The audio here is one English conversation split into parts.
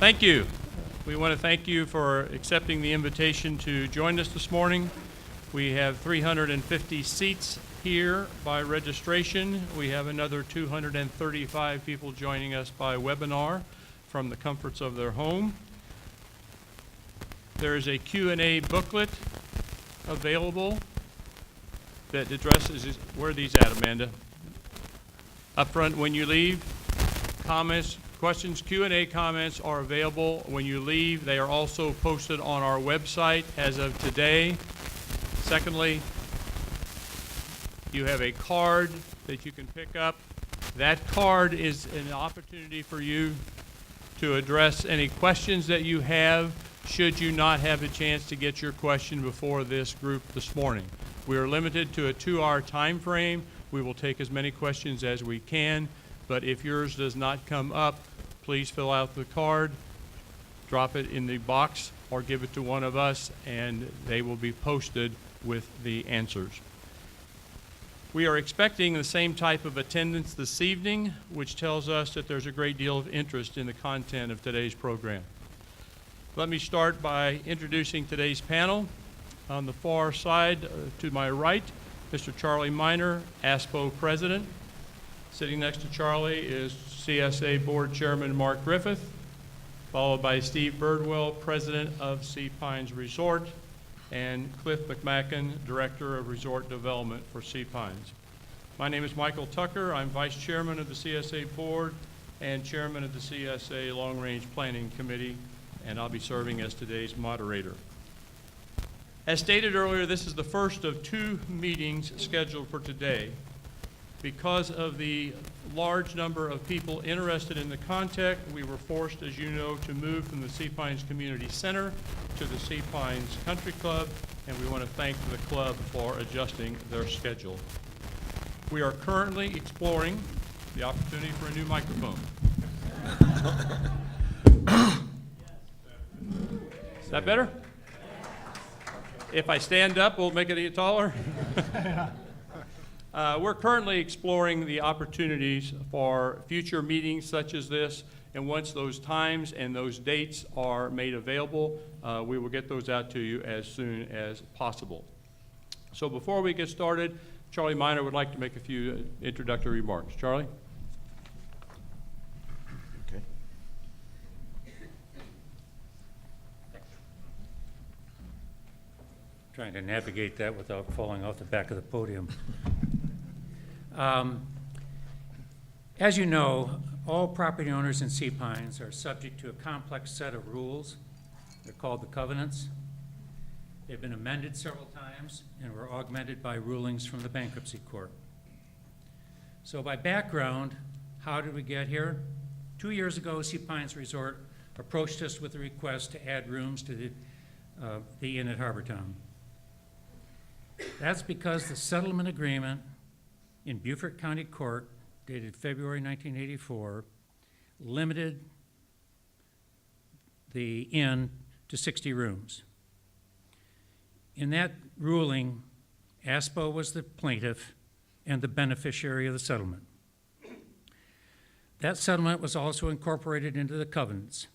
Thank you. We want to thank you for accepting the invitation to join us this morning. We have 350 seats here by registration. We have another 235 people joining us by webinar from the comforts of their home. There is a Q&A booklet available that addresses, where are these at, Amanda? Up front when you leave. Comments, questions, Q&A comments are available when you leave. They are also posted on our website as of today. Secondly, you have a card that you can pick up. That card is an opportunity for you to address any questions that you have should you not have a chance to get your question before this group this morning. We are limited to a 2-hour time frame. We will take as many questions as we can, but if yours does not come up, please fill out the card, drop it in the box, or give it to one of us, and they will be posted with the answers. We are expecting the same type of attendance this evening, which tells us that there's a great deal of interest in the content of today's program. Let me start by introducing today's panel. On the far side, to my right, Mr. Charlie Miner, ASPPPO President. Sitting next to Charlie is CSA Board Chairman Mark Griffith, followed by Steve Birdwell, President of Sea Pines Resort, and Cliff McMacken, Director of Resort Development for Sea Pines. My name is Michael Tucker. I'm Vice Chairman of the CSA Board and Chairman of the CSA Long Range Planning Committee, and I'll be serving as today's moderator. As stated earlier, this is the first of 2 meetings scheduled for today. Because of the large number of people interested in the content, we were forced, as you know, to move from the Sea Pines Community Center to the Sea Pines Country Club, and we want to thank the club for adjusting their schedule. We are currently exploring the opportunity for a new microphone. Is that better? If I stand up, we'll make it taller. We're currently exploring the opportunities for future meetings such as this, and once those times and those dates are made available, we will get those out to you as soon as possible. So before we get started, Charlie Miner would like to make a few introductory remarks. Charlie? Okay. Trying to navigate that without falling off the back of the podium. As you know, all property owners in Sea Pines are subject to a complex set of rules. They're called the covenants. They've been amended several times and were augmented by rulings from the bankruptcy court. So by background, how did we get here? 2 years ago, Sea Pines Resort approached us with a request to add rooms to the inn at Harbourtowne. That's because the settlement agreement in Beaufort County Court, dated February 1984, limited the inn to 60 rooms. In that ruling, ASPPPO was the plaintiff and the beneficiary of the settlement. That settlement was also incorporated into the covenants.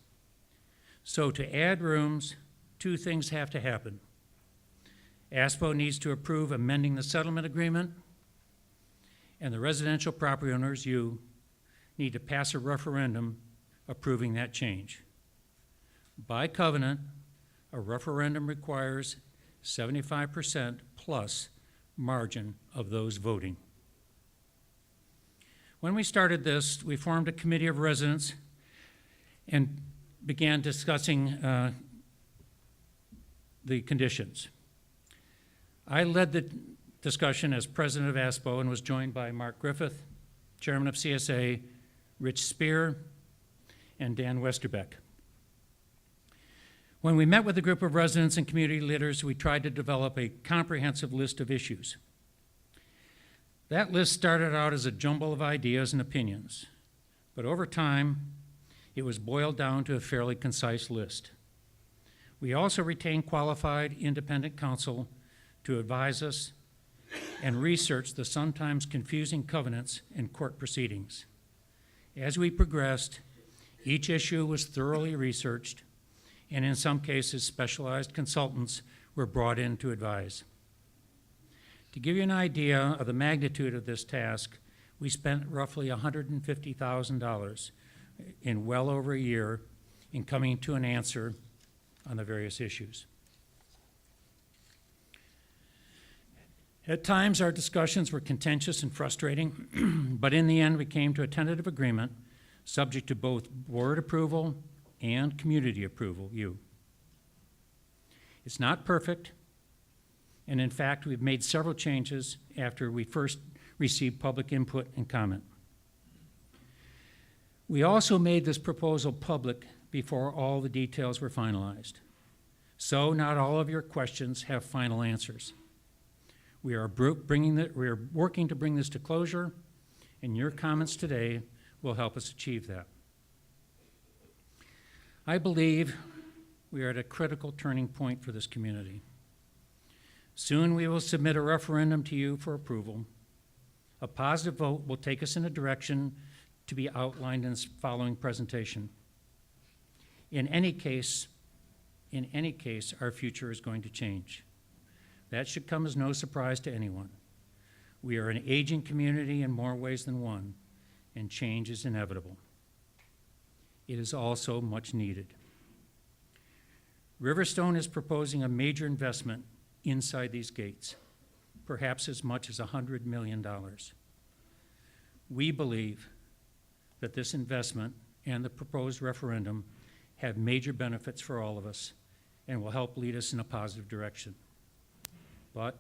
So to add rooms, 2 things have to happen. ASPPPO needs to approve amending the settlement agreement, and the residential property owners, you, need to pass a referendum approving that change. By covenant, a referendum requires 75% plus margin of those voting. When we started this, we formed a committee of residents and began discussing the conditions. I led the discussion as president of ASPPPO and was joined by Mark Griffith, chairman of CSA, Rich Spear, and Dan Westerbeck. When we met with a group of residents and community leaders, we tried to develop a comprehensive list of issues. That list started out as a jumble of ideas and opinions, but over time, it was boiled down to a fairly concise list. We also retained qualified independent counsel to advise us and research the sometimes confusing covenants in court proceedings. As we progressed, Each issue was thoroughly researched, and in some cases, specialized consultants were brought in to advise. To give you an idea of the magnitude of this task, we spent roughly $150,000 in well over a year in coming to an answer on the various issues. At times, our discussions were contentious and frustrating, but in the end, we came to a tentative agreement subject to both board approval and community approval, you. It's not perfect, and in fact, we've made several changes after we first received public input and comment. We also made this proposal public before all the details were finalized. So not all of your questions have final answers. We are working to bring this to closure, and your comments today will help us achieve that. I believe we are at a critical turning point for this community. Soon we will submit a referendum to you for approval. A positive vote will take us in a direction to be outlined in this following presentation. In any case, our future is going to change. That should come as no surprise to anyone. We are an aging community in more ways than one, and change is inevitable. It is also much needed. Riverstone is proposing a major investment inside these gates, perhaps as much as $100 million. We believe that this investment and the proposed referendum have major benefits for all of us and will help lead us in a positive direction. But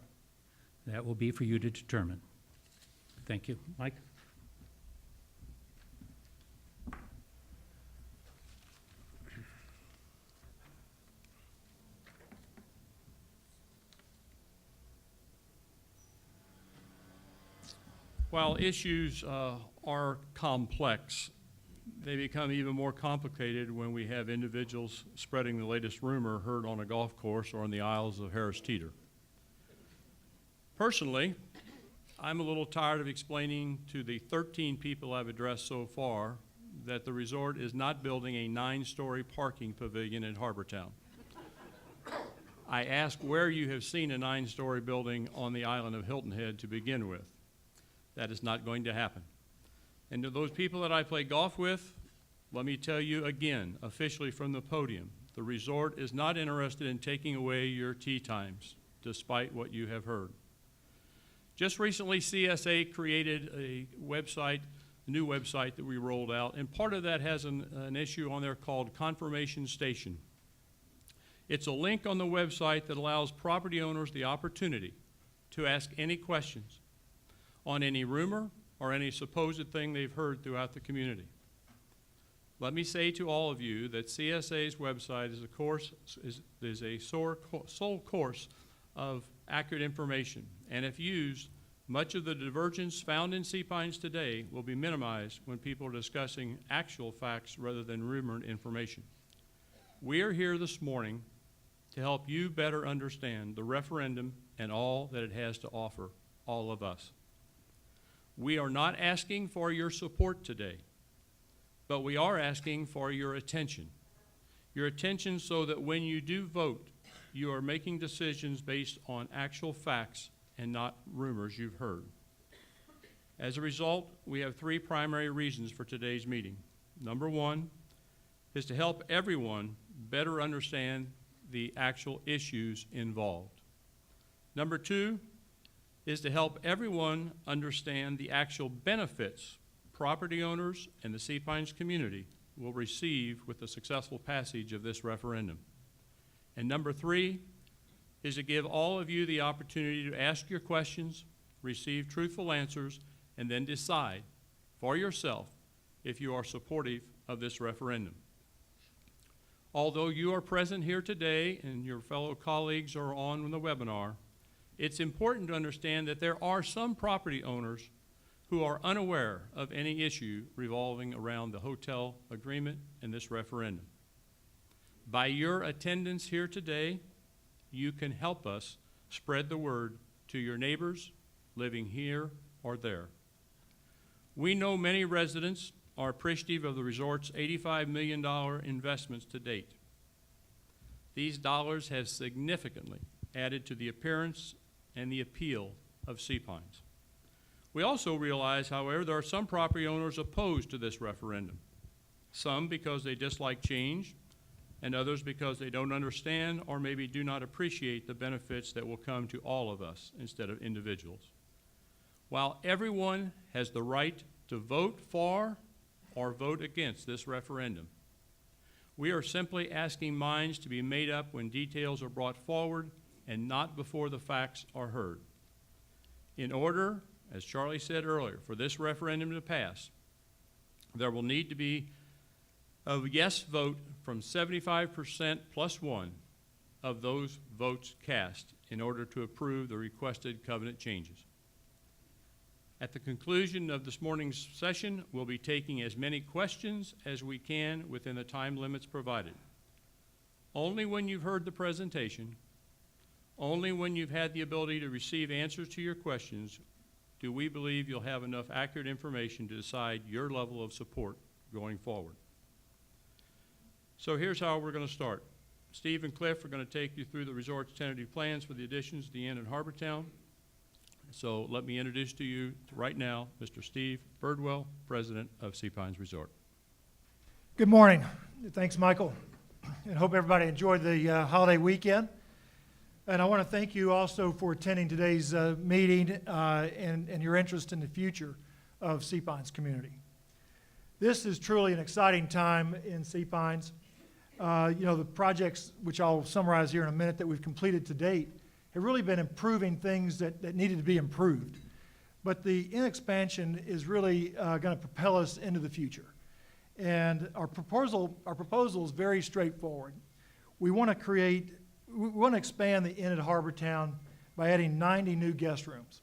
that will be for you to determine. Thank you. Mike? While issues are complex, they become even more complicated when we have individuals spreading the latest rumor heard on a golf course or on the Isles of Harris Teeter. Personally, I'm a little tired of explaining to the 13 people I've addressed so far that the resort is not building a 9-story parking pavilion at Harbourtowne. I ask where you have seen a 9-story building on the island of Hilton Head to begin with. That is not going to happen. And to those people that I play golf with, let me tell you again, officially from the podium, the resort is not interested in taking away your tee times, despite what you have heard. Just recently, CSA created a website, a new website that we rolled out, and part of that has an issue on there called Confirmation Station. It's a link on the website that allows property owners the opportunity to ask any questions on any rumor or any supposed thing they've heard throughout the community. Let me say to all of you that CSA's website is a sole course of accurate information, and if used, much of the divergence found in sea pines today will be minimized when people are discussing actual facts rather than rumored information. We are here this morning to help you better understand the referendum and all that it has to offer all of us. We are not asking for your support today, but we are asking for your attention. Your attention so that when you do vote, you are making decisions based on actual facts and not rumors you've heard. As a result, we have 3 primary reasons for today's meeting. Number 1 is to help everyone better understand the actual issues involved. Number 2 is to help everyone understand the actual benefits property owners and the Sea Pines community will receive with the successful passage of this referendum. And number 3 is to give all of you the opportunity to ask your questions, receive truthful answers, and then decide for yourself if you are supportive of this referendum. Although you are present here today and your fellow colleagues are on the webinar, it's important to understand that there are some property owners who are unaware of any issue revolving around the hotel agreement and this referendum. By your attendance here today, you can help us spread the word to your neighbors living here or there. We know many residents are appreciative of the resort's $85 million investments to date. These dollars have significantly added to the appearance and the appeal of Sea Pines. We also realize, however, there are some property owners opposed to this referendum, some because they dislike change, and others because they don't understand or maybe do not appreciate the benefits that will come to all of us instead of individuals. While everyone has the right to vote for or vote against this referendum, we are simply asking minds to be made up when details are brought forward and not before the facts are heard. In order, as Charlie said earlier, for this referendum to pass, there will need to be a yes vote from 75% plus one of those votes cast in order to approve the requested covenant changes. At the conclusion of this morning's session, we'll be taking as many questions as we can within the time limits provided. Only when you've heard the presentation, only when you've had the ability to receive answers to your questions, do we believe you'll have enough accurate information to decide your level of support going forward. So here's how we're going to start. Steve and Cliff are going to take you through the resort's tentative plans for the additions to the inn in Harbourtowne. So let me introduce to you right now Mr. Steve Birdwell, President of Sea Pines Resort. Good morning. Thanks, Michael. And hope everybody enjoyed the holiday weekend. And I want to thank you also for attending today's meeting and your interest in the future of Sea Pines community. This is truly an exciting time in Sea Pines. The projects, which I'll summarize here in a minute, that we've completed to date have really been improving things that needed to be improved. But the inn expansion is really going to propel us into the future. And our proposal is very straightforward. We want to expand the inn at Harbourtowne by adding 90 new guest rooms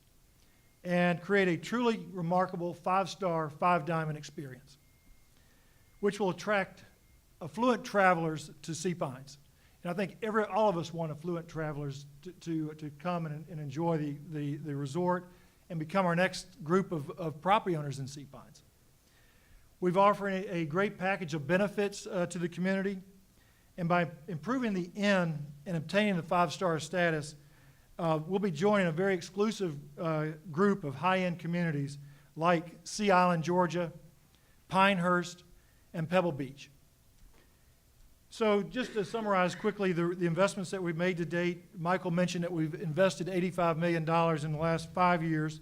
and create a truly remarkable 5-star, 5-diamond experience, which will attract affluent travelers to Sea Pines. And I think all of us want affluent travelers to come and enjoy the resort and become our next group of property owners in Sea Pines. We've offered a great package of benefits to the community, and by improving the inn and obtaining the 5-star status, we'll be joining a very exclusive group of high-end communities like Sea Island, Georgia, Pinehurst, and Pebble Beach. So just to summarize quickly the investments that we've made to date, Michael mentioned that we've invested $85 million in the last 5 years.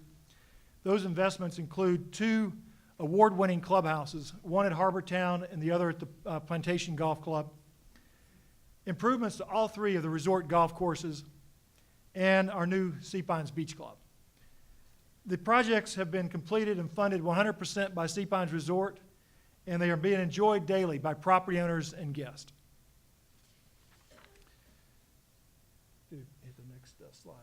Those investments include 2 award-winning clubhouses, one at Harbourtowne and the other at the Plantation Golf Club, improvements to all 3 of the resort golf courses, and our new Sea Pines Beach Club. The projects have been completed and funded 100% by Sea Pines Resort, and they are being enjoyed daily by property owners and guests. Hit the next slide.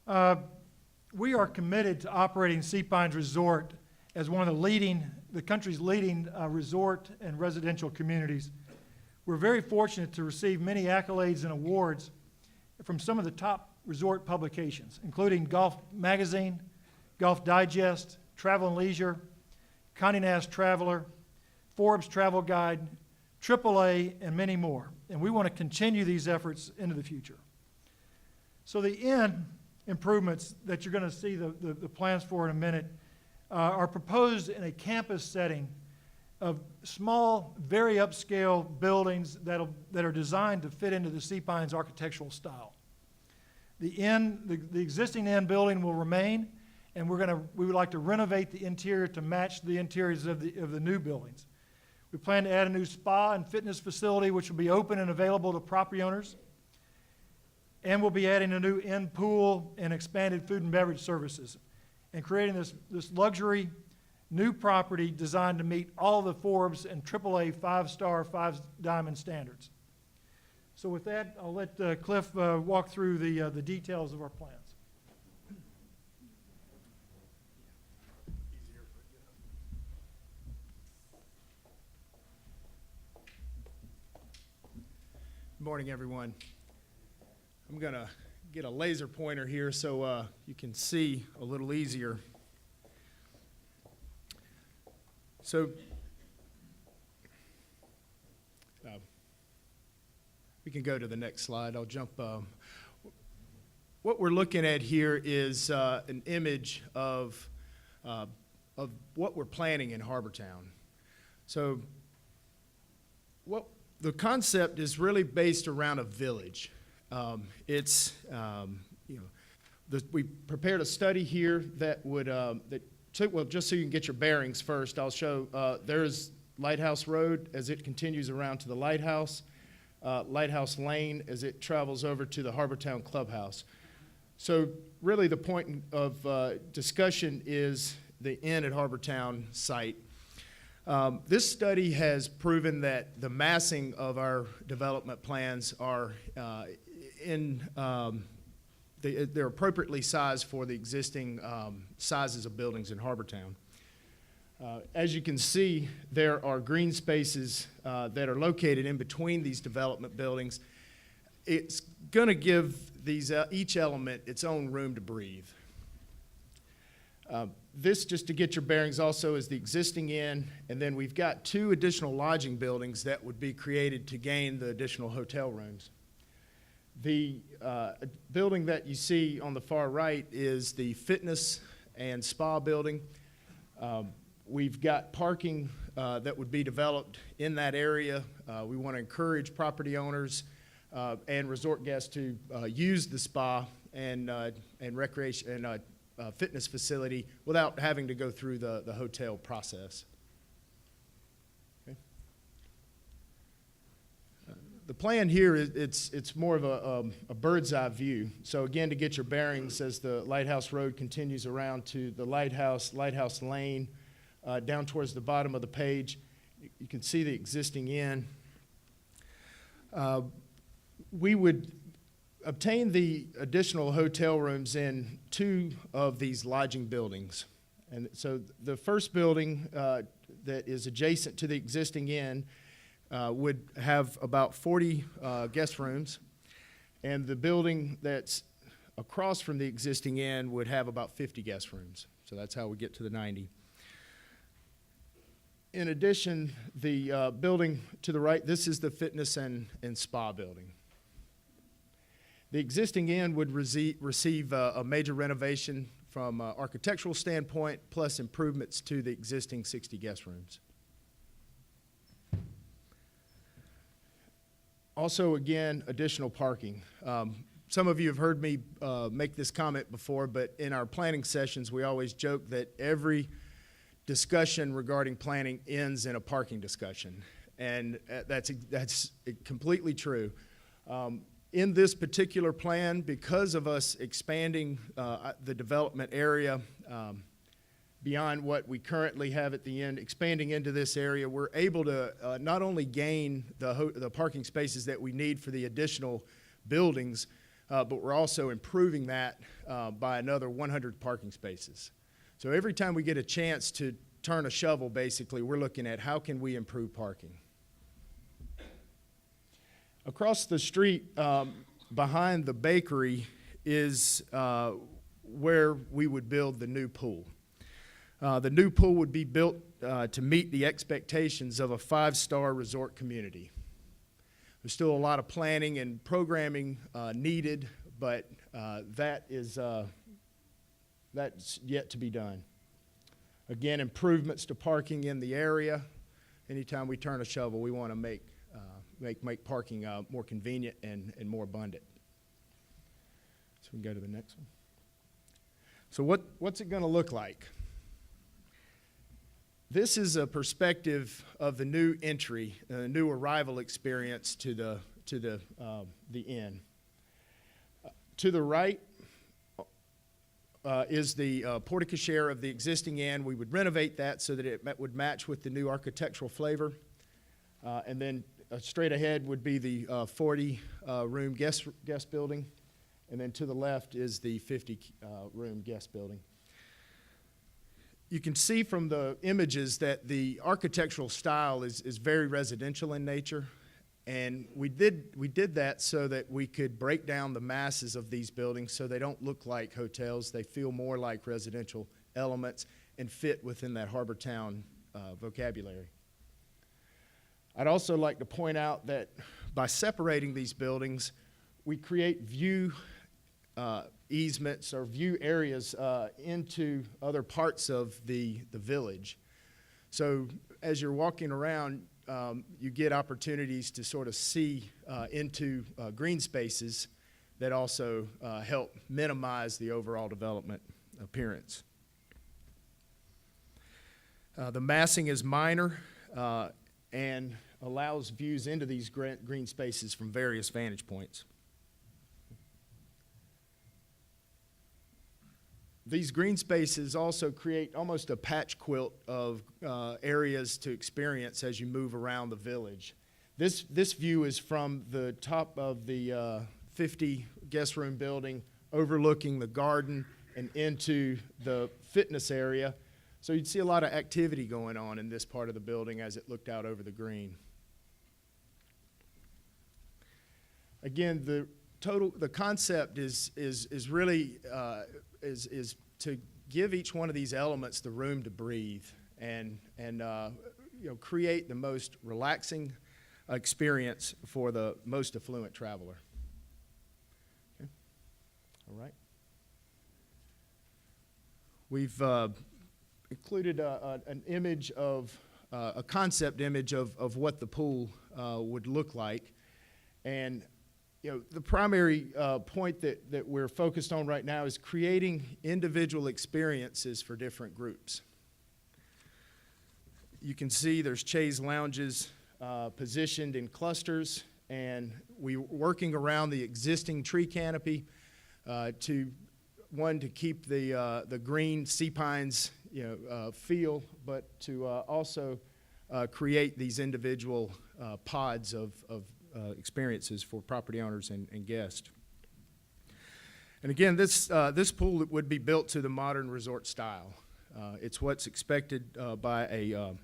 Amanda? We are committed to operating Sea Pines Resort as one of the country's leading resort and residential communities. We're very fortunate to receive many accolades and awards from some of the top resort publications, including Golf Magazine, Golf Digest, Travel and Leisure, Condé Nast Traveler, Forbes Travel Guide, AAA, and many more. And we want to continue these efforts into the future. So the inn improvements that you're going to see the plans for in a minute are proposed in a campus setting of small, very upscale buildings that are designed to fit into the Sea Pines architectural style. The existing inn building will remain, and we would like to renovate the interior to match the interiors of the new buildings. We plan to add a new spa and fitness facility, which will be open and available to property owners. And we'll be adding a new inn pool and expanded food and beverage services, and creating this luxury new property designed to meet all the Forbes and AAA 5-star, 5-diamond standards. So with that, I'll let Cliff walk through the details of our plans. Good morning, everyone. I'm going to get a laser pointer here so you can see a little easier. So we can go to the next slide. I'll jump. What we're looking at here is an image of what we're planning in Harbourtowne. So what the concept is really based around a village. We prepared a study here that would well, just so you can get your bearings first, I'll show there's Lighthouse Road as it continues around to the lighthouse, Lighthouse Lane as it travels over to the Harbourtowne Clubhouse. So really the point of discussion is the inn at Harbourtowne site. This study has proven that the massing of our development plans are they're appropriately sized for the existing sizes of buildings in Harbourtowne. As you can see, there are green spaces that are located in between these development buildings. It's going to give these each element its own room to breathe. This, just to get your bearings, also is the existing inn, and then we've got 2 additional lodging buildings that would be created to gain the additional hotel rooms. The building that you see on the far right is the fitness and spa building. We've got parking that would be developed in that area. We want to encourage property owners and resort guests to use the spa and recreation and fitness facility without having to go through the hotel process. Okay. The plan here is it's more of a bird's eye view. So again, to get your bearings, as the Lighthouse Road continues around to the Lighthouse Lane, down towards the bottom of the page, you can see the existing inn. We would obtain the additional hotel rooms in 2 of these lodging buildings. And so the first building that is adjacent to the existing inn would have about 40 guest rooms, and the building that's across from the existing inn would have about 50 guest rooms. So that's how we get to the 90. In addition, the building to the right, this is the fitness and spa building. The existing inn would receive a major renovation from an architectural standpoint, plus improvements to the existing 60 guest rooms. Also, again, additional parking. Some of you have heard me make this comment before, but in our planning sessions, we always joke that every discussion regarding planning ends in a parking discussion, and that's completely true. In this particular plan, because of us expanding the development area beyond what we currently have at the end, expanding into this area, we're able to not only gain the parking spaces that we need for the additional buildings, but we're also improving that by another 100 parking spaces. So every time we get a chance to turn a shovel, basically, we're looking at how can we improve parking. Across the street behind the bakery is where we would build the new pool. The new pool would be built to meet the expectations of a 5-star resort community. There's still a lot of planning and programming needed, but that's yet to be done. Again, improvements to parking in the area. Anytime we turn a shovel, we want to make parking more convenient and more abundant. So we can go to the next one. So what's it going to look like? This is a perspective of the new entry, new arrival experience to the inn. To the right is the porte-cochere of the existing inn. We would renovate that so that it would match with the new architectural flavor. And then straight ahead would be the 40-room guest building. And then to the left is the 50-room guest building. You can see from the images that the architectural style is very residential in nature. And we did that so that we could break down the masses of these buildings so they don't look like hotels. They feel more like residential elements and fit within that Harbourtowne vocabulary. I'd also like to point out that by separating these buildings, we create view easements or view areas into other parts of the village. So as you're walking around, you get opportunities to sort of see into green spaces that also help minimize the overall development appearance. The massing is minor and allows views into these green spaces from various vantage points. These green spaces also create almost a patch quilt of areas to experience as you move around the village. This view is from the top of the 50 guest room building overlooking the garden and into the fitness area. So you'd see a lot of activity going on in this part of the building as it looked out over the green. Again, the concept is really is to give each one of these elements the room to breathe and create the most relaxing experience for the most affluent traveler. Okay. All right. We've included an image of a concept image of what the pool would look like, and the primary point that we're focused on right now is creating individual experiences for different groups. You can see there's chaise lounges positioned in clusters, and we're working around the existing tree canopy to keep the green sea pines feel, but to also create these individual pods of experiences for property owners and guests. And again, this pool would be built to the modern resort style. It's what's expected by the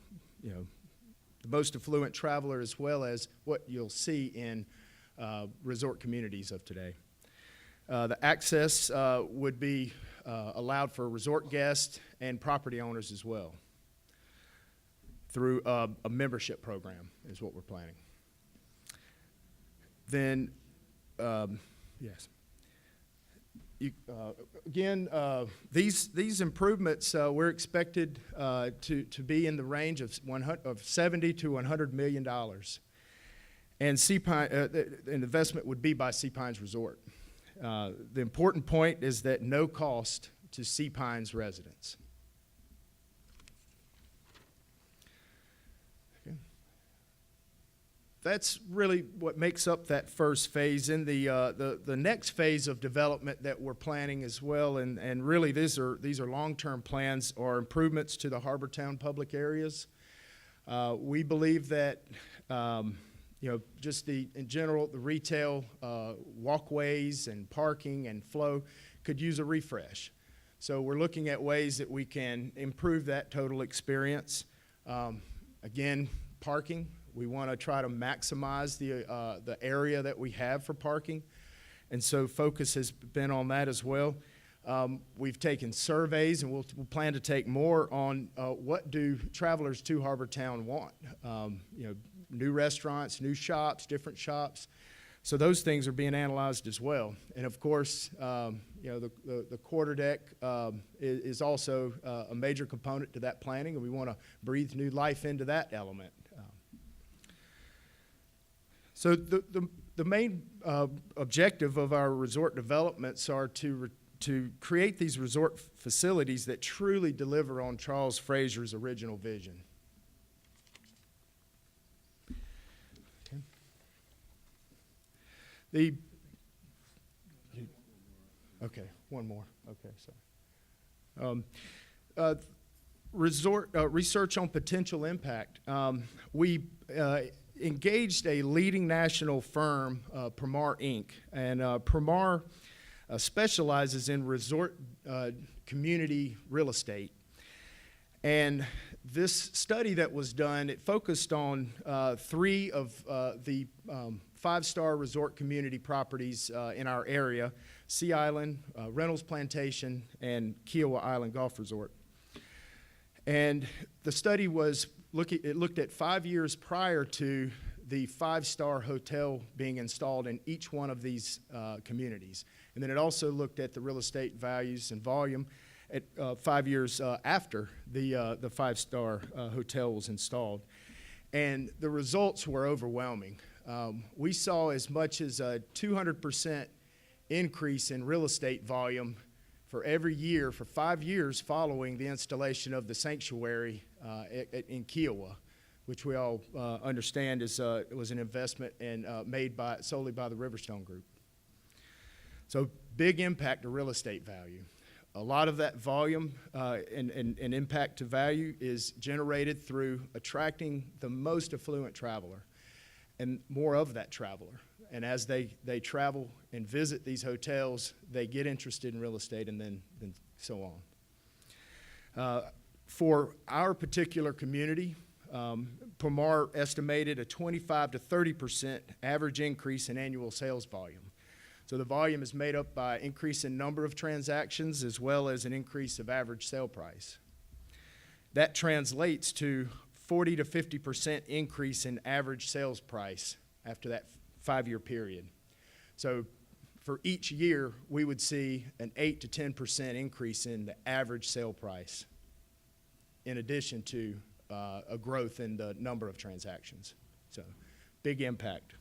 most affluent traveler, as well as what you'll see in resort communities of today. The access would be allowed for resort guests and property owners as well through a membership program is what we're planning. Then, yes. These improvements we're expected to be in the range of $70 to $100 million, and the investment would be by Sea Pines Resort. The important point is that no cost to Sea Pines residents. That's really what makes up that first phase. In the next phase of development that we're planning as well, and really these are long-term plans, are improvements to the Harbourtowne public areas. We believe that just in general, the retail walkways and parking and flow could use a refresh. So we're looking at ways that we can improve that total experience. Again, parking. We want to try to maximize the area that we have for parking, and so focus has been on that as well. We've taken surveys, and we'll plan to take more on what do travelers to Harbourtowne want. New restaurants, new shops, different shops. So those things are being analyzed as well. And of course, the quarter deck is also a major component to that planning, and we want to breathe new life into that element. So the main objective of our resort developments are to create these resort facilities that truly deliver on Charles Fraser's original vision. Okay, one more. Okay, sorry. Research on potential impact. We engaged a leading national firm, Primar Inc., and Primar specializes in resort community real estate. And this study that was done, it focused on 3 of the 5-star resort community properties in our area: Sea Island, Reynolds Plantation, and Kiowa Island Golf Resort. And the study looked at 5 years prior to the 5-star hotel being installed in each one of these communities. And then it also looked at the real estate values and volume at 5 years after the 5-star hotel was installed. And the results were overwhelming. We saw as much as a 200% increase in real estate volume for every year for 5 years following the installation of the sanctuary in Kiowa, which we all understand was an investment and made solely by the Riverstone Group. So big impact to real estate value. A lot of that volume and impact to value is generated through attracting the most affluent traveler and more of that traveler. And as they travel and visit these hotels, they get interested in real estate and then so on. For our particular community, Pomar estimated a 25 to 30% average increase in annual sales volume. So the volume is made up by increase in number of transactions as well as an increase of average sale price. That translates to 40 to 50% increase in average sales price after that 5-year period. So for each year, we would see an 8 to 10% increase in the average sale price, in addition to a growth in the number of transactions. So big impact.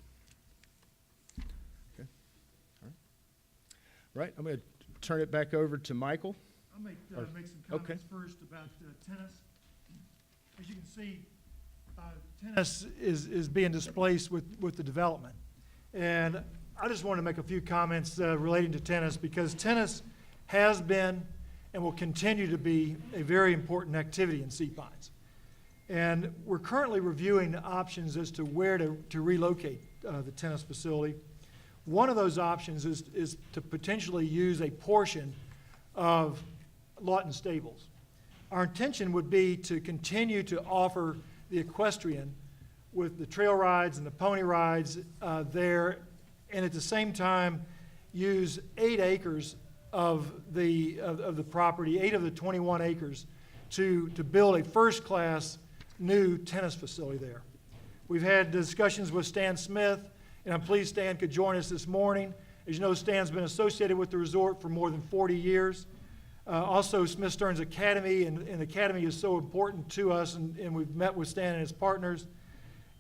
Okay. All right, I'm going to turn it back over to Michael. I'll make some comments first about tennis. As you can see, tennis is being displaced with the development. And I just want to make a few comments relating to tennis, because tennis has been and will continue to be a very important activity in Sea Pines. And we're currently reviewing the options as to where to relocate the tennis facility. One of those options is to potentially use a portion of Lawton Stables. Our intention would be to continue to offer the equestrian with the trail rides and the pony rides there, and at the same time use 8 acres of the property, 8 of the 21 acres, to build a first-class new tennis facility there. We've had discussions with Stan Smith, and I'm pleased Stan could join us this morning. As you know, Stan's been associated with the resort for more than 40 years. Also, Smith Stearns Academy, and the Academy is so important to us, and we've met with Stan and his partners.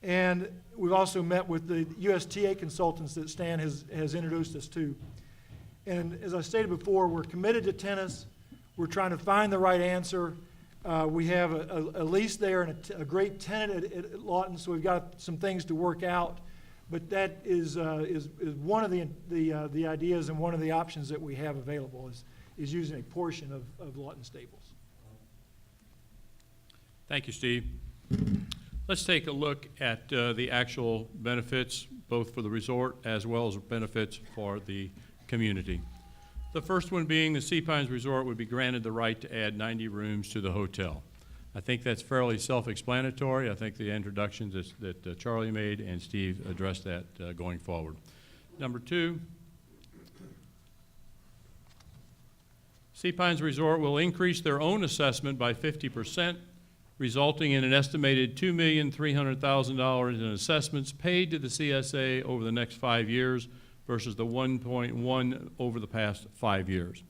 And we've also met with the USTA consultants that Stan has introduced us to. And as I stated before, we're committed to tennis. We're trying to find the right answer. We have a lease there and a great tenant at Lawton, so we've got some things to work out. But that is one of the ideas and one of the options that we have available is using a portion of Lawton Stables. Thank you, Steve. Let's take a look at the actual benefits, both for the resort as well as benefits for the community. The first one being the Sea Pines Resort would be granted the right to add 90 rooms to the hotel. I think that's fairly self-explanatory. I think the introductions that Charlie made and Steve addressed that going forward. Number 2, Sea Pines Resort will increase their own assessment by 50%, resulting in an estimated $2,300,000 in assessments paid to the CSA over the next 5 years versus the 1.1 over the past 5 years.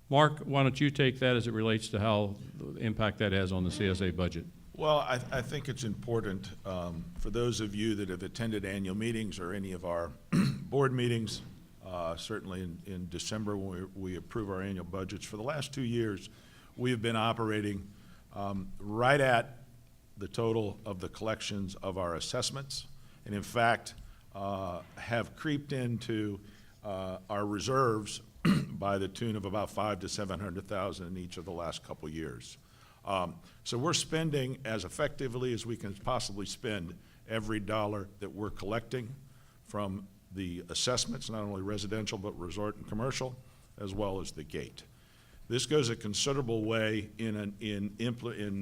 Mark, why don't you take that as it relates to how the impact that has on the CSA budget? Well, I think it's important for those of you that have attended annual meetings or any of our board meetings, certainly in December when we approve our annual budgets. For the last 2 years, we have been operating right at the total of the collections of our assessments, and in fact have creeped into our reserves by the tune of about $500,000 to $700,000 in each of the last couple years. So we're spending as effectively as we can possibly spend every dollar that we're collecting from the assessments, not only residential but resort and commercial, as well as the gate. This goes a considerable way in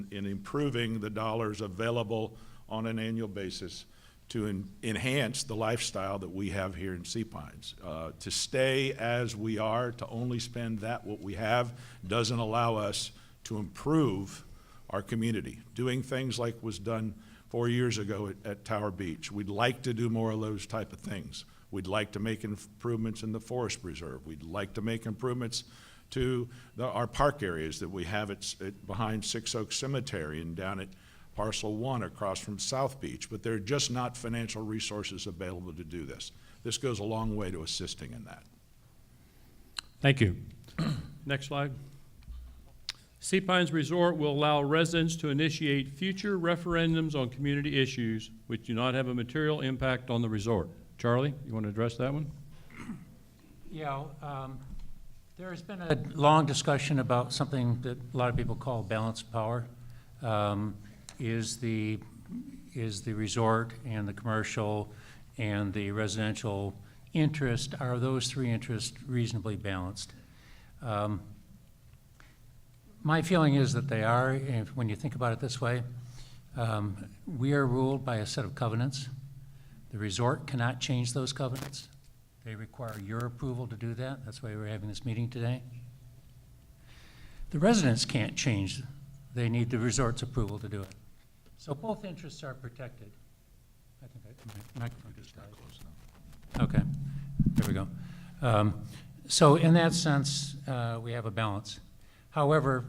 improving the dollars available on an annual basis to enhance the lifestyle that we have here in Sea Pines. To stay as we are, to only spend what we have, doesn't allow us to improve our community. Doing things like was done 4 years ago at Tower Beach. We'd like to do more of those type of things. We'd like to make improvements in the forest preserve. We'd like to make improvements to our park areas that we have behind Six Oaks Cemetery and down at Parcel 1 across from South Beach, but there are just not financial resources available to do this. This goes a long way to assisting in that. Thank you. Next slide. Sea Pines Resort will allow residents to initiate future referendums on community issues which do not have a material impact on the resort. Charlie, you want to address that one? Yeah, there has been a long discussion about something that a lot of people call balance of power. Is the resort and the commercial and the residential interest, are those three interests reasonably balanced? My feeling is that they are, and when you think about it this way. We are ruled by a set of covenants. The resort cannot change those covenants. They require your approval to do that. That's why we're having this meeting today. The residents can't change. They need the resort's approval to do it. So both interests are protected. I think my microphone just died. Okay, there we go. So in that sense, we have a balance. However,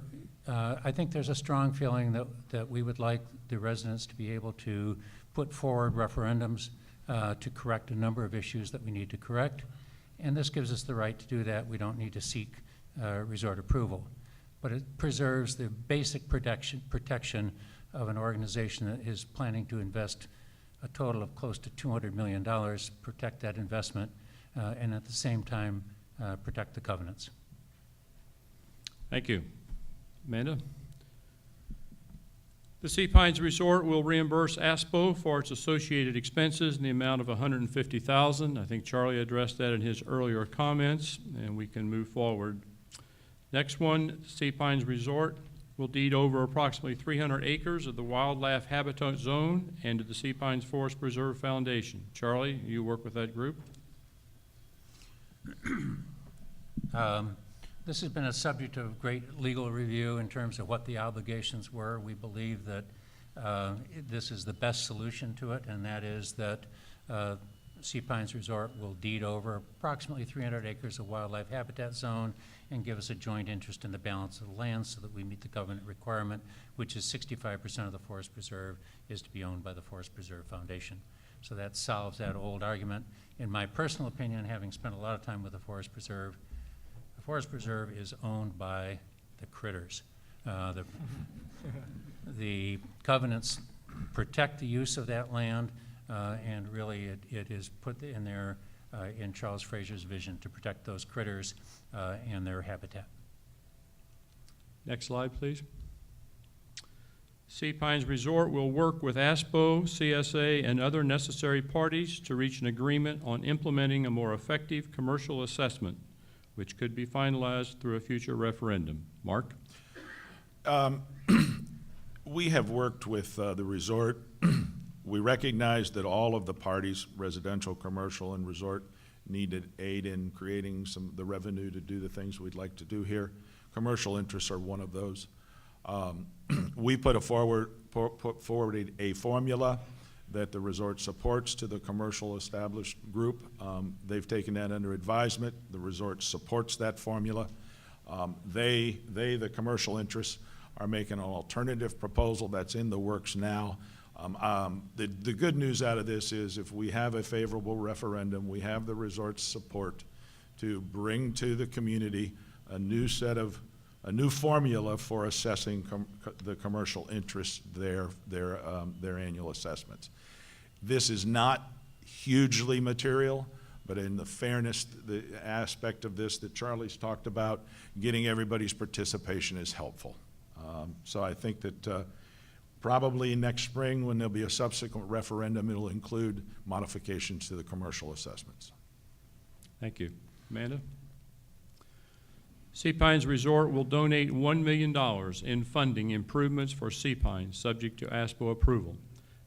I think there's a strong feeling that we would like the residents to be able to put forward referendums to correct a number of issues that we need to correct. And this gives us the right to do that. We don't need to seek resort approval. But it preserves the basic protection of an organization that is planning to invest a total of close to $200 million, protect that investment, and at the same time protect the covenants. Thank you. Amanda? The Sea Pines Resort will reimburse ASPPPO for its associated expenses in the amount of $150,000. I think Charlie addressed that in his earlier comments, and we can move forward. Next one, Sea Pines Resort will deed over approximately 300 acres of the wildlife habitat zone and to the Sea Pines Forest Preserve Foundation. Charlie, you work with that group? This has been a subject of great legal review in terms of what the obligations were. We believe that this is the best solution to it, and that is that Sea Pines Resort will deed over approximately 300 acres of wildlife habitat zone and give us a joint interest in the balance of the land so that we meet the covenant requirement, which is 65% of the forest preserve is to be owned by the Forest Preserve Foundation. So that solves that old argument. In my personal opinion, having spent a lot of time with the Forest Preserve is owned by the critters. The covenants protect the use of that land, and really it is put in there in Charles Fraser's vision to protect those critters and their habitat. Next slide, please. Sea Pines Resort will work with ASPPPO, CSA, and other necessary parties to reach an agreement on implementing a more effective commercial assessment, which could be finalized through a future referendum. Mark? We have worked with the resort. We recognize that all of the parties, residential, commercial, and resort, needed aid in creating the revenue to do the things we'd like to do here. Commercial interests are one of those. We put forward a formula that the resort supports to the commercial established group. They've taken that under advisement. The resort supports that formula. The commercial interests, are making an alternative proposal that's in the works now. The good news out of this is if we have a favorable referendum, we have the resort's support to bring to the community a new formula for assessing the commercial interests, their annual assessments. This is not hugely material, but in the fairness, the aspect of this that Charlie's talked about, getting everybody's participation is helpful. So I think that probably next spring, when there'll be a subsequent referendum, it'll include modifications to the commercial assessments. Thank you. Amanda? Sea Pines Resort will donate $1 million in funding improvements for Sea Pines, subject to ASPPPO approval.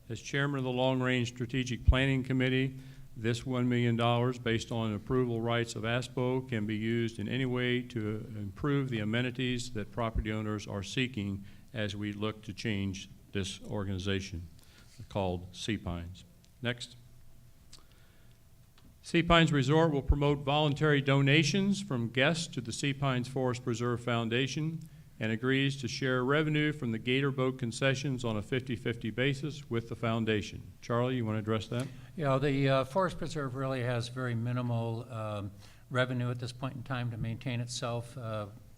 As chairman of the Long Range Strategic Planning Committee, this $1 million, based on approval rights of ASPPPO, can be used in any way to improve the amenities that property owners are seeking as we look to change this organization called Sea Pines. Next. Sea Pines Resort will promote voluntary donations from guests to the Sea Pines Forest Preserve Foundation and agrees to share revenue from the Gator Boat concessions on a 50-50 basis with the foundation. Charlie, you want to address that? Yeah, the Forest Preserve really has very minimal revenue at this point in time to maintain itself.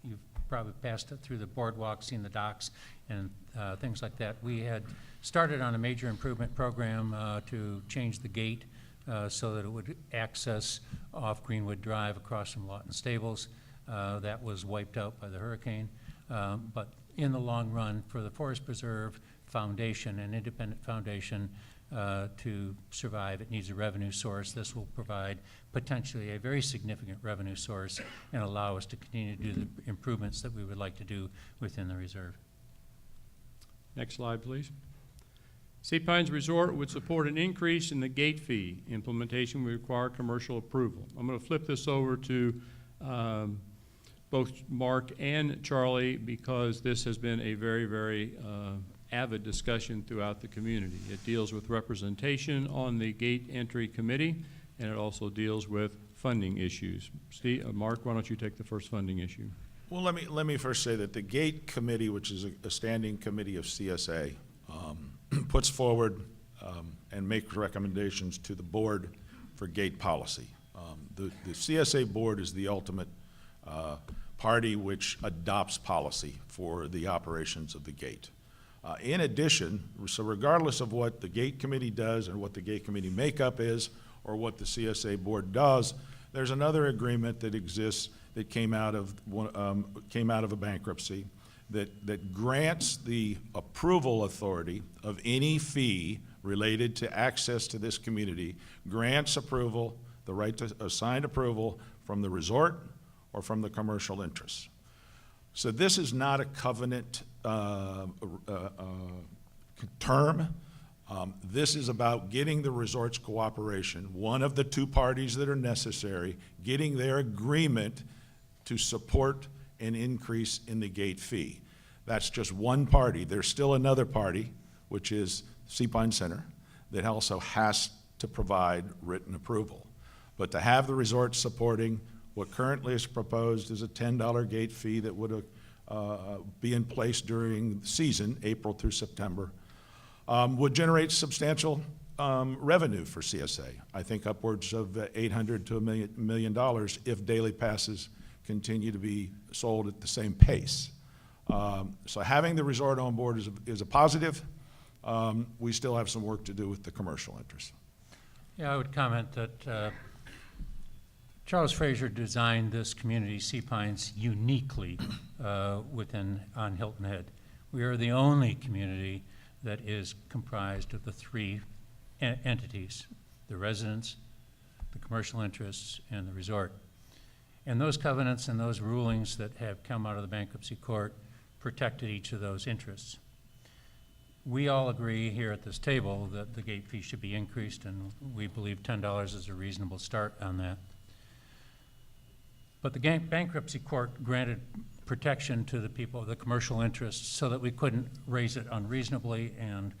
You've probably passed it through the boardwalk, seen the docks, and things like that. We had started on a major improvement program to change the gate so that it would access off Greenwood Drive across from Lawton Stables. That was wiped out by the hurricane. But in the long run, for the Forest Preserve Foundation, an independent foundation, to survive, it needs a revenue source. This will provide potentially a very significant revenue source and allow us to continue to do the improvements that we would like to do within the reserve. Next slide, please. Sea Pines Resort would support an increase in the gate fee. Implementation would require commercial approval. I'm going to flip this over to both Mark and Charlie because this has been a very, very avid discussion throughout the community. It deals with representation on the gate entry committee, and it also deals with funding issues. Mark, why don't you take the first funding issue? Well, let me first say that the Gate Committee, which is a standing committee of CSA, puts forward and makes recommendations to the board for gate policy. The CSA board is the ultimate party which adopts policy for the operations of the gate. In addition, so regardless of what the Gate Committee does and what the Gate Committee makeup is or what the CSA board does, there's another agreement that exists that came out of a bankruptcy that grants the approval authority of any fee related to access to this community, grants approval, the right to assign approval from the resort or from the commercial interests. So this is not a covenant term. This is about getting the resort's cooperation, one of the two parties that are necessary, getting their agreement to support an increase in the gate fee. That's just one party. There's still another party, which is Sea Pine Center, that also has to provide written approval. But to have the resort supporting what currently is proposed is a $10 gate fee that would be in place during the season, April through September, would generate substantial revenue for CSA. I think upwards of $800 to $1 million if daily passes continue to be sold at the same pace. So having the resort on board is a positive. We still have some work to do with the commercial interests. Yeah, I would comment that Charles Fraser designed this community, Sea Pines, uniquely on Hilton Head. We are the only community that is comprised of the three entities, the residents, the commercial interests, and the resort. And those covenants and those rulings that have come out of the bankruptcy court protected each of those interests. We all agree here at this table that the gate fee should be increased, and we believe $10 is a reasonable start on that. But the bankruptcy court granted protection to the people, the commercial interests, so that we couldn't raise it unreasonably and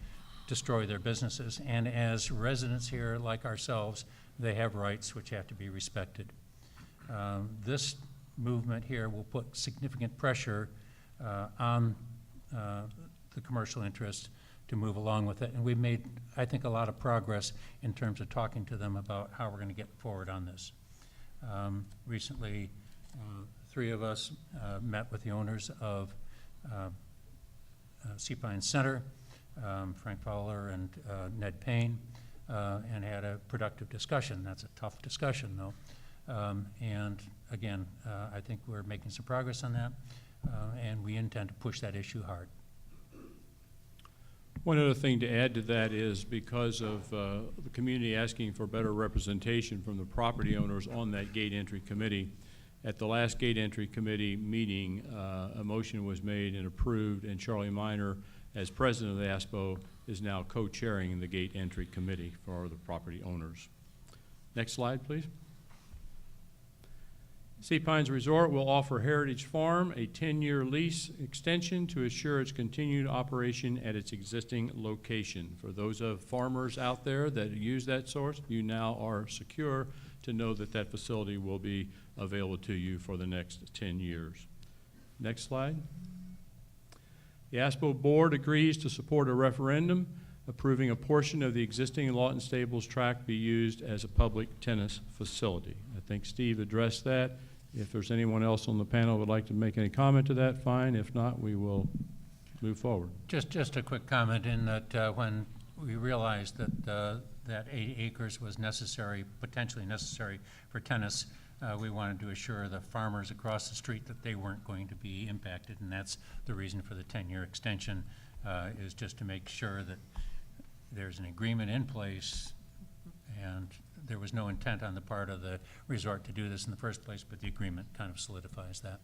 destroy their businesses. And as residents here, like ourselves, they have rights which have to be respected. This movement here will put significant pressure on the commercial interests to move along with it. And we've made, I think, a lot of progress in terms of talking to them about how we're going to get forward on this. Recently, three of us met with the owners of Sea Pines Center, Frank Fowler and Ned Payne, and had a productive discussion. That's a tough discussion, though. And again, I think we're making some progress on that, and we intend to push that issue hard. One other thing to add to that is because of the community asking for better representation from the property owners on that gate entry committee, At the last gate entry committee meeting, a motion was made and approved, and Charlie Minor, as president of the ASPO, is now co-chairing the gate entry committee for the property owners. Next slide, please. Sea Pines Resort will offer Heritage Farm a 10-year lease extension to assure its continued operation at its existing location. For those of farmers out there that use that source, you now are secure to know that that facility will be available to you for the next 10 years. Next slide. The ASPO board agrees to support a referendum approving a portion of the existing Lawton Stables track be used as a public tennis facility. I think Steve addressed that. If there's anyone else on the panel who would like to make any comment to that, fine. If not, we will move forward. Just a quick comment in that when we realized that that 8 acres was necessary, potentially necessary for tennis, we wanted to assure the farmers across the street that they weren't going to be impacted, and that's the reason for the 10-year extension, is just to make sure that there's an agreement in place, and there was no intent on the part of the resort to do this in the first place, but the agreement kind of solidifies that.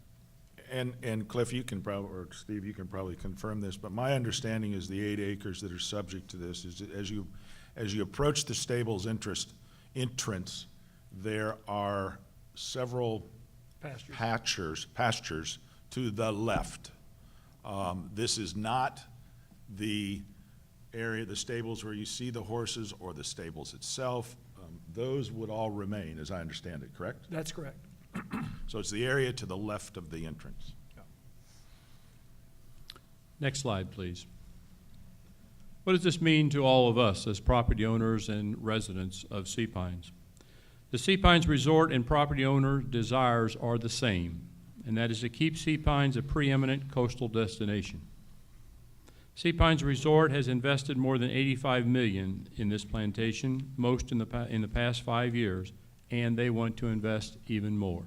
And Cliff, you can probably, or Steve, you can probably confirm this, but my understanding is the 8 acres that are subject to this is that as you approach the stable's entrance, there are several pastures to the left. This is not the area, the stables where you see the horses or the stables itself. Those would all remain, as I understand it, correct? That's correct. So it's the area to the left of the entrance. Next slide, please. What does this mean to all of us as property owners and residents of Sea Pines? The Sea Pines Resort and property owner desires are the same, and that is to keep Sea Pines a preeminent coastal destination. Sea Pines Resort has invested more than $85 million in this plantation, most in the past 5 years, and they want to invest even more.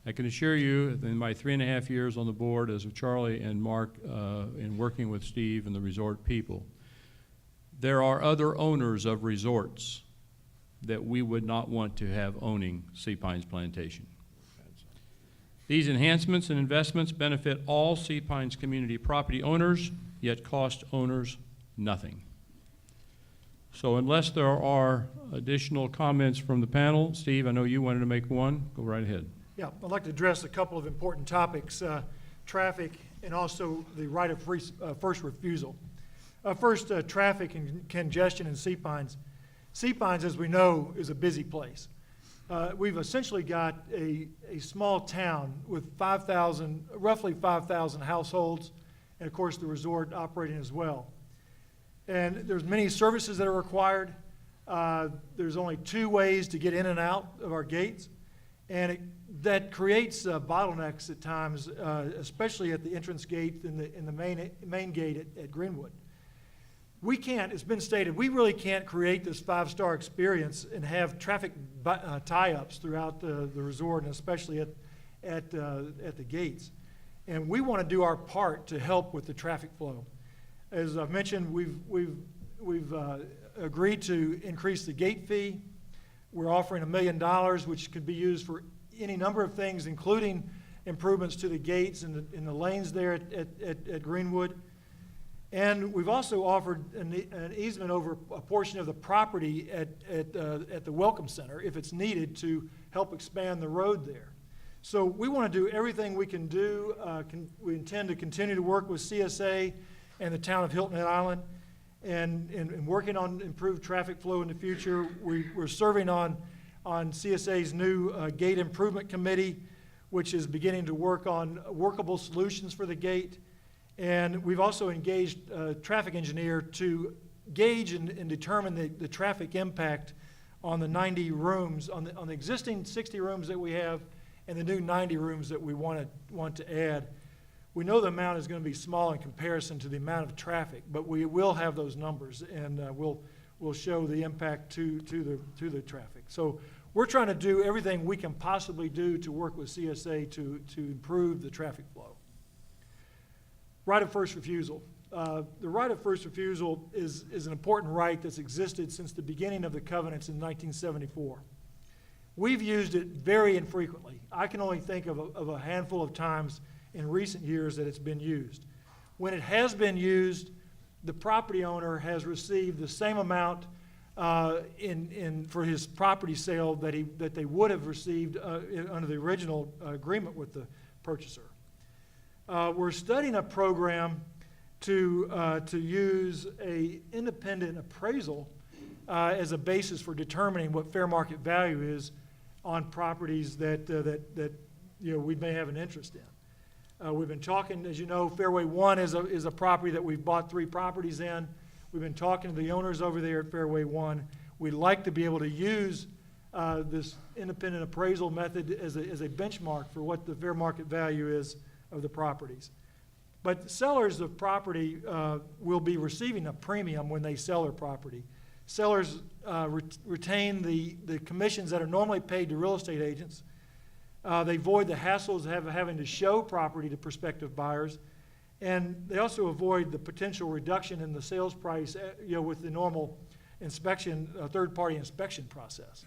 I can assure you, in my 3.5 years on the board as with Charlie and Mark, in working with Steve and the resort people, there are other owners of resorts that we would not want to have owning Sea Pines Plantation. These enhancements and investments benefit all Sea Pines community property owners, yet cost owners nothing. So unless there are additional comments from the panel, Steve, I know you wanted to make one. Go right ahead. Yeah, I'd like to address a couple of important topics, traffic and also the right of first refusal. First, traffic and congestion in Sea Pines. Sea Pines, as we know, is a busy place. We've essentially got a small town with roughly 5,000 households, and of course the resort operating as well. And there's many services that are required. There's only 2 ways to get in and out of our gates, and that creates bottlenecks at times, especially at the entrance gate in the main gate at Greenwood. We can't, it's been stated, we really can't create this 5-star experience and have traffic tie-ups throughout the resort, and especially at the gates. And we want to do our part to help with the traffic flow. As I've mentioned, we've agreed to increase the gate fee. We're offering $1 million, which could be used for any number of things, including improvements to the gates and the lanes there at Greenwood. And we've also offered an easement over a portion of the property at the Welcome Center, if it's needed, to help expand the road there. So we want to do everything we can do. We intend to continue to work with CSA and the town of Hilton Head Island, and working on improved traffic flow in the future. We're serving on CSA's new Gate Improvement Committee, which is beginning to work on workable solutions for the gate. And we've also engaged a traffic engineer to gauge and determine the traffic impact on the 90 rooms, on the existing 60 rooms that we have, and the new 90 rooms that we want to add. We know the amount is going to be small in comparison to the amount of traffic, but we will have those numbers, and we'll show the impact to the traffic. So we're trying to do everything we can possibly do to work with CSA to improve the traffic flow. Right of first refusal. The right of first refusal is an important right that's existed since the beginning of the covenants in 1974. We've used it very infrequently. I can only think of a handful of times in recent years that it's been used. When it has been used, the property owner has received the same amount for his property sale that they would have received under the original agreement with the purchaser. We're studying a program to use a independent appraisal as a basis for determining what fair market value is on properties that we may have an interest in. We've been talking, as you know, Fairway 1 is a property that we've bought 3 properties in. We've been talking to the owners over there at Fairway 1. We'd like to be able to use this independent appraisal method as a benchmark for what the fair market value is of the properties. But sellers of property will be receiving a premium when they sell their property. Sellers retain the commissions that are normally paid to real estate agents. They avoid the hassles of having to show property to prospective buyers. And they also avoid the potential reduction in the sales price with the normal inspection, third-party inspection process.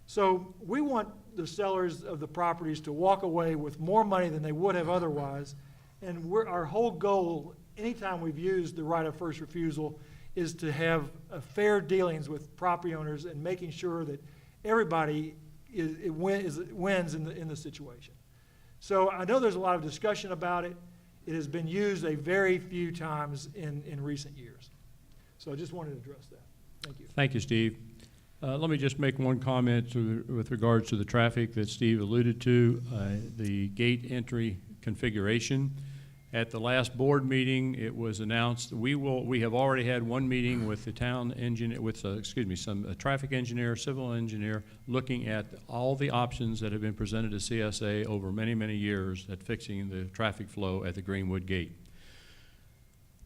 So we want the sellers of the properties to walk away with more money than they would have otherwise. And our whole goal, anytime we've used the right of first refusal, is to have fair dealings with property owners and making sure that everybody wins in the situation. So I know there's a lot of discussion about it. It has been used a very few times in recent years. So I just wanted to address that. Thank you. Thank you, Steve. Let me just make one comment with regards to the traffic that Steve alluded to, the gate entry configuration. At the last board meeting, it was announced we have already had one meeting with the town engineer, a traffic engineer, civil engineer, looking at all the options that have been presented to CSA over many, many years at fixing the traffic flow at the Greenwood Gate.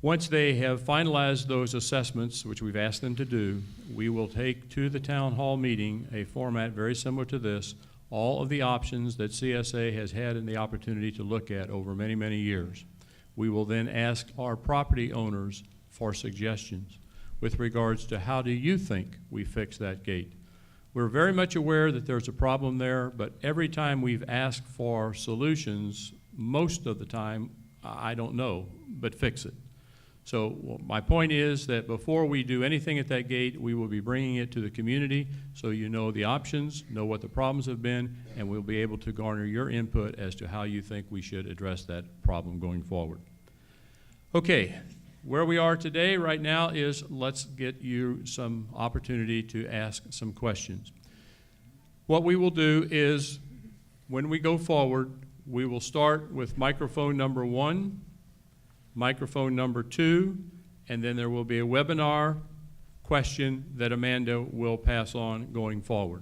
Once they have finalized those assessments, which we've asked them to do, we will take to the town hall meeting a format very similar to this, all of the options that CSA has had in the opportunity to look at over many, many years. We will then ask our property owners for suggestions with regards to how do you think we fix that gate. We're very much aware that there's a problem there, but every time we've asked for solutions, most of the time, I don't know, but fix it. So my point is that before we do anything at that gate, we will be bringing it to the community so you know the options, know what the problems have been, and we'll be able to garner your input as to how you think we should address that problem going forward. Okay, where we are today right now is let's get you some opportunity to ask some questions. What we will do is when we go forward, we will start with microphone number 1, microphone number 2, and then there will be a webinar question that Amanda will pass on going forward.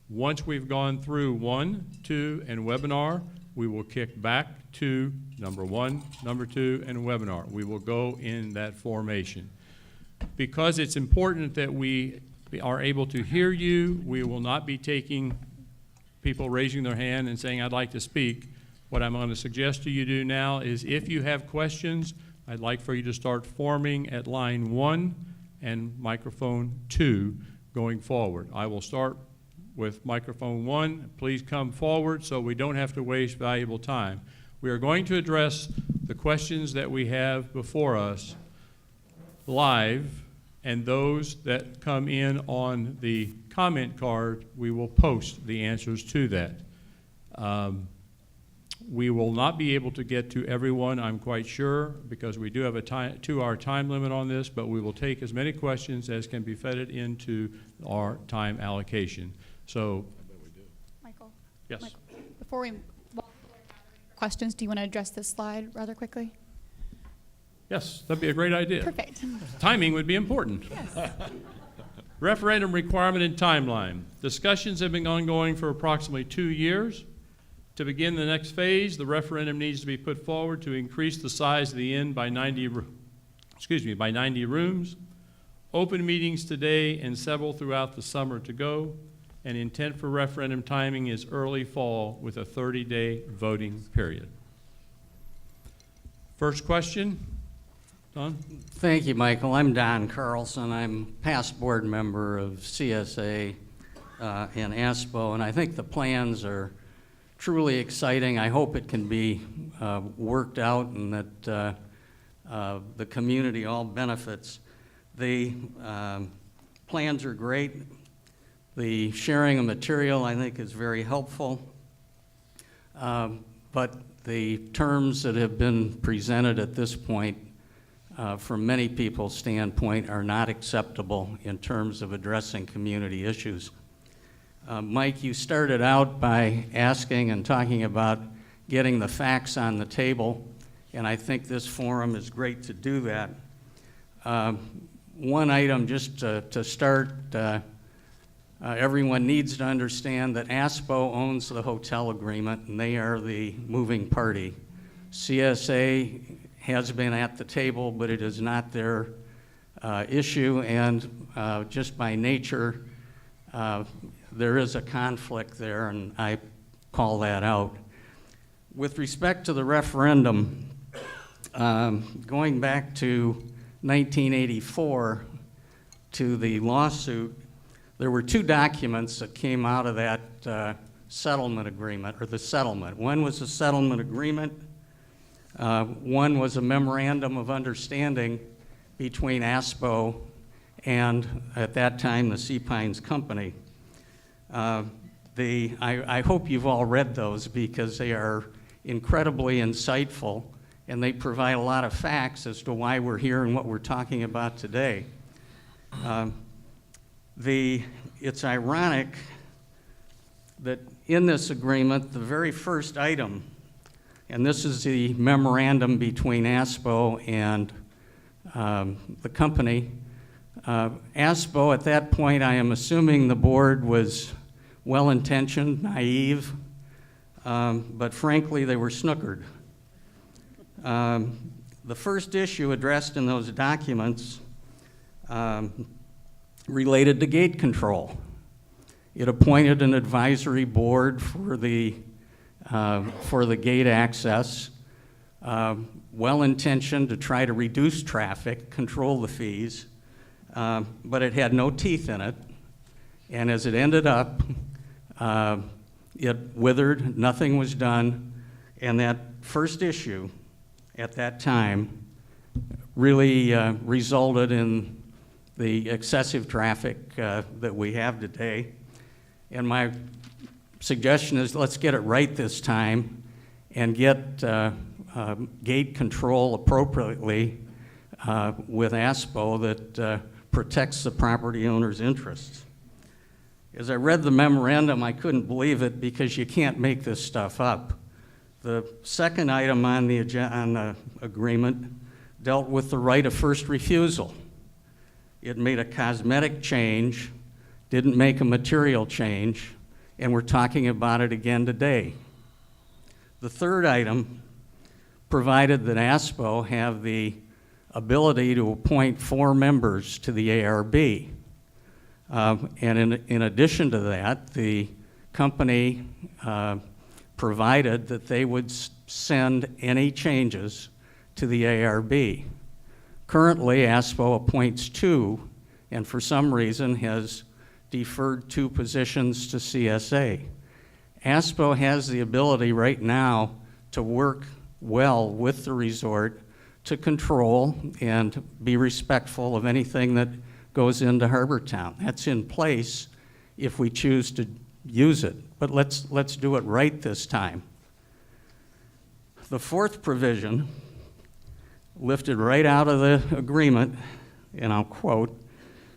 Once we've gone through 1, 2, and webinar, we will kick back to number 1, number 2, and webinar. We will go in that formation. Because it's important that we are able to hear you, we will not be taking people raising their hand and saying, I'd like to speak. What I'm going to suggest to you do now is if you have questions, I'd like for you to start forming at line 1 and microphone 2 going forward. I will start with microphone 1. Please come forward so we don't have to waste valuable time. We are going to address the questions that we have before us live, and those that come in on the comment card, we will post the answers to that. We will not be able to get to everyone, I'm quite sure, because we do have a 2-hour time limit on this, but we will take as many questions as can be fed into our time allocation. So, Michael? yes. Michael, before we questions, do you want to address this slide rather quickly? Yes, that'd be a great idea. Perfect. Timing would be important. Yes. Referendum requirement and timeline. Discussions have been ongoing for approximately 2 years. To begin the next phase, the referendum needs to be put forward to increase the size of the inn by 90 rooms. Open meetings today and several throughout the summer to go. And intent for referendum timing is early fall with a 30-day voting period. First question, Don? Thank you, Michael. I'm Don Carlson. I'm past board member of CSA. and ASPPO, and I think the plans are truly exciting. I hope it can be worked out and that the community all benefits. The plans are great. The sharing of material, I think, is very helpful. But the terms that have been presented at this point, from many people's standpoint, are not acceptable in terms of addressing community issues. Mike, you started out by asking and talking about getting the facts on the table, and I think this forum is great to do that. One item just to start, everyone needs to understand that ASPPO owns the hotel agreement, and they are the moving party. CSA has been at the table, but it is not their issue, and just by nature, there is a conflict there, and I call that out. With respect to the referendum, going back to 1984 to the lawsuit, there were two documents that came out of that settlement agreement, or the settlement. One was a settlement agreement. One was a memorandum of understanding between ASPPO and, at that time, the Sea Pines Company. I hope you've all read those because they are incredibly insightful and they provide a lot of facts as to why we're here and what we're talking about today. It's ironic that in this agreement, the very first item, and this is the memorandum between ASPPO and the company. ASPPO, at that point, I am assuming the board was well-intentioned, naive, but frankly, they were snookered. The first issue addressed in those documents related to gate control. It appointed an advisory board for the gate access, well-intentioned to try to reduce traffic, control the fees, but it had no teeth in it. And as it ended up, it withered, nothing was done, and that first issue at that time really resulted in the excessive traffic that we have today. And my suggestion is let's get it right this time and get gate control appropriately with ASPPO that protects the property owner's interests. As I read the memorandum, I couldn't believe it because you can't make this stuff up. The second item on the agreement dealt with the right of first refusal. It made a cosmetic change, didn't make a material change, and we're talking about it again today. The third item provided that ASPPO have the ability to appoint 4 members to the ARB. And in addition to that, the company provided that they would send any changes to the ARB. Currently, ASPPO appoints 2, and for some reason has deferred 2 positions to CSA. ASPPO has the ability right now to work well with the resort to control and be respectful of anything that goes into Harbourtowne. That's in place if we choose to use it, but let's do it right this time. The fourth provision, lifted right out of the agreement, and I'll quote,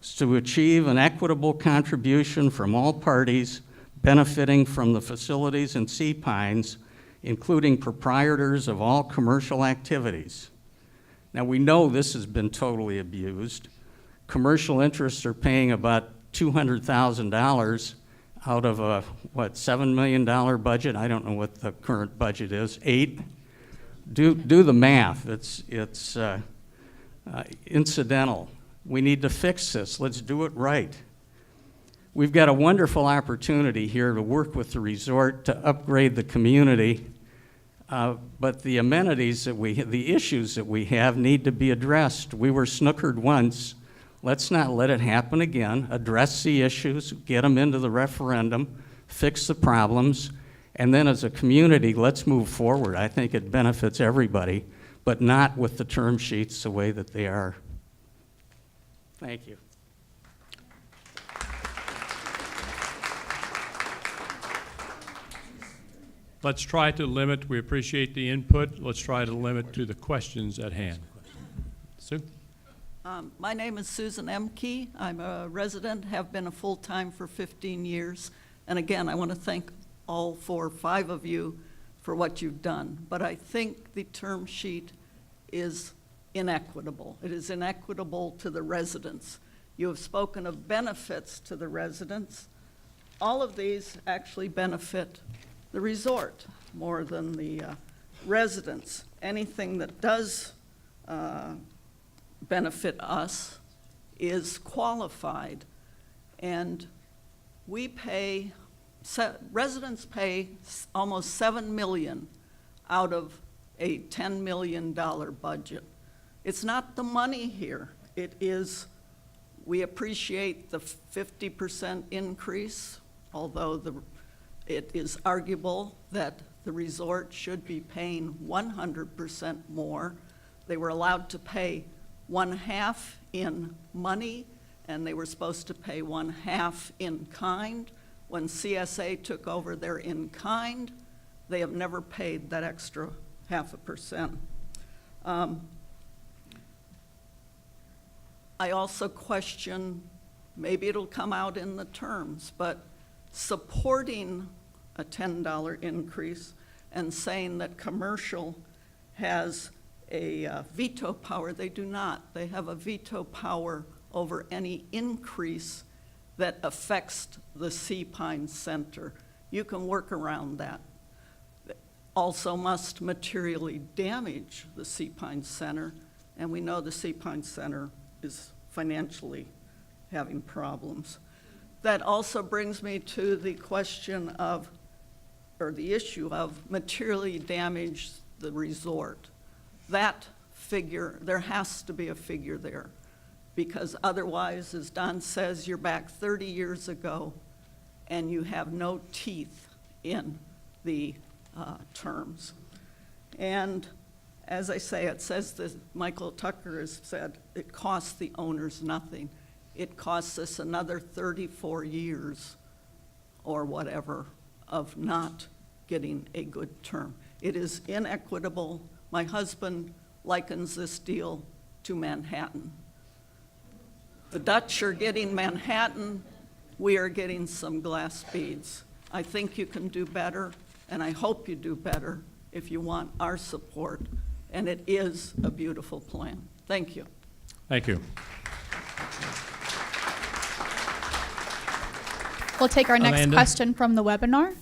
is to achieve an equitable contribution from all parties benefiting from the facilities in Sea Pines, including proprietors of all commercial activities. Now, we know this has been totally abused. Commercial interests are paying about $200,000 out of a, $7 million budget? I don't know what the current budget is, 8? Do the math, it's incidental. We need to fix this, let's do it right. We've got a wonderful opportunity here to work with the resort to upgrade the community, but the amenities that the issues that we have need to be addressed. We were snookered once, Let's not let it happen again. Address the issues, get them into the referendum, fix the problems, and then as a community, let's move forward. I think it benefits everybody, but not with the term sheets the way that they are. Thank you. Let's try to limit, we appreciate the input, let's try to limit to the questions at hand. Sue? My name is Susan Emke. I'm a resident, have been a full-time for 15 years. And again, I want to thank all 4 or 5 of you for what you've done. But I think the term sheet is inequitable. It is inequitable to the residents. You have spoken of benefits to the residents. All of these actually benefit the resort more than the residents. Anything that does benefit us is qualified. And we pay, residents pay almost $7 million out of a $10 million budget. It's not the money here. It is, we appreciate the 50% increase, although it is arguable that the resort should be paying 100% more. They were allowed to pay 1/2 in money, and they were supposed to pay 1/2 in kind. When CSA took over their in kind, they have never paid that extra 0.5%. I also question, maybe it'll come out in the terms, but supporting a $10 increase and saying that commercial has a veto power. They do not. They have a veto power over any increase that affects the Sea Pine Center. You can work around that. Also must materially damage the Sea Pine Center, and we know the Sea Pine Center is financially having problems. That also brings me to the question of, or the issue of materially damage the resort. That figure, there has to be a figure there, because otherwise, as Don says, you're back 30 years ago and you have no teeth in the terms. And as I say, it says that Michael Tucker has said, it costs the owners nothing. It costs us another 34 years or whatever of not getting a good term. It is inequitable. My husband likens this deal to Manhattan. The Dutch are getting Manhattan. We are getting some glass beads. I think you can do better, and I hope you do better if you want our support. And it is a beautiful plan. Thank you. Thank you. We'll take our next Amanda? question from the webinar.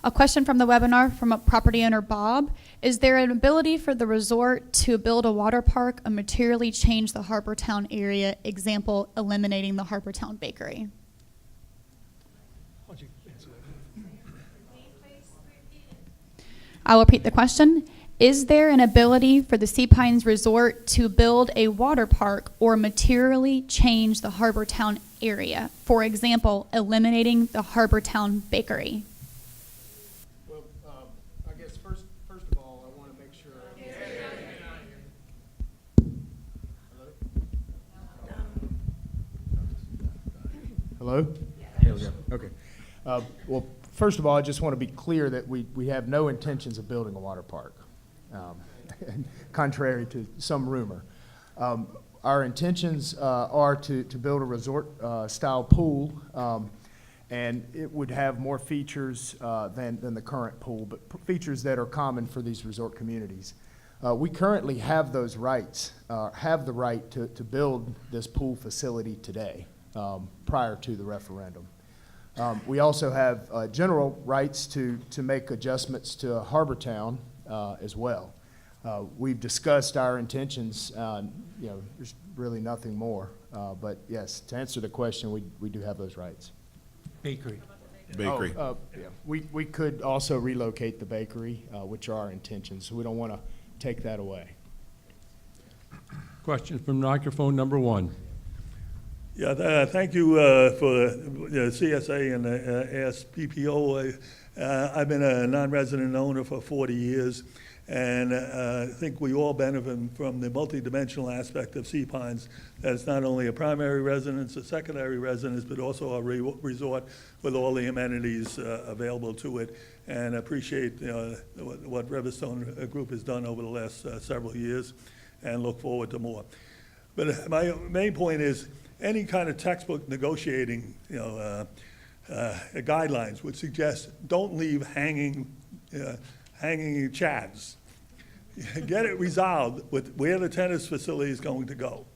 A question from the webinar from a property owner, Bob. Is there an ability for the resort to build a water park and materially change the Harbourtowne area? Example, eliminating the Harbourtowne bakery. Why don't you answer that? I'll repeat the question. Is there an ability for the Sea Pines Resort to build a water park or materially change the Harbourtowne area? For example, eliminating the Harbourtowne bakery. Well, I guess first of all, I want to make sure. Hello? There we go. Okay. Well, first of all, I just want to be clear that we have no intentions of building a water park, contrary to some rumor. Our intentions are to build a resort-style pool, and it would have more features than the current pool, but features that are common for these resort communities. We currently have those rights, have the right to build this pool facility today, prior to the referendum. We also have general rights to make adjustments to Harbourtowne as well. We've discussed our intentions, there's really nothing more. But yes, to answer the question, we do have those rights. Bakery. Bakery. Yeah. We could also relocate the bakery, which are our intentions, so we don't want to take that away. Question from microphone number 1. Yeah, thank you for the CSA and the ASPPPO. I've been a non-resident owner for 40 years, and I think we all benefit from the multidimensional aspect of Sea Pines. That's not only a primary residence, a secondary residence, but also a resort with all the amenities available to it. And appreciate what Referendum Group has done over the last several years, and look forward to more. But my main point is, any kind of textbook negotiating, guidelines would suggest don't leave hanging chads. Get it resolved with where the tennis facility is going to go.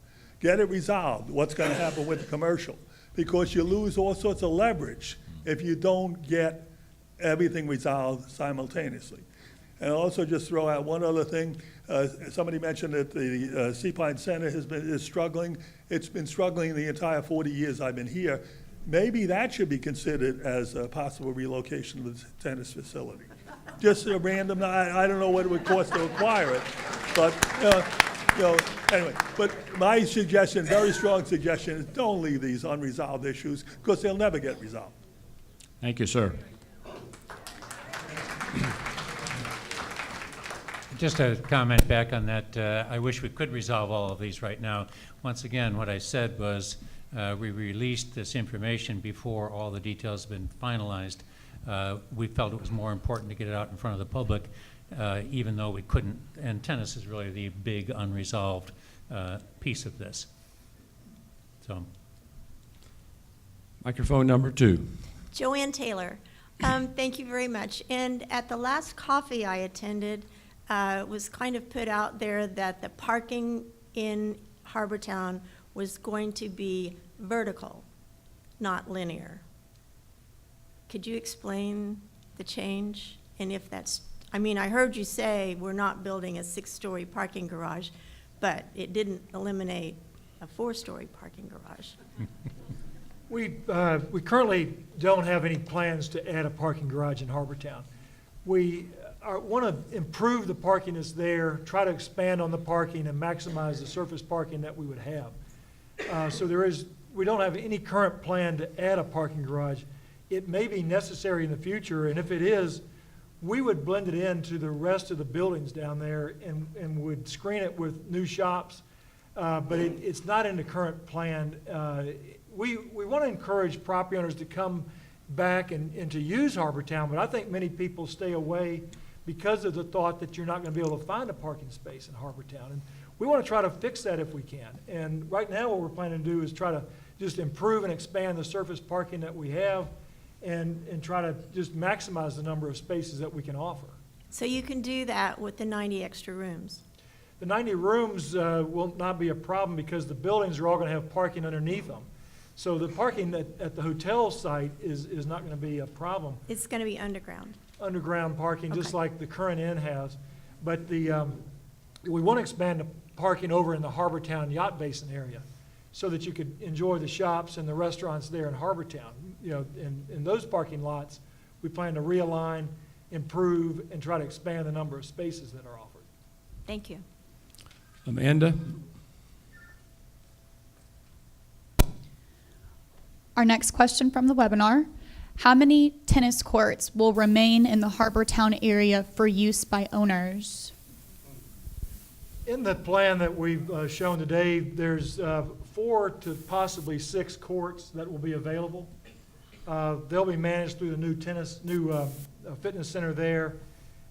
Get it resolved, what's going to happen with the commercial, because you lose all sorts of leverage if you don't get everything resolved simultaneously. And I'll also just throw out one other thing. Somebody mentioned that the Sea Pine Center is struggling. It's been struggling the entire 40 years I've been here. Maybe that should be considered as a possible relocation of the tennis facility. Just a random, I don't know what it would cost to acquire it, but anyway. But my suggestion, very strong suggestion, is don't leave these unresolved issues, because they'll never get resolved. Thank you, sir. Just a comment back on that. I wish we could resolve all of these right now. Once again, what I said was we released this information before all the details have been finalized. We felt it was more important to get it out in front of the public, even though we couldn't. And tennis is really the big unresolved piece of this. So, Microphone number 2. Joanne Taylor. Thank you very much. And at the last coffee I attended, it was kind of put out there that the parking in Harbourtowne was going to be vertical, not linear. Could you explain the change? And if that's, I mean, I heard you say we're not building a 6-story parking garage, but it didn't eliminate a 4-story parking garage. We currently don't have any plans to add a parking garage in Harbourtowne. We want to improve the parking that's there, try to expand on the parking and maximize the surface parking that we would have. So we don't have any current plan to add a parking garage. It may be necessary in the future, and if it is, we would blend it into the rest of the buildings down there and would screen it with new shops, but it's not in the current plan. We want to encourage property owners to come back and to use Harbourtowne, but I think many people stay away because of the thought that you're not going to be able to find a parking space in Harbourtowne. And we want to try to fix that if we can. And right now what we're planning to do is try to just improve and expand the surface parking that we have and try to just maximize the number of spaces that we can offer. So you can do that with the 90 extra rooms? The 90 rooms will not be a problem because the buildings are all going to have parking underneath them. So the parking at the hotel site is not going to be a problem. It's going to be underground? Underground parking, just Okay. like the current inn has. But we want to expand the parking over in the Harbourtowne Yacht Basin area so that you could enjoy the shops and the restaurants there in Harbourtowne. In those parking lots, we plan to realign, improve, and try to expand the number of spaces that are offered. Thank you. Amanda? Our next question from the webinar: how many tennis courts will remain in the Harbourtowne area for use by owners? In the plan that we've shown today, there's 4 to possibly 6 courts that will be available. They'll be managed through the new fitness center there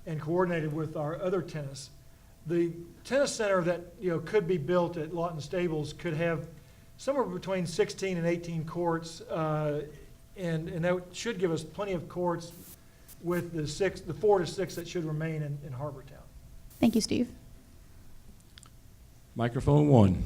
and coordinated with our other tennis. The tennis center that could be built at Lawton Stables could have somewhere between 16 and 18 courts, and that should give us plenty of courts with the 4 to 6 that should remain in Harbourtowne. Thank you, Steve. Microphone 1.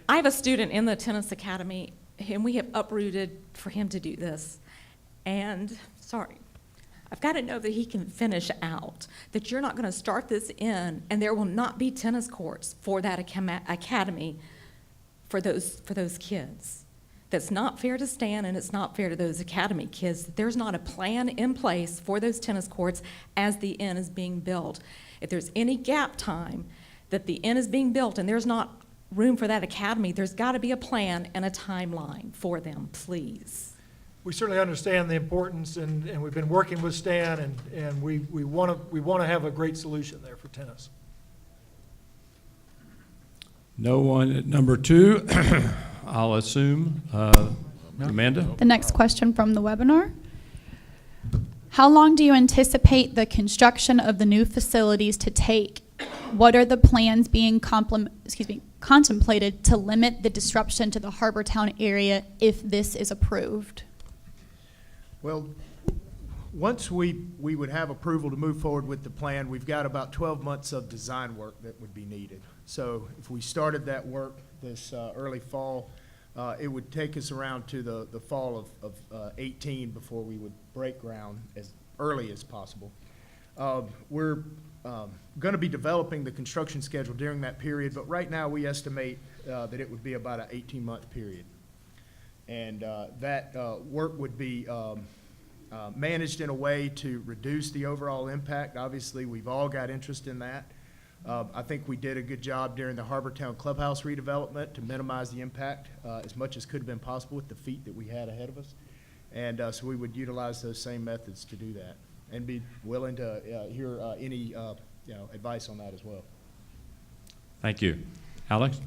I have a student in the tennis academy, and we have uprooted for him to do this. And, sorry, I've got to know that he can finish out, that you're not going to start this in, and there will not be tennis courts for that academy for those kids. that's not fair to Stan and it's not fair to those academy kids. There's not a plan in place for those tennis courts as the inn is being built. If there's any gap time that the inn is being built and there's not room for that academy, there's got to be a plan and a timeline for them, please. We certainly understand the importance, and we've been working with Stan, and we want to have a great solution there for tennis. No one at number 2. I'll assume. Amanda? The next question from the webinar. How long do you anticipate the construction of the new facilities to take? What are the plans being contemplated to limit the disruption to the Harbourtowne area if this is approved? Well, once we would have approval to move forward with the plan, we've got about 12 months of design work that would be needed. So if we started that work this early fall, it would take us around to the fall of 18 before we would break ground as early as possible. We're going to be developing the construction schedule during that period, but right now we estimate that it would be about an 18-month period. And that work would be managed in a way to reduce the overall impact. Obviously, we've all got interest in that. I think we did a good job during the Harbourtowne clubhouse redevelopment to minimize the impact as much as could have been possible with the feet that we had ahead of us. And so we would utilize those same methods to do that and be willing to hear any advice on that as well. Thank you. Alex?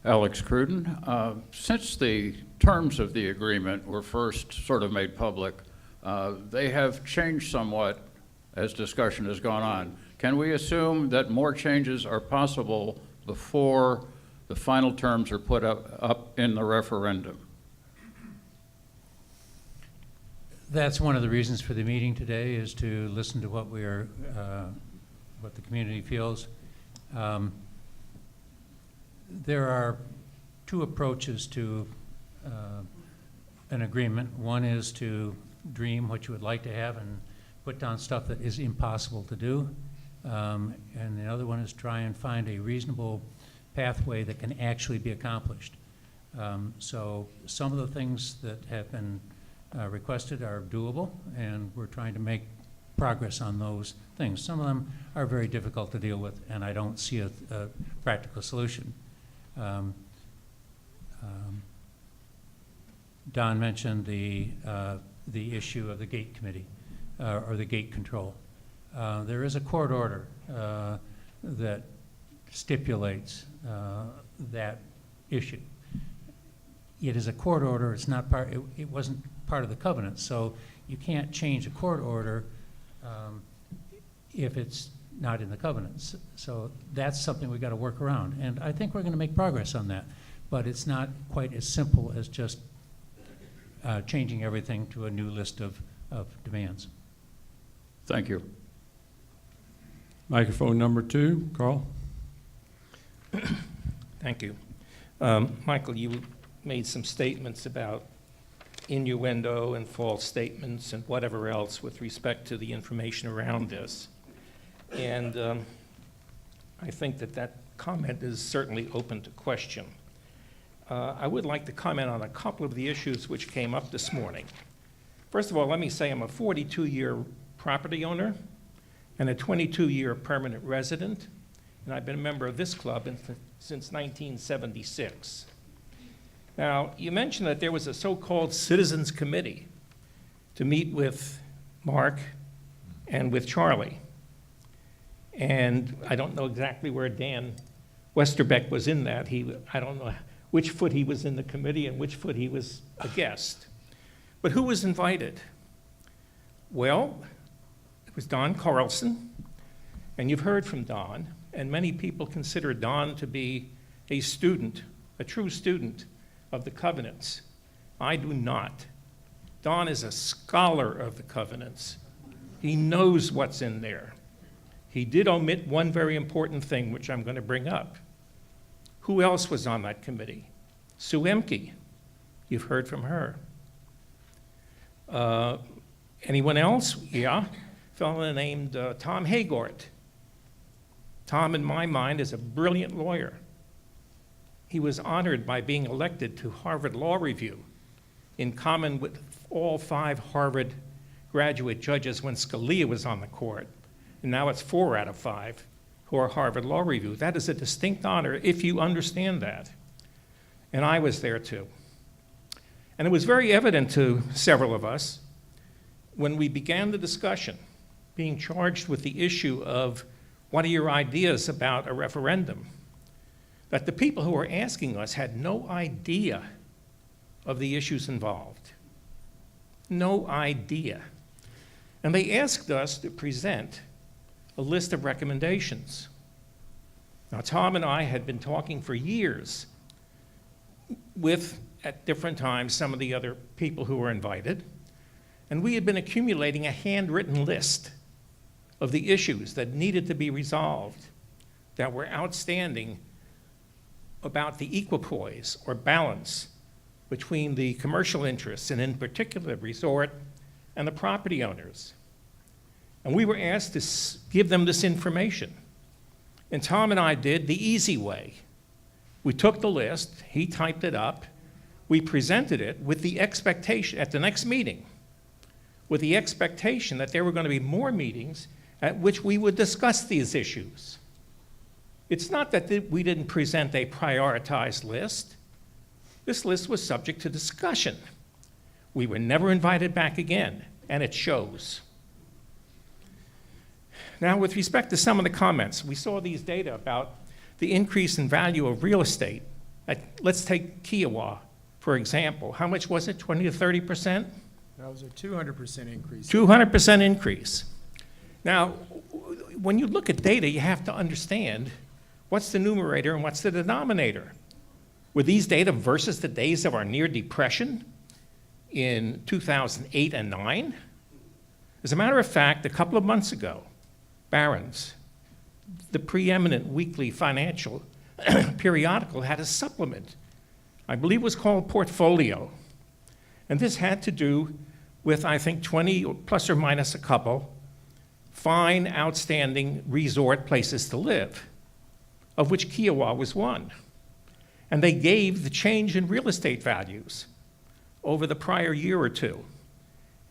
Alex Cruden. Since the terms of the agreement were first sort of made public, they have changed somewhat as discussion has gone on. Can we assume that more changes are possible before the final terms are put up in the referendum? That's one of the reasons for the meeting today, is to listen to what what the community feels. There are two approaches to an agreement. One is to dream what you would like to have and put down stuff that is impossible to do. And the other one is try and find a reasonable pathway that can actually be accomplished. So some of the things that have been requested are doable, and we're trying to make progress on those things. Some of them are very difficult to deal with, and I don't see a practical solution. Don mentioned the issue of the gate committee or the gate control. There is a court order that stipulates that issue. It is a court order. It's not part. It wasn't part of the covenant, so you can't change a court order if it's not in the covenants. So that's something we've got to work around, and I think we're going to make progress on that. But it's not quite as simple as just changing everything to a new list of demands. Thank you. Microphone number 2, Carl. Thank you. Michael, you made some statements about innuendo and false statements and whatever else with respect to the information around this. And I think that comment is certainly open to question. I would like to comment on a couple of the issues which came up this morning. First of all, let me say I'm a 42-year property owner and a 22-year permanent resident, and I've been a member of this club since 1976. Now, you mentioned that there was a so-called citizens committee to meet with Mark and with Charlie. And I don't know exactly where Dan Westerbeck was in that. I don't know which foot he was in the committee and which foot he was a guest. But who was invited? Well, it was Don Carlson, and you've heard from Don, and many people consider Don to be a student, a true student of the covenants. I do not. Don is a scholar of the covenants. He knows what's in there. He did omit one very important thing, which I'm going to bring up. Who else was on that committee? Sue Emke. You've heard from her. Anyone else? Yeah. A fellow named Tom Hagort. Tom, in my mind, is a brilliant lawyer. He was honored by being elected to Harvard Law Review in common with all 5 Harvard graduate judges when Scalia was on the court. And now it's 4 out of 5 who are Harvard Law Review. That is a distinct honor if you understand that. And I was there too. And it was very evident to several of us when we began the discussion, being charged with the issue of what are your ideas about a referendum, that the people who were asking us had no idea of the issues involved. No idea. And they asked us to present a list of recommendations. Now, Tom and I had been talking for years with, at different times, some of the other people who were invited, and we had been accumulating a handwritten list of the issues that needed to be resolved, that were outstanding about the equipoise or balance between the commercial interests, and in particular the resort, and the property owners. And we were asked to give them this information. And Tom and I did the easy way. We took the list, he typed it up, we presented it with the expectation, at the next meeting, with the expectation that there were going to be more meetings at which we would discuss these issues. It's not that we didn't present a prioritized list. This list was subject to discussion. We were never invited back again, and it shows. Now, with respect to some of the comments, we saw these data about the increase in value of real estate. Let's take Kiowa, for example. How much was it, 20 to 30%? That was a 200% increase. 200% increase. Now, when you look at data, you have to understand what's the numerator and what's the denominator. Were these data versus the days of our near depression in 2008 and 9? As a matter of fact, a couple of months ago, Barron's, the preeminent weekly financial periodical, had a supplement. I believe it was called Portfolio. And this had to do with, I think, 20 plus or minus a couple fine, outstanding resort places to live, of which Kiowa was one. And they gave the change in real estate values over the prior year or two.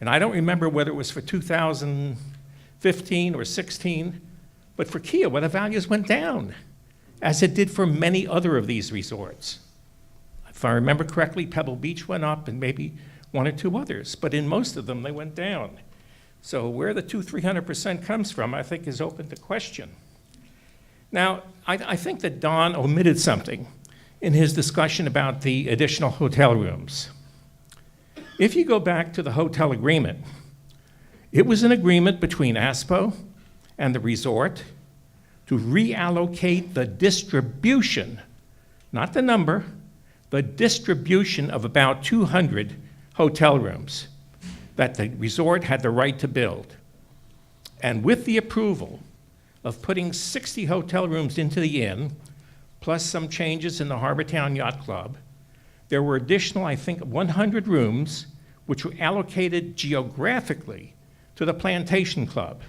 And I don't remember whether it was for 2015 or 16, but for Kiowa, the values went down, as it did for many other of these resorts. If I remember correctly, Pebble Beach went up and maybe 1 or 2 others, but in most of them, they went down. So where the 200-300% comes from, I think, is open to question. Now, I think that Don omitted something in his discussion about the additional hotel rooms. If you go back to the hotel agreement, it was an agreement between ASPO and the resort to reallocate the distribution, not the number, the distribution of about 200 hotel rooms that the resort had the right to build. And with the approval of putting 60 hotel rooms into the inn, plus some changes in the Harbourtowne Yacht Club, there were additional, I think, 100 rooms which were allocated geographically to the Plantation Club.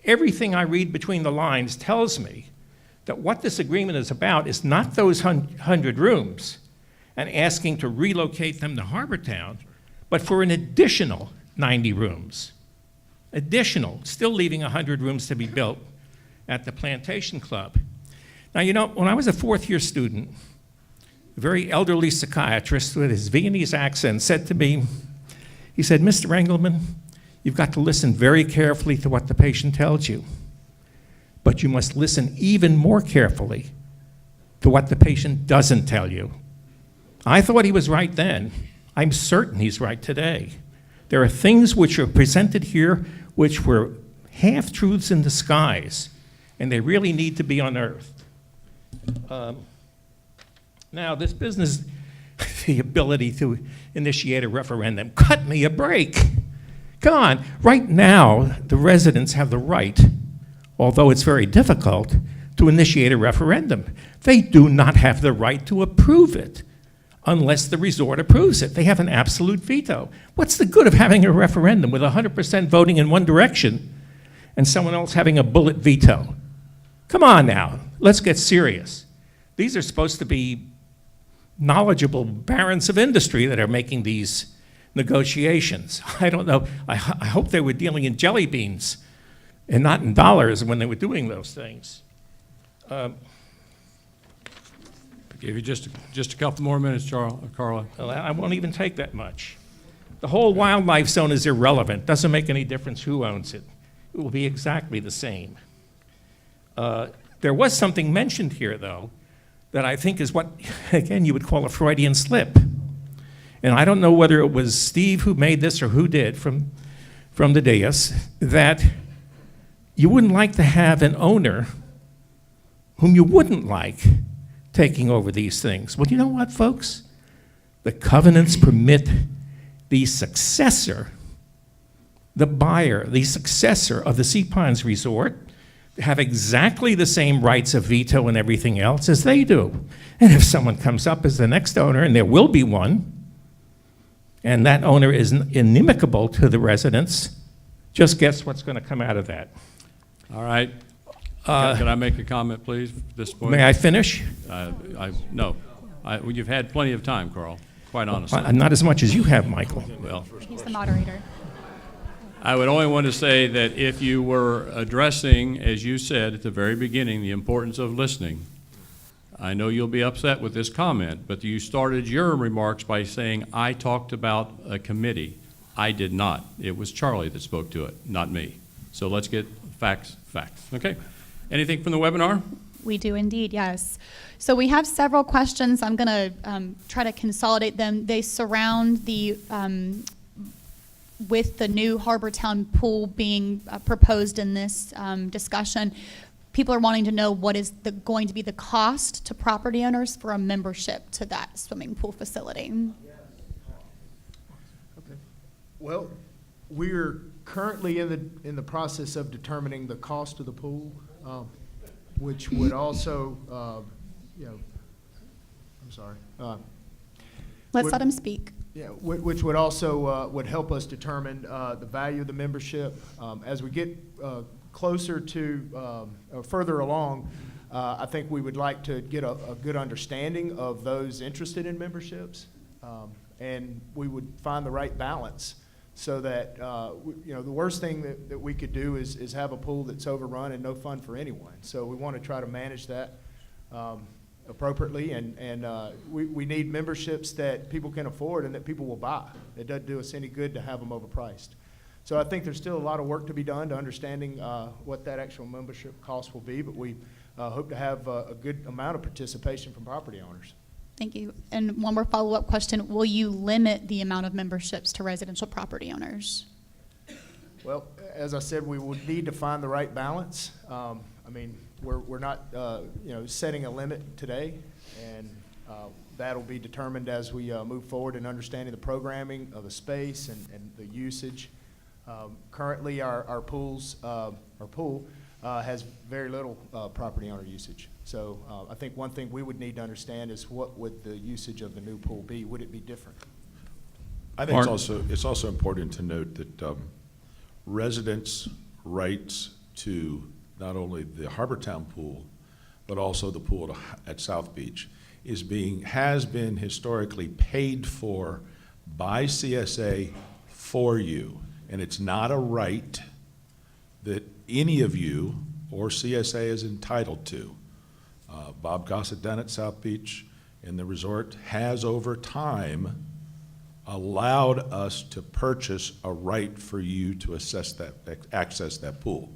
Everything I read between the lines tells me that what this agreement is about is not those 100 rooms and asking to relocate them to Harbourtowne, but for an additional 90 rooms. Additional, still leaving 100 rooms to be built at the Plantation Club. Now, you know, when I was a 4th-year student, a very elderly psychiatrist with his Viennese accent said to me, he said, "Mr. Engelman, you've got to listen very carefully to what the patient tells you, but you must listen even more carefully to what the patient doesn't tell you." I thought he was right then. I'm certain he's right today. There are things which are presented here which were half-truths in disguise, and they really need to be unearthed. Now, this business, the ability to initiate a referendum, cut me a break. Come on, right now, the residents have the right, although it's very difficult, to initiate a referendum. They do not have the right to approve it unless the resort approves it. They have an absolute veto. What's the good of having a referendum with 100% voting in one direction and someone else having a bullet veto? Come on now, let's get serious. These are supposed to be knowledgeable barons of industry that are making these negotiations. I don't know. I hope they were dealing in jelly beans and not in dollars when they were doing those things. Give you just a couple more minutes, Carla. Well, I won't even take that much. The whole wildlife zone is irrelevant. Doesn't make any difference who owns it. It will be exactly the same. There was something mentioned here, though, that I think is what, again, you would call a Freudian slip. And I don't know whether it was Steve who made this or who did from the dais, that you wouldn't like to have an owner whom you wouldn't like taking over these things. Well, you know what, folks? The covenants permit the successor, the buyer, the successor of the Sea Pines Resort to have exactly the same rights of veto and everything else as they do. And if someone comes up as the next owner, and there will be one, and that owner is inimical to the residents, just guess what's going to come out of that. All right. Can I make a comment, please, at this point? May I finish? No. You've had plenty of time, Carl, quite honestly. Not as much as you have, Michael. Well, He's the moderator. I would only want to say that if you were addressing, as you said at the very beginning, the importance of listening, I know you'll be upset with this comment, but you started your remarks by saying, I talked about a committee. I did not. It was Charlie that spoke to it, not me. So let's get facts. Okay? Anything from the webinar? We do indeed, yes. So we have several questions. I'm going to try to consolidate them. They surround the with the new Harbourtowne pool being proposed in this discussion. People are wanting to know what is going to be the cost to property owners for a membership to that swimming pool facility. Okay. Well, we're currently in the process of determining the cost of the pool, which would also, I'm sorry. Let's let him speak. Yeah, which would also would help us determine the value of the membership. As we get closer to or further along, I think we would like to get a good understanding of those interested in memberships, and we would find the right balance so that the worst thing that we could do is have a pool that's overrun and no fun for anyone. So we want to try to manage that appropriately, and we need memberships that people can afford and that people will buy. It doesn't do us any good to have them overpriced. So I think there's still a lot of work to be done to understanding what that actual membership cost will be, but we hope to have a good amount of participation from property owners. Thank you. And one more follow-up question. Will you limit the amount of memberships to residential property owners? Well, as I said, we would need to find the right balance. We're not setting a limit today, and that'll be determined as we move forward in understanding the programming of the space and the usage. Currently, our pool has very little property owner usage. So I think one thing we would need to understand is what would the usage of the new pool be? Would it be different? I think it's also important to note that residents' rights to not only the Harbourtowne pool, but also the pool at South Beach has been historically paid for by CSA for you. And it's not a right that any of you or CSA is entitled to. Bob Gossett down at South Beach and the resort has over time allowed us to purchase a right for you to access that pool.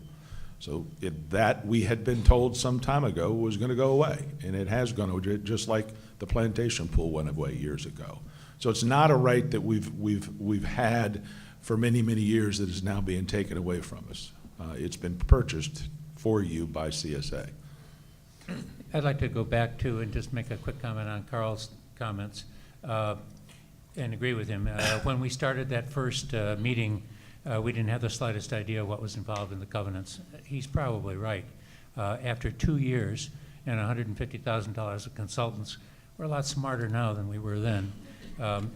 So that we had been told some time ago was going to go away, and it has gone away, just like the plantation pool went away years ago. So it's not a right that we've had for many, many years that is now being taken away from us. It's been purchased for you by CSA. I'd like to go back to and just make a quick comment on Carl's comments and agree with him. When we started that first meeting, we didn't have the slightest idea what was involved in the covenants. He's probably right. After 2 years and $150,000 of consultants, we're a lot smarter now than we were then. I've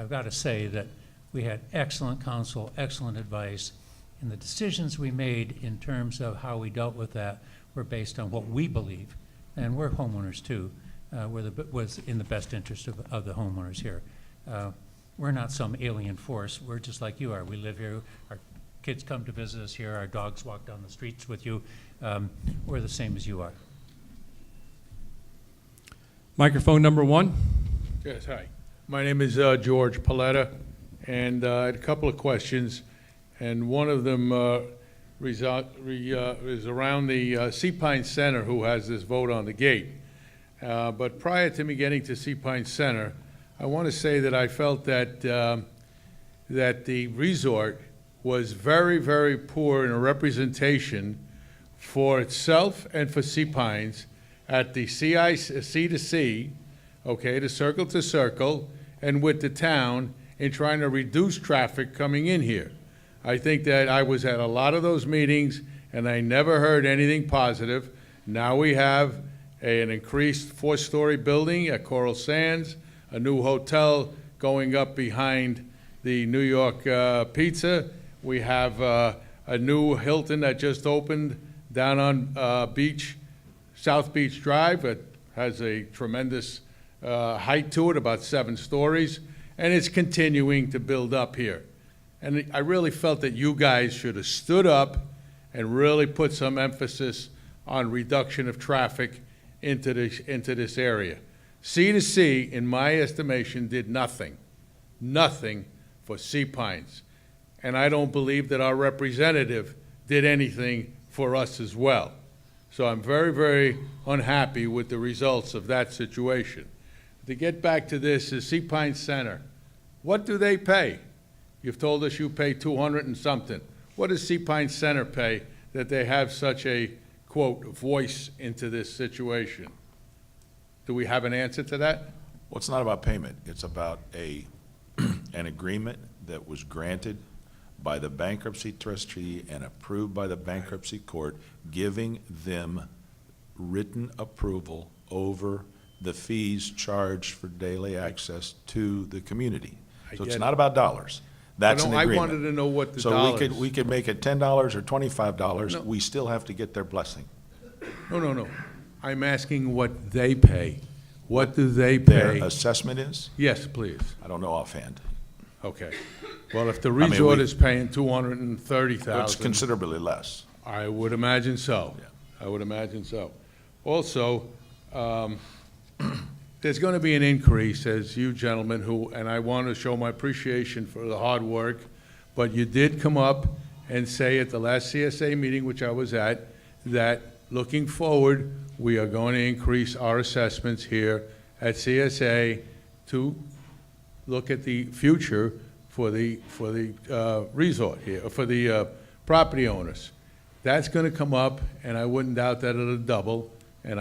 got to say that we had excellent counsel, excellent advice, and the decisions we made in terms of how we dealt with that were based on what we believe, and we're homeowners too, was in the best interest of the homeowners here. We're not some alien force. We're just like you are. We live here. Our kids come to visit us here. Our dogs walk down the streets with you. We're the same as you are. Microphone number 1. Yes, hi. My name is George Paletta, and I had a couple of questions, and one of them is around the Sea Pine Center, who has this vote on the gate. But prior to me getting to Sea Pine Center, I want to say that I felt that that the resort was very, very poor in a representation for itself and for Sea Pines at the C2C, okay, the circle to circle, and with the town in trying to reduce traffic coming in here. I think that I was at a lot of those meetings and I never heard anything positive. Now we have an increased 4-story building at Coral Sands, a new hotel going up behind the New York Pizza. We have a new Hilton that just opened down on South Beach Drive. It has a tremendous height to it, about 7 stories, and it's continuing to build up here. And I really felt that you guys should have stood up and really put some emphasis on reduction of traffic into this area. C2C, in my estimation, did nothing for Sea Pines. And I don't believe that our representative did anything for us as well. So I'm very, very unhappy with the results of that situation. To get back to this, is Sea Pine Center, what do they pay? You've told us you pay 200 and something. What does Sea Pine Center pay that they have such a, quote, voice into this situation? Do we have an answer to that? Well, it's not about payment. It's about an agreement that was granted by the bankruptcy trustee and approved by the bankruptcy court, giving them written approval over the fees charged for daily access to the community. So it's not about dollars. That's an agreement. I wanted to know what the So dollars. we could make it $10 or $25. No. We still have to get their blessing. No. I'm asking what they pay. What do they Their pay? assessment is? Yes, please. I don't know offhand. Okay. Well, if the mean, resort we- is paying $230,000. It's considerably less. I would imagine so. Yeah. I would imagine so. Also, there's going to be an increase, as you gentlemen and I want to show my appreciation for the hard work, but you did come up and say at the last CSA meeting, which I was at, that looking forward, we are going to increase our assessments here at CSA to look at the future for the resort here, for the property owners. That's going to come up, and I wouldn't doubt that it'll double. And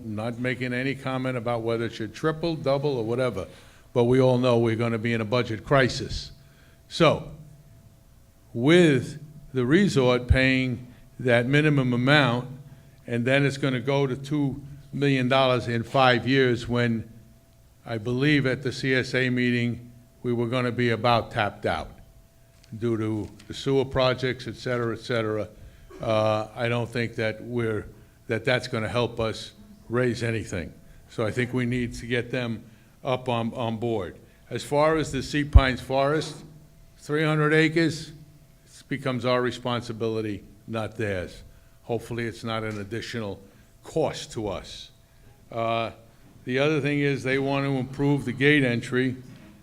not making any comment about whether it should triple, double, or whatever. But we all know we're going to be in a budget crisis. So, with the resort paying that minimum amount, and then it's going to go to $2 million in 5 years, when I believe at the CSA meeting we were going to be about tapped out due to the sewer projects, et cetera, et cetera. I don't think that that's going to help us raise anything. So I think we need to get them up on board. As far as the Sea Pines Forest, 300 acres, it becomes our responsibility, not theirs. Hopefully it's not an additional cost to us. The other thing is they want to improve the gate entry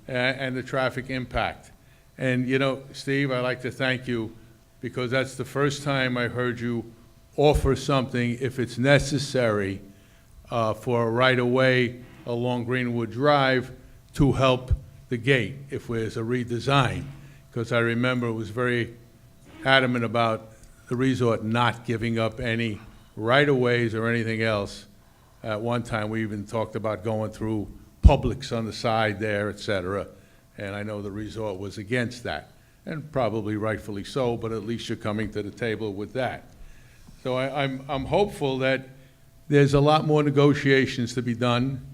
and the traffic impact. And, you know, Steve, I'd like to thank you, because that's the first time I heard you offer something, if it's necessary, for a right-of-way along Greenwood Drive to help the gate if there's a redesign. Because I remember it was very adamant about the resort not giving up any right-of-ways or anything else. At one time, we even talked about going through Publix on the side there, et cetera. And I know the resort was against that, and probably rightfully so, but at least you're coming to the table with that. So I'm hopeful that there's a lot more negotiations to be done,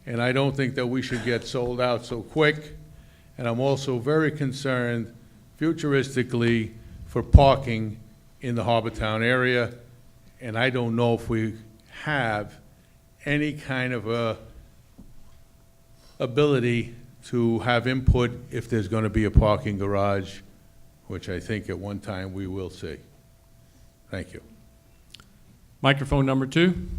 and I don't think that we should get sold out so quick. And I'm also very concerned futuristically for parking in the Harbourtowne area, and I don't know if we have any kind of a ability to have input if there's going to be a parking garage, which I think at one time we will see. Thank you. Microphone number 2.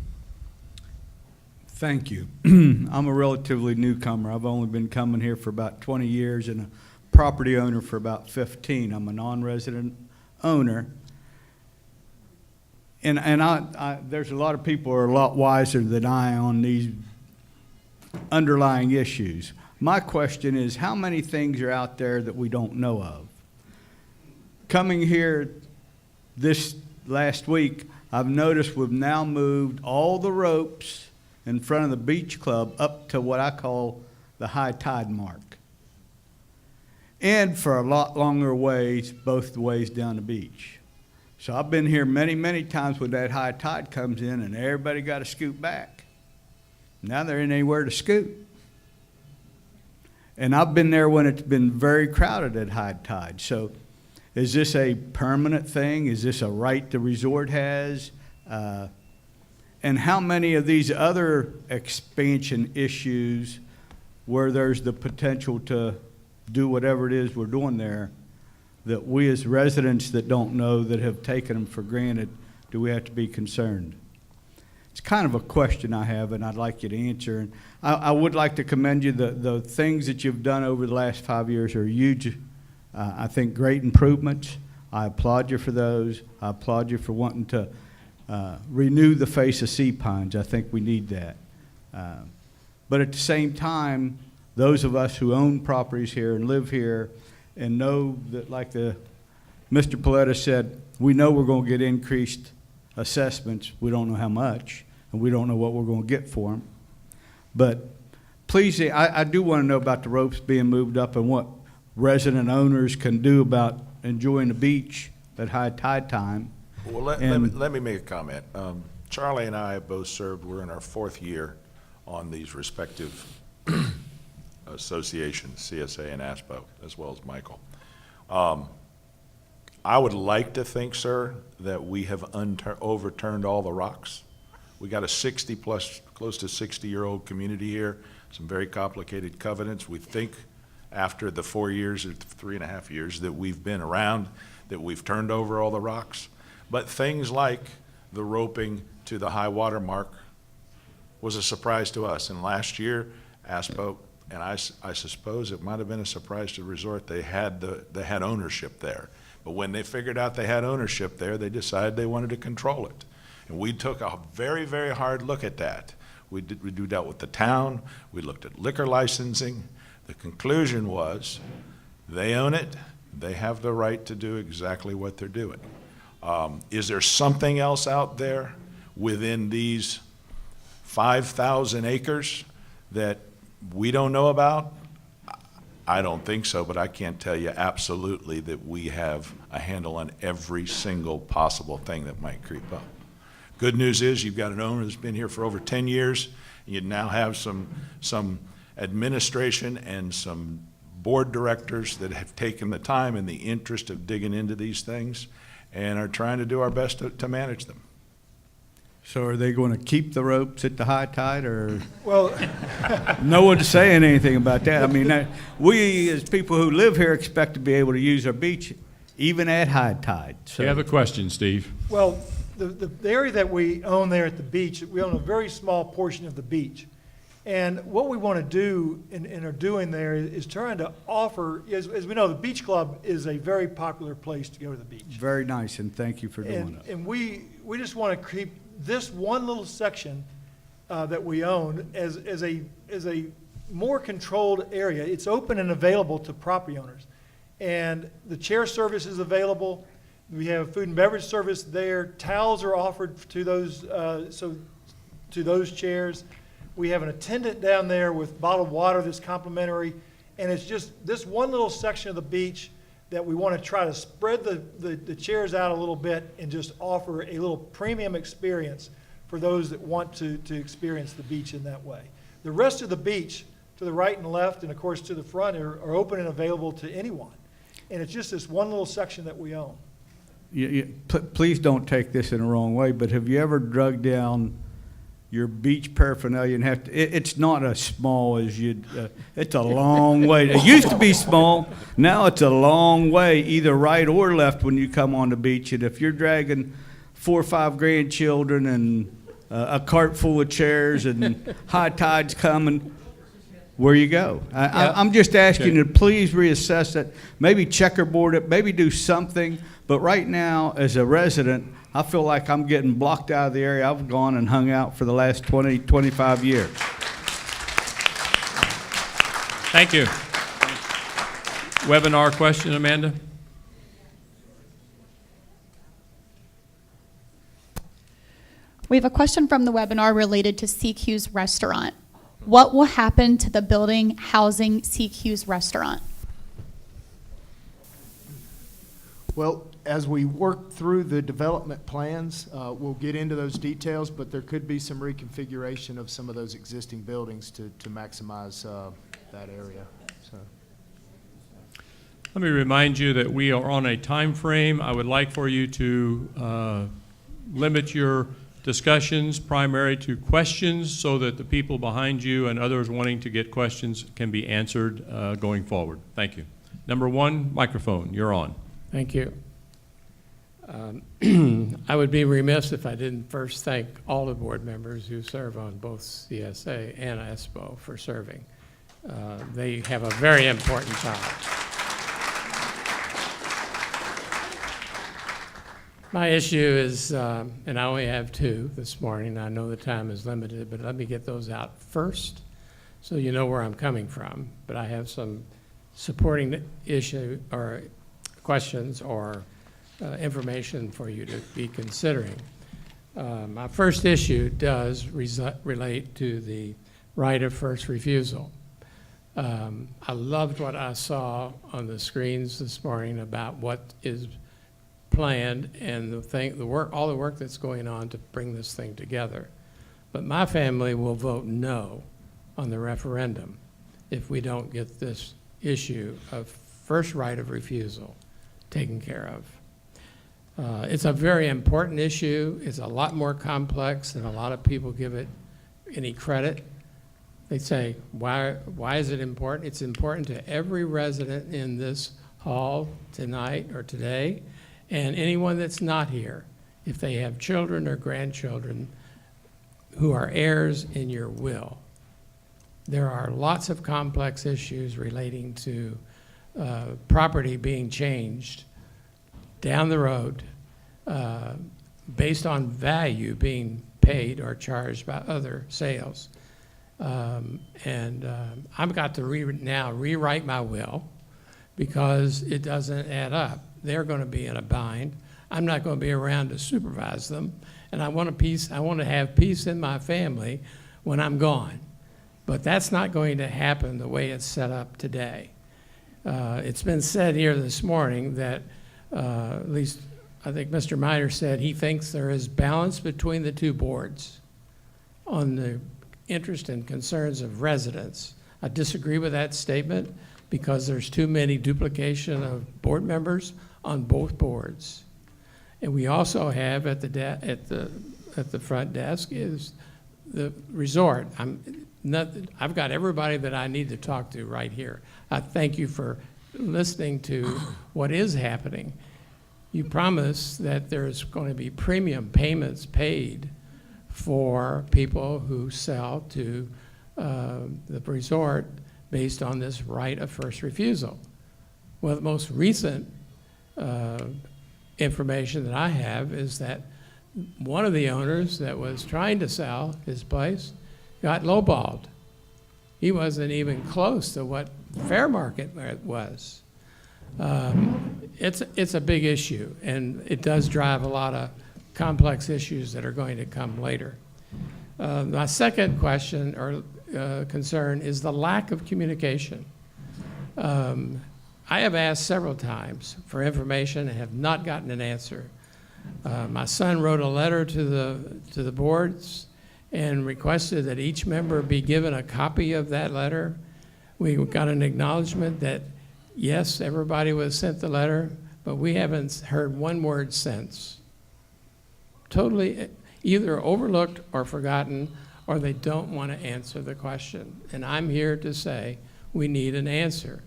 Thank you. I'm a relatively newcomer. I've only been coming here for about 20 years and a property owner for about 15. I'm a non-resident owner. And there's a lot of people who are a lot wiser than I on these underlying issues. My question is, how many things are out there that we don't know of? Coming here this last week, I've noticed we've now moved all the ropes in front of the beach club up to what I call the high tide mark. And for a lot longer ways, both ways down the beach. So I've been here many, many times when that high tide comes in and everybody got to scoot back. Now there ain't anywhere to scoot. And I've been there when it's been very crowded at high tide. So is this a permanent thing? Is this a right the resort has? And how many of these other expansion issues where there's the potential to do whatever it is we're doing there that we as residents that don't know that have taken them for granted, do we have to be concerned? It's kind of a question I have, and I'd like you to answer. And I would like to commend you. The things that you've done over the last 5 years are huge, I think great improvements. I applaud you for those. I applaud you for wanting to renew the face of sea pines. I think we need that. But at the same time, those of us who own properties here and live here and know that, like Mr. Paletta said, we know we're going to get increased assessments. We don't know how much, and we don't know what we're going to get for them. But please, I do want to know about the ropes being moved up and what resident owners can do about enjoying the beach at high tide time. Well, let me make a comment. Charlie and I have both served, we're in our 4th year on these respective associations, CSA and ASPPPO, as well as Michael. I would like to think, sir, that we have overturned all the rocks. We got a 60 plus, close to 60-year-old community here, some very complicated covenants. We think after the 4 years or 3.5 years that we've been around, that we've turned over all the rocks. But things like the roping to the high water mark was a surprise to us. And last year, ASPPPO, and I suppose it might have been a surprise to the resort, they had ownership there. But when they figured out they had ownership there, they decided they wanted to control it. And we took a very, very hard look at that. We dealt with the town. We looked at liquor licensing. The conclusion was they own it. They have the right to do exactly what they're doing. Is there something else out there within these 5,000 acres that we don't know about? I don't think so, but I can't tell you absolutely that we have a handle on every single possible thing that might creep up. Good news is you've got an owner that's been here for over 10 years. You now have some administration and some board directors that have taken the time and the interest of digging into these things and are trying to do our best to manage them. So are they going to keep the ropes at the high tide, or? Well, no one's saying anything about that. I mean, we as people who live here expect to be able to use our beach even at high tide. So. You have a question, Steve. well, the area that we own there at the beach, we own a very small portion of the beach. And what we want to do and are doing there is trying to offer, as we know, the beach club is a very popular place to go to the beach. Very nice, and thank you for doing it. And we just want to keep this one little section that we own as a more controlled area. It's open and available to property owners. And the chair service is available. We have food and beverage service there. Towels are offered to those to those chairs. We have an attendant down there with bottled water that's complimentary. And it's just this one little section of the beach that we want to try to spread the chairs out a little bit and just offer a little premium experience for those that want to experience the beach in that way. The rest of the beach, to the right and left, and of course to the front, are open and available to anyone. And it's just this one little section that we own. Please don't take this in the wrong way, but have you ever drug down your beach paraphernalia and have to, it's not as small as you'd, it's a long way. It used to be small, now it's a long way, either right or left when you come on the beach. And if you're dragging 4 or 5 grandchildren and a cart full of chairs and high tide's coming, where you go? I'm just asking you to please reassess that, maybe checkerboard it, maybe do something. But right now, as a resident, I feel like I'm getting blocked out of the area I've gone and hung out for the last 20, 25 years. Thank you. Webinar question, Amanda? We have a question from the webinar related to CQ's restaurant. What will happen to the building housing CQ's restaurant? Well, as we work through the development plans, we'll get into those details, but there could be some reconfiguration of some of those existing buildings to maximize that area. So. Let me remind you that we are on a time frame. I would like for you to limit your discussions primary to questions so that the people behind you and others wanting to get questions can be answered going forward. Thank you. Number 1, microphone, you're on. Thank you. I would be remiss if I didn't first thank all the board members who serve on both CSA and ASPPO for serving. They have a very important job. My issue is, and I only have 2 this morning. I know the time is limited, but let me get those out first so you know where I'm coming from. But I have some supporting issue or questions or information for you to be considering. My first issue does relate to the right of first refusal. I loved what I saw on the screens this morning about what is planned and all the work that's going on to bring this thing together. But my family will vote no on the referendum if we don't get this issue of first right of refusal taken care of. It's a very important issue. It's a lot more complex than a lot of people give it any credit. They say, why is it important? It's important to every resident in this hall tonight or today, and anyone that's not here, if they have children or grandchildren who are heirs in your will. There are lots of complex issues relating to property being changed down the road based on value being paid or charged by other sales. I've got to rewrite my will because it doesn't add up. They're going to be in a bind. I'm not going to be around to supervise them, and I want to have peace in my family when I'm gone. But that's not going to happen the way it's set up today. It's been said here this morning that, at least I think Mr. Miter said he thinks there is balance between the 2 boards on the interest and concerns of residents. I disagree with that statement because there's too many duplication of board members on both boards. And we also have at the front desk is the resort. I've got everybody that I need to talk to right here. I thank you for listening to what is happening. You promised that there's going to be premium payments paid for people who sell to the resort based on this right of first refusal. Well, the most recent information that I have is that one of the owners that was trying to sell his place got lowballed. He wasn't even close to what fair market was. It's a big issue, and it does drive a lot of complex issues that are going to come later. My second question or concern is the lack of communication. I have asked several times for information and have not gotten an answer. My son wrote a letter to the boards and requested that each member be given a copy of that letter. We got an acknowledgement that, yes, everybody was sent the letter, but we haven't heard one word since. Totally, either overlooked or forgotten, or they don't want to answer the question. And I'm here to say we need an answer.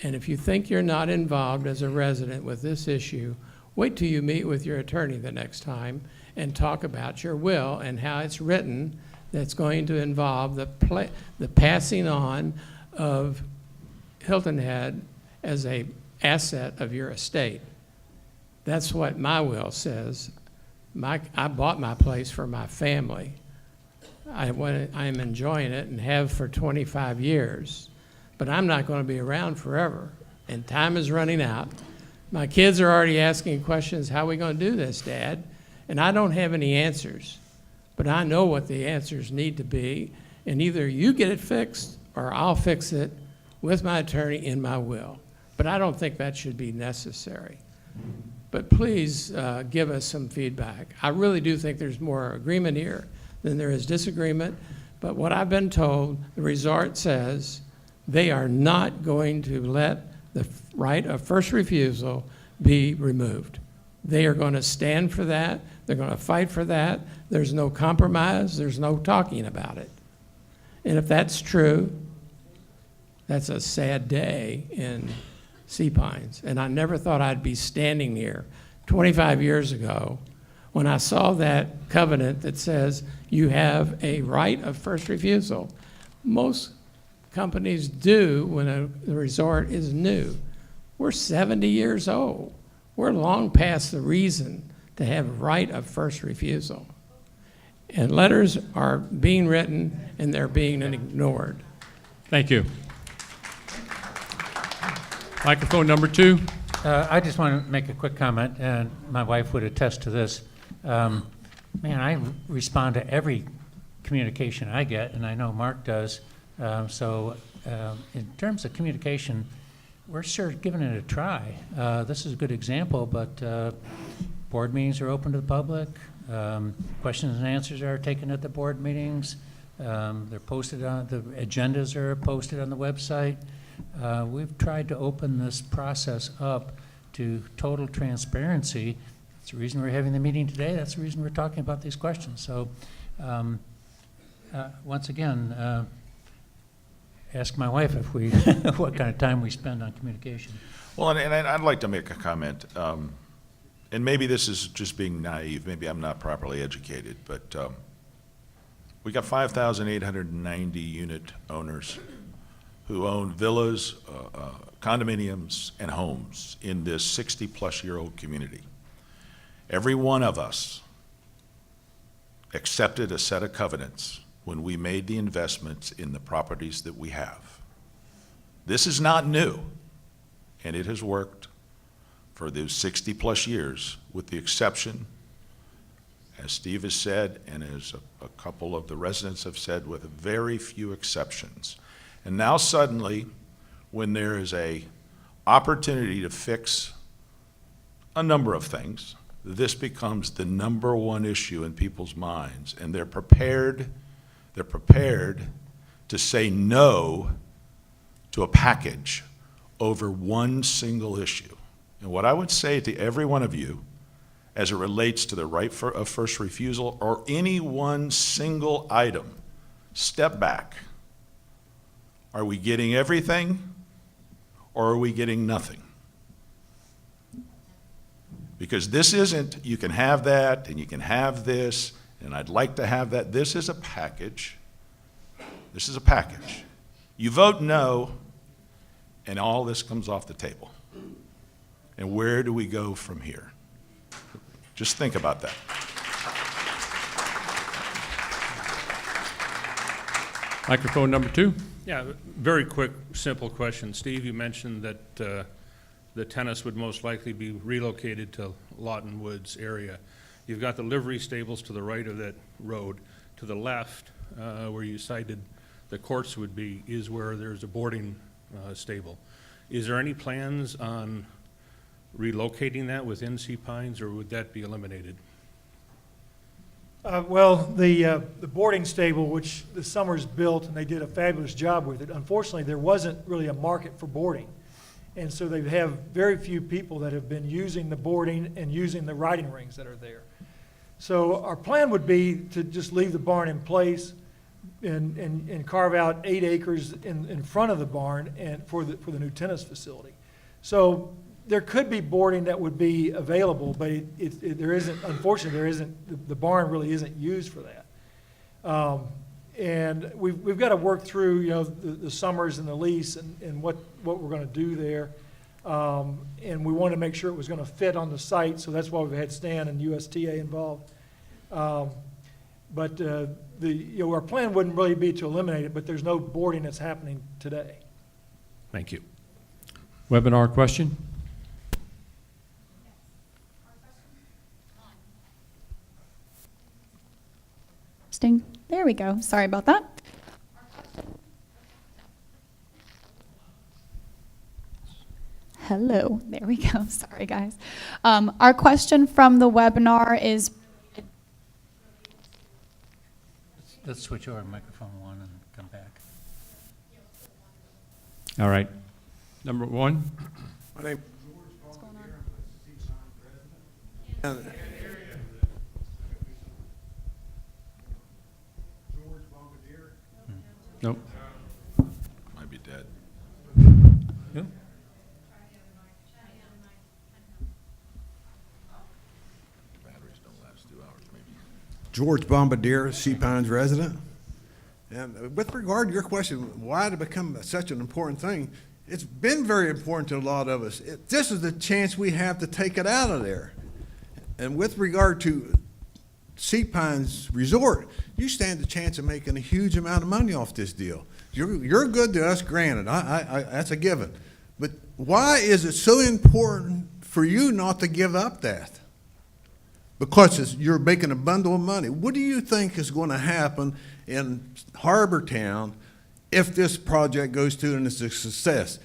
And if you think you're not involved as a resident with this issue, wait till you meet with your attorney the next time and talk about your will and how it's written that's going to involve the passing on of Hilton Head as a asset of your estate. That's what my will says. I bought my place for my family. I'm enjoying it and have for 25 years, but I'm not going to be around forever, and time is running out. My kids are already asking questions, how are we going to do this, Dad? And I don't have any answers, but I know what the answers need to be, and either you get it fixed or I'll fix it with my attorney in my will. But I don't think that should be necessary. But please give us some feedback. I really do think there's more agreement here than there is disagreement, but what I've been told, the resort says they are not going to let the right of first refusal be removed. They are going to stand for that. They're going to fight for that. There's no compromise. There's no talking about it. And if that's true, that's a sad day in Sea Pines. And I never thought I'd be standing here 25 years ago when I saw that covenant that says you have a right of first refusal. Most companies do when a resort is new. We're 70 years old. We're long past the reason to have right of first refusal. And letters are being written and they're being ignored. Thank you. Microphone number 2. I just want to make a quick comment, and my wife would attest to this. Man, I respond to every communication I get, and I know Mark does. So in terms of communication, we're sure giving it a try. This is a good example, but board meetings are open to the public. Questions and answers are taken at the board meetings. They're posted on, the agendas are posted on the website. We've tried to open this process up to total transparency. That's the reason we're having the meeting today. That's the reason we're talking about these questions. So once again, ask my wife if we what kind of time we spend on communication. Well, and I'd like to make a comment. And maybe this is just being naive. Maybe I'm not properly educated, but we got 5,890 unit owners who own villas, condominiums, and homes in this 60-plus-year-old community. Every one of us accepted a set of covenants when we made the investments in the properties that we have. This is not new, and it has worked for those 60-plus years, with the exception, as Steve has said, and as a couple of the residents have said, with very few exceptions. And now suddenly, when there is an opportunity to fix a number of things, this becomes the number one issue in people's minds, and they're prepared to say no to a package over one single issue. And what I would say to every one of you, as it relates to the right of first refusal or any one single item, step back. Are we getting everything, or are we getting nothing? Because this isn't, you can have that, and you can have this, and I'd like to have that. This is a package. This is a package. You vote no, and all this comes off the table. And where do we go from here? Just think about that. Microphone number 2. Yeah, very quick, simple question. Steve, you mentioned that the tennis would most likely be relocated to Lawton Woods area. You've got the livery stables to the right of that road. To the left, where you cited the courts would be, is where there's a boarding stable. Is there any plans on relocating that within Sea Pines, or would that be eliminated? Well, the boarding stable, which the Summers built, and they did a fabulous job with it, unfortunately, there wasn't really a market for boarding. And so they have very few people that have been using the boarding and using the riding rings that are there. So our plan would be to just leave the barn in place and carve out 8 acres in front of the barn and for the new tennis facility. So there could be boarding that would be available, but there isn't, unfortunately, the barn really isn't used for that. And we've got to work through, the summers and the lease and what we're going to do there. And we wanted to make sure it was going to fit on the site, so that's why we've had Stan and USTA involved. But our plan wouldn't really be to eliminate it, but there's no boarding that's happening today. Thank you. Webinar question? Sting. There we go. Sorry about that. Hello. There we go. Sorry, guys. Our question from the webinar is... Let's switch over to microphone 1 and come back. All right. Number 1. My name. Nope. Might be dead. Yeah. Batteries don't last 2 hours, maybe. George Bombardier, Sea Pines resident. And with regard to your question, why did it become such an important thing? It's been very important to a lot of us. This is the chance we have to take it out of there. And with regard to Sea Pines Resort, you stand the chance of making a huge amount of money off this deal. You're good to us, granted. That's a given. But why is it so important for you not to give up that? Because you're making a bundle of money. What do you think is going to happen in Harbourtowne if this project goes to and it's a success?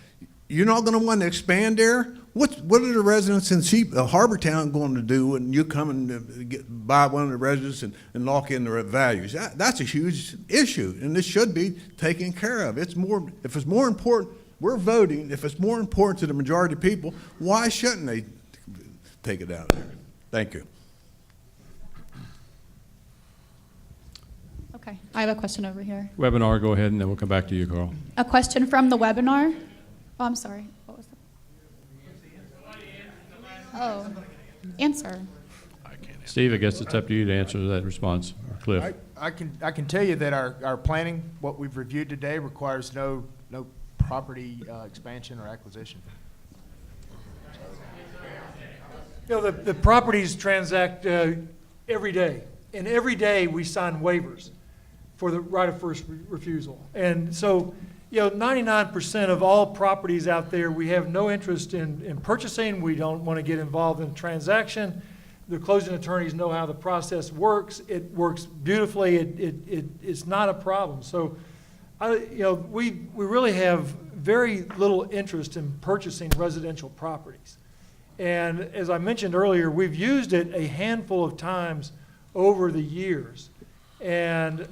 You're not going to want to expand there? What are the residents in Harbourtowne going to do when you come and buy one of the residents and lock in their values? That's a huge issue, and this should be taken care of. If it's more important, we're voting. If it's more important to the majority of people, why shouldn't they take it out of there? Thank you. Okay, I have a question over here. Webinar, go ahead, and then we'll come back to you, Carl. A question from the webinar. Oh, I'm sorry. What was that? Oh, answer. Steve, I guess it's up to you to answer that response, or Cliff. I can tell you that our planning, what we've reviewed today, requires no property expansion or acquisition. The properties transact every day, and every day we sign waivers for the right of first refusal. And so, 99% of all properties out there, we have no interest in purchasing. We don't want to get involved in the transaction. The closing attorneys know how the process works. It works beautifully. It's not a problem. So, we really have very little interest in purchasing residential properties. And as I mentioned earlier, we've used it a handful of times over the years. And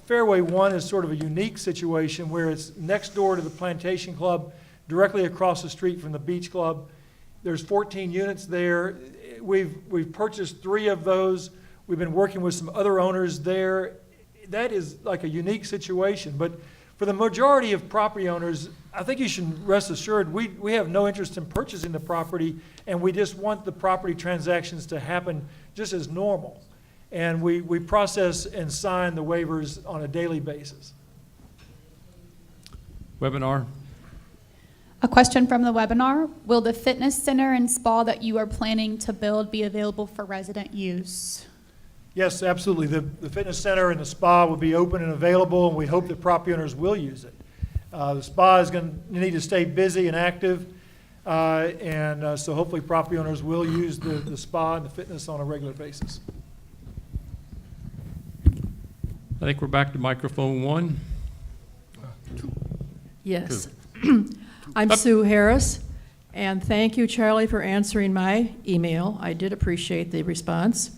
Fairway 1 is sort of a unique situation where it's next door to the Plantation Club, directly across the street from the Beach Club. There's 14 units there. We've purchased 3 of those. We've been working with some other owners there. That is like a unique situation. But for the majority of property owners, I think you should rest assured we have no interest in purchasing the property, and we just want the property transactions to happen just as normal. And we process and sign the waivers on a daily basis. Webinar. A question from the webinar. Will the fitness center and spa that you are planning to build be available for resident use? Yes, absolutely. The fitness center and the spa will be open and available, and we hope that property owners will use it. The spa is going to need to stay busy and active, so hopefully property owners will use the spa and the fitness on a regular basis. I think we're back to microphone 1. Yes. I'm Sue Harris, and thank you, Charlie, for answering my email. I did appreciate the response.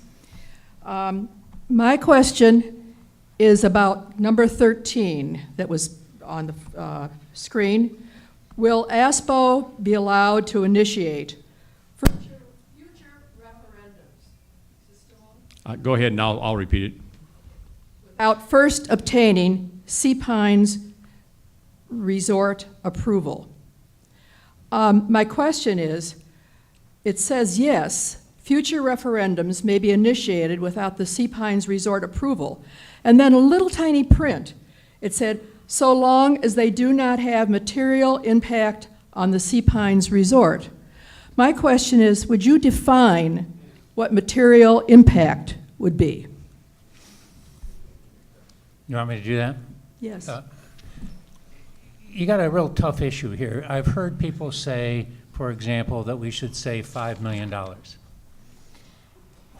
My question is about number 13 that was on the screen. Will ASPPPO be allowed to initiate future referendums? Is this still Go ahead and I'll repeat it. without first obtaining Sea Pines Resort approval. My question is, it says yes, future referendums may be initiated without the Sea Pines Resort approval. And then a little tiny print, it said, so long as they do not have material impact on the Sea Pines Resort. My question is, would you define what material impact would be? You want me to do that? Yes. You got a real tough issue here. I've heard people say, for example, that we should save $5 million.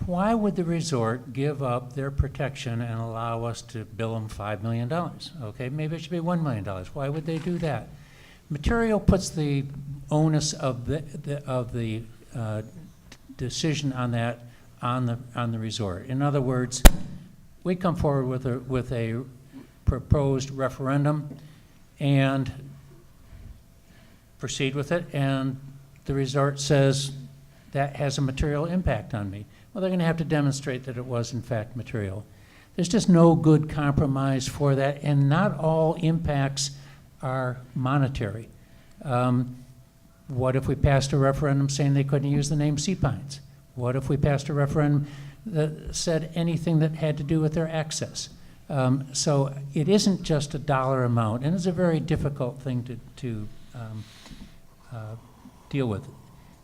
Why would the resort give up their protection and allow us to bill them $5 million? Okay, maybe it should be $1 million. Why would they do that? Material puts the onus of the decision on that on the resort. In other words, we come forward with a proposed referendum and proceed with it, and the resort says that has a material impact on me. Well, they're going to have to demonstrate that it was in fact material. There's just no good compromise for that, and not all impacts are monetary. What if we passed a referendum saying they couldn't use the name Sea Pines? What if we passed a referendum that said anything that had to do with their access? So it isn't just a dollar amount, and it's a very difficult thing to deal with.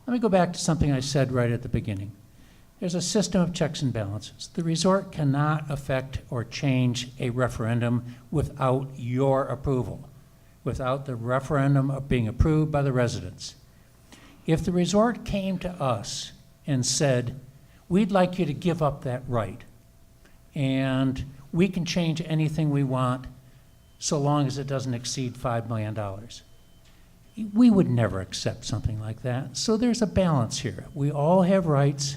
Let me go back to something I said right at the beginning. There's a system of checks and balances. The resort cannot affect or change a referendum without your approval, without the referendum being approved by the residents. If the resort came to us and said, we'd like you to give up that right, and we can change anything we want so long as it doesn't exceed $5 million. We would never accept something like that. So there's a balance here. We all have rights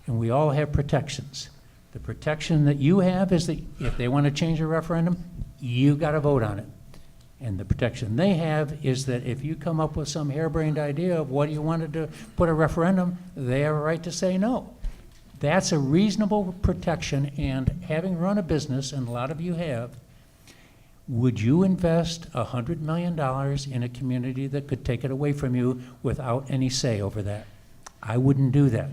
and we all have protections. The protection that you have is that if they want to change a referendum, you got to vote on it. And the protection they have is that if you come up with some harebrained idea of what you wanted to put a referendum, they have a right to say no. That's a reasonable protection, and having run a business, and a lot of you have, would you invest $100 million in a community that could take it away from you without any say over that? I wouldn't do that.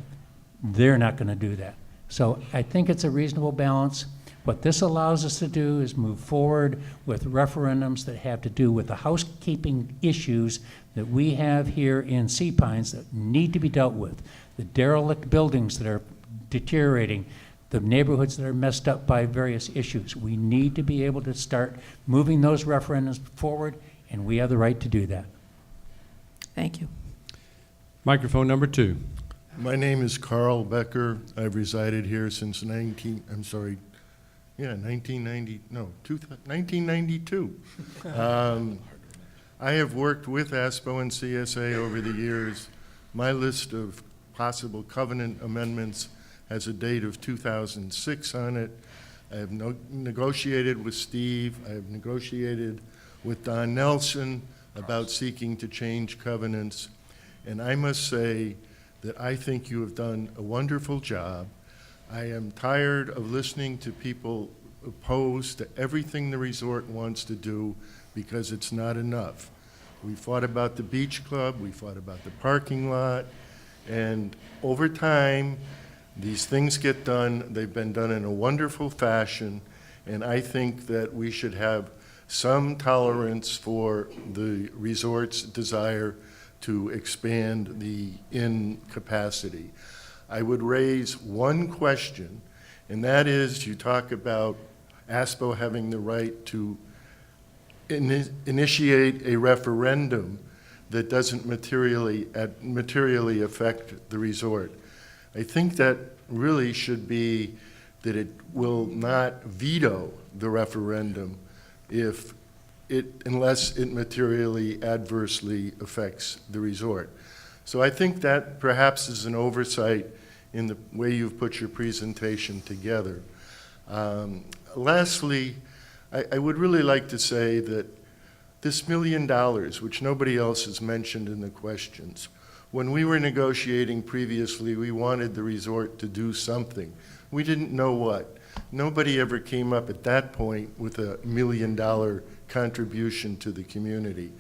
They're not going to do that. So I think it's a reasonable balance. What this allows us to do is move forward with referendums that have to do with the housekeeping issues that we have here in Sea Pines that need to be dealt with. The derelict buildings that are deteriorating, the neighborhoods that are messed up by various issues. We need to be able to start moving those referendums forward, and we have the right to do that. Thank you. Microphone number 2. My name is Carl Becker. I've resided here since 1992. I have worked with ASPPPO and CSA over the years. My list of possible covenant amendments has a date of 2006 on it. I have negotiated with Steve. I have negotiated with Don Nelson about seeking to change covenants. And I must say that I think you have done a wonderful job. I am tired of listening to people opposed to everything the resort wants to do because it's not enough. We fought about the beach club, we fought about the parking lot, and over time, these things get done. They've been done in a wonderful fashion, and I think that we should have some tolerance for the resort's desire to expand the inn capacity. I would raise one question, and that is, you talk about ASPPPO having the right to initiate a referendum that doesn't materially affect the resort. I think that really should be that it will not veto the referendum unless it materially adversely affects the resort. So I think that perhaps is an oversight in the way you've put your presentation together. Lastly, I would really like to say that this $1 million, which nobody else has mentioned in the questions, When we were negotiating previously, we wanted the resort to do something. We didn't know what. Nobody ever came up at that point with $1 million contribution to the community.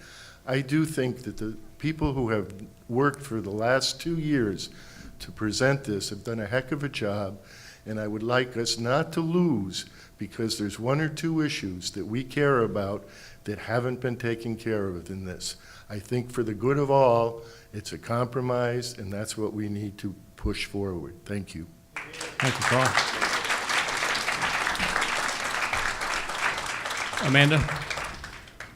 I do think that the people who have worked for the last 2 years to present this have done a heck of a job, and I would like us not to lose because there's 1 or 2 issues that we care about that haven't been taken care of in this. I think for the good of all, it's a compromise, and that's what we need to push forward. Thank you. Thank you, Carl. Amanda?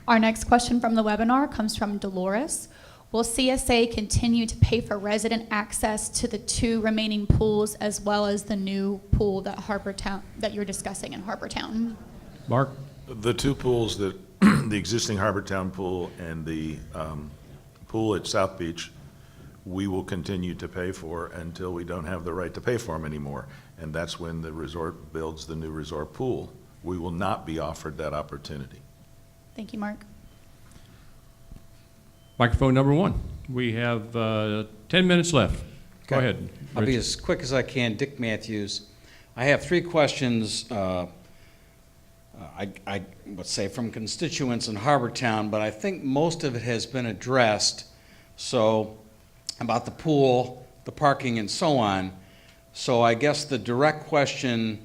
Our next question from the webinar comes from Dolores. Will CSA continue to pay for resident access to the 2 remaining pools as well as the new pool that Harbourtowne, that you're discussing in Harbourtowne? Mark? The 2 pools that, the existing Harbourtowne pool and the pool at South Beach, we will continue to pay for until we don't have the right to pay for them anymore. And that's when the resort builds the new resort pool. We will not be offered that opportunity. Thank you, Mark. Microphone number 1. We have 10 minutes left. Go ahead. I'll be Rich. as quick as I can. Dick Matthews. I have 3 questions, I would say from constituents in Harbourtowne, but I think most of it has been addressed. So about the pool, the parking, and so on. So I guess the direct question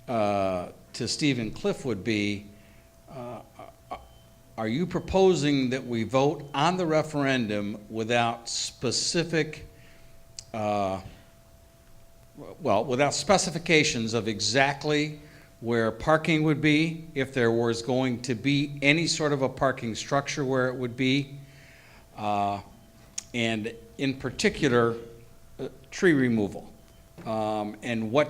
to Steve and Cliff would be, are you proposing that we vote on the referendum without specific, without specifications of exactly where parking would be, if there was going to be any sort of a parking structure where it would be, and in particular, tree removal, and what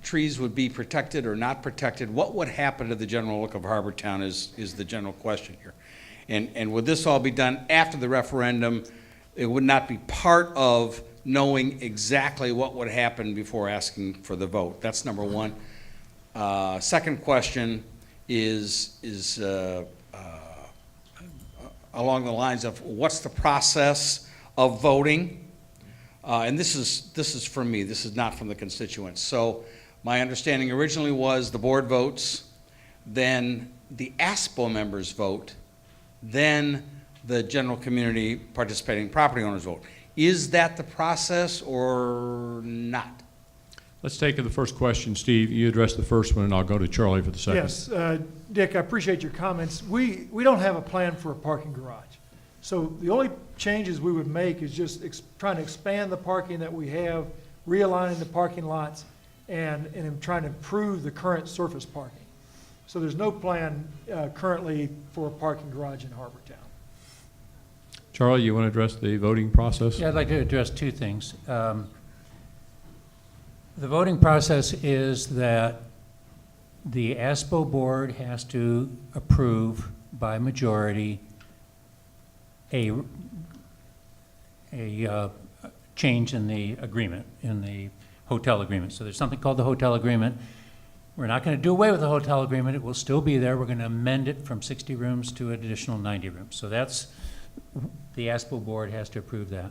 trees would be protected or not protected? What would happen to the general look of Harbourtowne is the general question here. And would this all be done after the referendum? It would not be part of knowing exactly what would happen before asking for the vote. That's number 1. Second question is along the lines of what's the process of voting? And this is from me, this is not from the constituents. So my understanding originally was the board votes, then the ASPPPO members vote, then the general community participating property owners vote. Is that the process or not? Let's take the first question. Steve, you address the first one, and I'll go to Charlie for the second. Yes, Dick, I appreciate your comments. We don't have a plan for a parking garage. So the only changes we would make is just trying to expand the parking that we have, realigning the parking lots, and trying to improve the current surface parking. So there's no plan currently for a parking garage in Harbourtowne. Charlie, you want to address the voting process? Yeah, I'd like to address 2 things. The voting process is that the ASPPPO board has to approve by majority a change in the agreement, in the hotel agreement. So there's something called the hotel agreement. We're not going to do away with the hotel agreement. It will still be there. We're going to amend it from 60 rooms to an additional 90 rooms. So that's, the ASPPPO board has to approve that.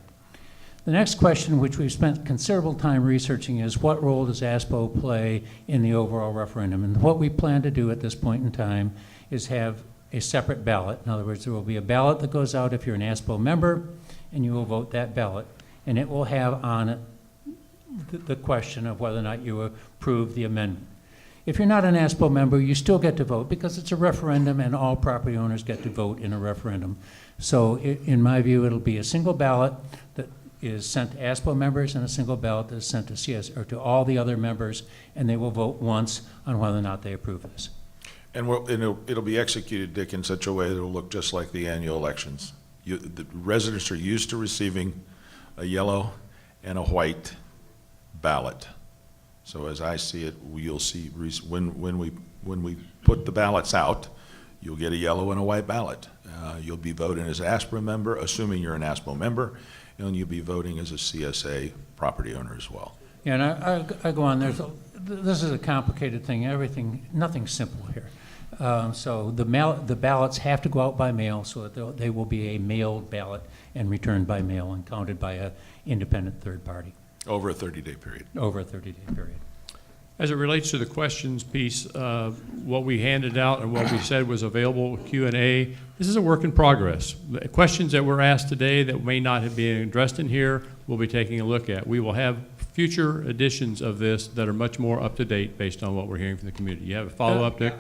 The next question, which we've spent considerable time researching, is what role does ASPPPO play in the overall referendum? And what we plan to do at this point in time is have a separate ballot. In other words, there will be a ballot that goes out if you're an ASPPPO member, and you will vote that ballot. And it will have on it the question of whether or not you approve the amendment. If you're not an ASPPPO member, you still get to vote because it's a referendum and all property owners get to vote in a referendum. So in my view, it'll be a single ballot that is sent to ASPPPO members and a single ballot that is sent to CS or to all the other members, and they will vote once on whether or not they approve this. And it'll be executed, Dick, in such a way that it'll look just like the annual elections. The residents are used to receiving a yellow and a white ballot. So as I see it, you'll see when we put the ballots out, you'll get a yellow and a white ballot. You'll be voting as an ASPPPO member, assuming you're an ASPPPO member, and you'll be voting as a CSA property owner as well. Yeah, and I go on. This is a complicated thing. Nothing's simple here. So the ballots have to go out by mail, so that they will be a mailed ballot and returned by mail and counted by an independent third party. Over a 30-day period. Over a 30-day period. As it relates to the questions piece, what we handed out and what we said was available Q&A, this is a work in progress. The questions that were asked today that may not have been addressed in here, we'll be taking a look at. We will have future editions of this that are much more up to date based on what we're hearing from the community. You have a follow-up, Dick?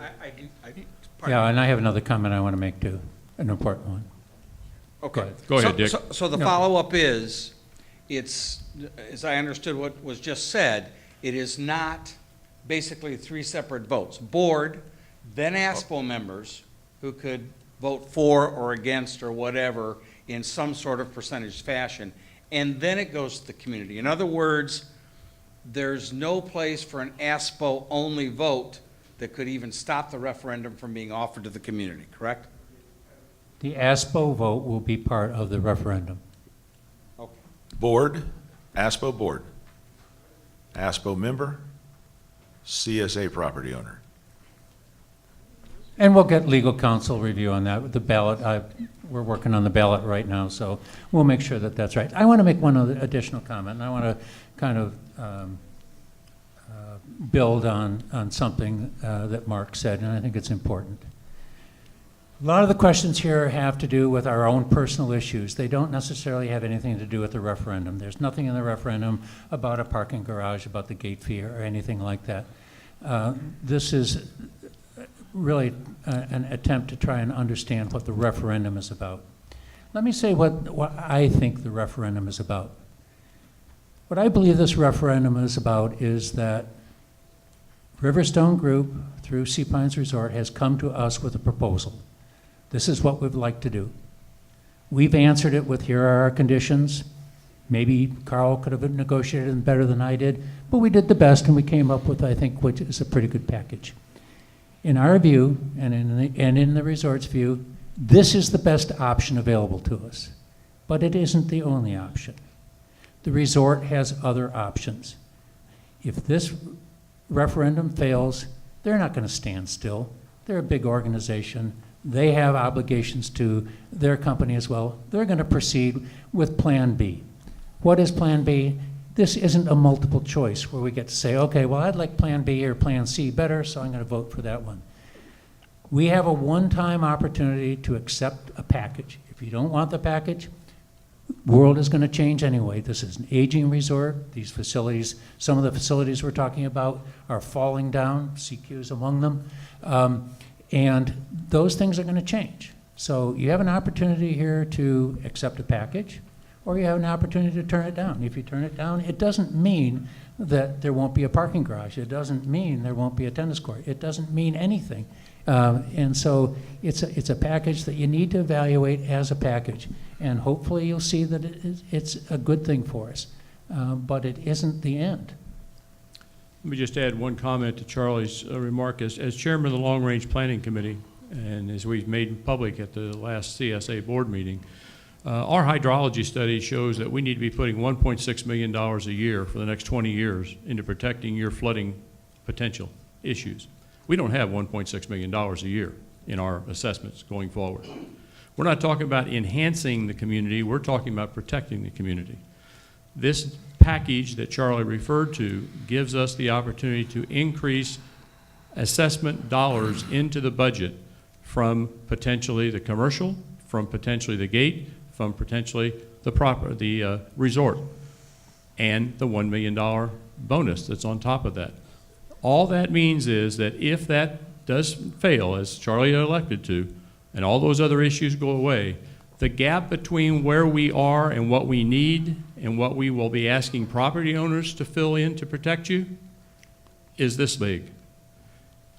Yeah, and I have another comment I want to make too, an important one. Okay. Go ahead, Dick. So the follow-up is, it's, as I understood what was just said, it is not basically 3 separate votes. Board, then ASPPO members who could vote for or against or whatever in some sort of percentage fashion, and then it goes to the community. In other words, there's no place for an ASPPO-only vote that could even stop the referendum from being offered to the community, correct? The ASPPO vote will be part of the referendum. Okay. Board, ASPPO board, ASPPO member, CSA property owner. And we'll get legal counsel review on that with the ballot. We're working on the ballot right now, so we'll make sure that that's right. I want to make one other additional comment, and I want to kind of build on something that Mark said, and I think it's important. A lot of the questions here have to do with our own personal issues. They don't necessarily have anything to do with the referendum. There's nothing in the referendum about a parking garage, about the gate fee, or anything like that. This is really an attempt to try and understand what the referendum is about. Let me say what I think the referendum is about. What I believe this referendum is about is that Riverstone Group, through Sea Pines Resort, has come to us with a proposal. This is what we'd like to do. We've answered it with, here are our conditions. Maybe Carl could have negotiated them better than I did, but we did the best and we came up with, I think, which is a pretty good package. In our view, and in the resort's view, this is the best option available to us, but it isn't the only option. The resort has other options. If this referendum fails, they're not going to stand still. They're a big organization. They have obligations to their company as well. They're going to proceed with Plan B. What is Plan B? This isn't a multiple choice where we get to say, okay, well, I'd like Plan B or Plan C better, so I'm going to vote for that one. We have a one-time opportunity to accept a package. If you don't want the package, the world is going to change anyway. This is an aging resort. These facilities, some of the facilities we're talking about are falling down, CQ's among them. And those things are going to change. So you have an opportunity here to accept a package, or you have an opportunity to turn it down. If you turn it down, it doesn't mean that there won't be a parking garage. It doesn't mean there won't be a tennis court. It doesn't mean anything. And so it's a package that you need to evaluate as a package. And hopefully you'll see that it's a good thing for us. But it isn't the end. Let me just add one comment to Charlie's remark. As chairman of the Long Range Planning Committee, and as we've made public at the last CSA board meeting, our hydrology study shows that we need to be putting $1.6 million a year for the next 20 years into protecting your flooding potential issues. We don't have $1.6 million a year in our assessments going forward. We're not talking about enhancing the community, we're talking about protecting the community. This package that Charlie referred to gives us the opportunity to increase assessment dollars into the budget from potentially the commercial, from potentially the gate, from potentially the resort, and the $1 million bonus that's on top of that. All that means is that if that does fail, as Charlie elected to, and all those other issues go away, the gap between where we are and what we need and what we will be asking property owners to fill in to protect you is this big.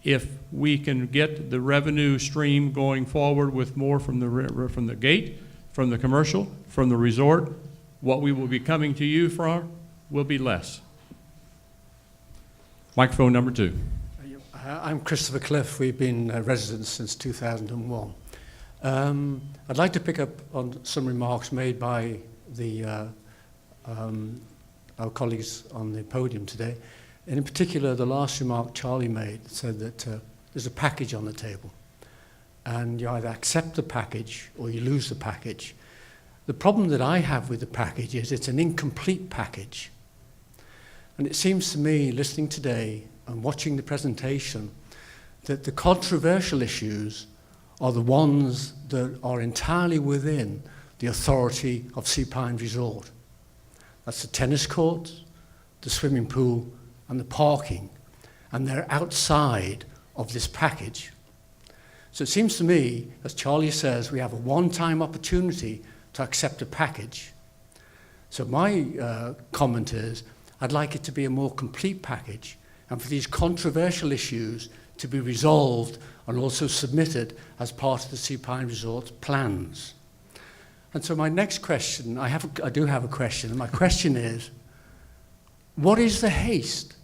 If we can get the revenue stream going forward with more from the gate, from the commercial, from the resort, what we will be coming to you from will be less. Microphone number 2. I'm Christopher Cliff. We've been residents since 2001. I'd like to pick up on some remarks made by our colleagues on the podium today. And in particular, the last remark Charlie made said that there's a package on the table. And you either accept the package or you lose the package. The problem that I have with the package is it's an incomplete package. And it seems to me, listening today and watching the presentation, that the controversial issues are the ones that are entirely within the authority of Sea Pines Resort. That's the tennis courts, the swimming pool, and the parking. And they're outside of this package. So it seems to me, as Charlie says, we have a one-time opportunity to accept a package. So my comment is, I'd like it to be a more complete package, and for these controversial issues to be resolved and also submitted as part of the Sea Pines Resort's plans. And so my next question, I do have a question, and my question is, what is the haste?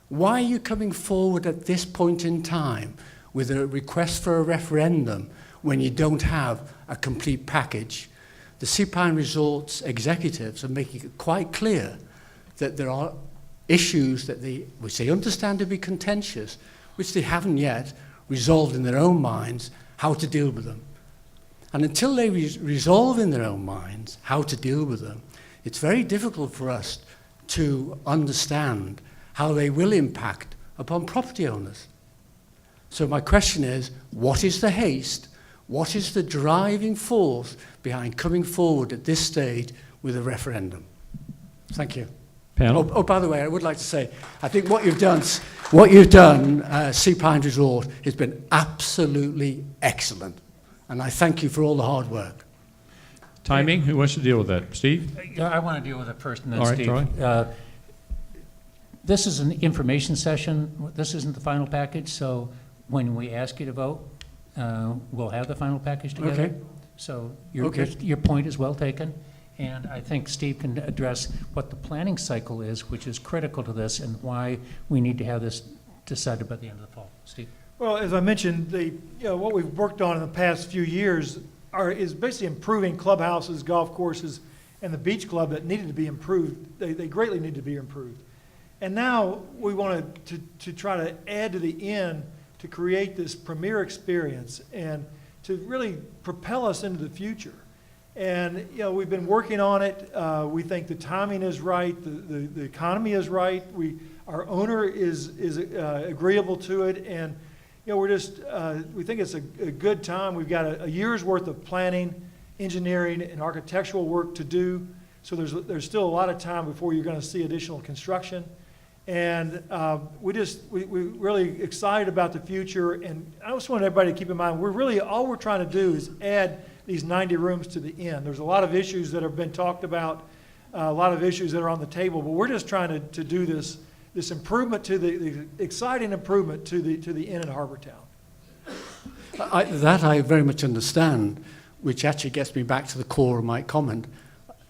Why are you coming forward at this point in time with a request for a referendum when you don't have a complete package? The Sea Pines Resort's executives are making it quite clear that there are issues that which they understand to be contentious, which they haven't yet resolved in their own minds how to deal with them. And until they resolve in their own minds how to deal with them, it's very difficult for us to understand how they will impact upon property owners. So my question is, what is the haste? What is the driving force behind coming forward at this stage with a referendum? Thank you. Panel? Oh, by the way, I would like to say, I think what you've done, Sea Pines Resort, has been absolutely excellent. And I thank you for all the hard work. Timing, who wants to deal with that? Steve? I want to deal with it first and then All right, Steve. Charlie. This is an information session. This isn't the final package, so when we ask you to vote, we'll have the final package together. Okay. So your point is well taken. And I think Steve can address what the planning cycle is, which is critical to this, and why we need to have this decided by the end of the fall. Steve? Well, as I mentioned, what we've worked on in the past few years is basically improving clubhouses, golf courses, and the beach club that needed to be improved. They greatly need to be improved. And now we want to try to add to the end to create this premier experience and to really propel us into the future. And we've been working on it. We think the timing is right. The economy is right. Our owner is agreeable to it, and we think it's a good time. We've got a year's worth of planning, engineering, and architectural work to do. So there's still a lot of time before you're going to see additional construction. And we're really excited about the future. And I just want everybody to keep in mind, all we're trying to do is add these 90 rooms to the end. There's a lot of issues that have been talked about, a lot of issues that are on the table, but we're just trying to do this improvement to the exciting improvement to the inn in Harbourtowne. That I very much understand, which actually gets me back to the core of my comment.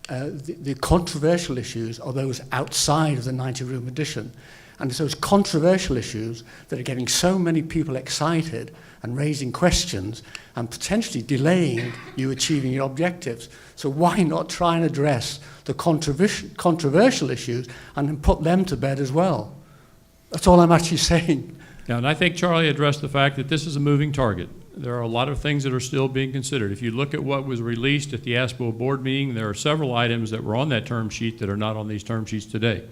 The controversial issues are those outside of the 90-room addition. And it's those controversial issues that are getting so many people excited and raising questions and potentially delaying you achieving your objectives. So why not try and address the controversial issues and then put them to bed as well? That's all I'm actually saying. Yeah, and I think Charlie addressed the fact that this is a moving target. There are a lot of things that are still being considered. If you look at what was released at the ASPPPO board meeting, there are several items that were on that term sheet that are not on these term sheets today.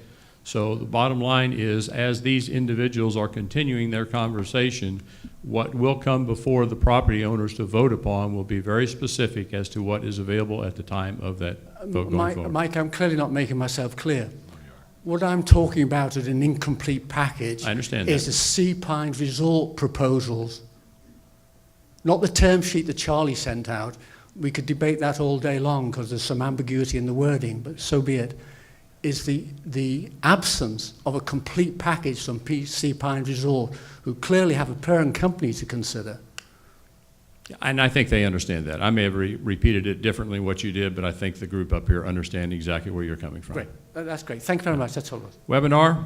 So the bottom line is, as these individuals are continuing their conversation, what will come before the property owners to vote upon will be very specific as to what is available at the time of that vote going forward. Mike, I'm clearly not making myself clear. What I'm talking about as an incomplete package is the Sea Pines Resort proposals, not the term sheet that Charlie sent out. We could debate that all day long because there's some ambiguity in the wording, but so be it. Is the absence of a complete package from Sea Pines Resort, who clearly have a parent company to consider. And I think they understand that. I may have repeated it differently what you did, but I think the group up here understand exactly where you're coming from. Great. That's great. Thank you very much. That's all. Webinar.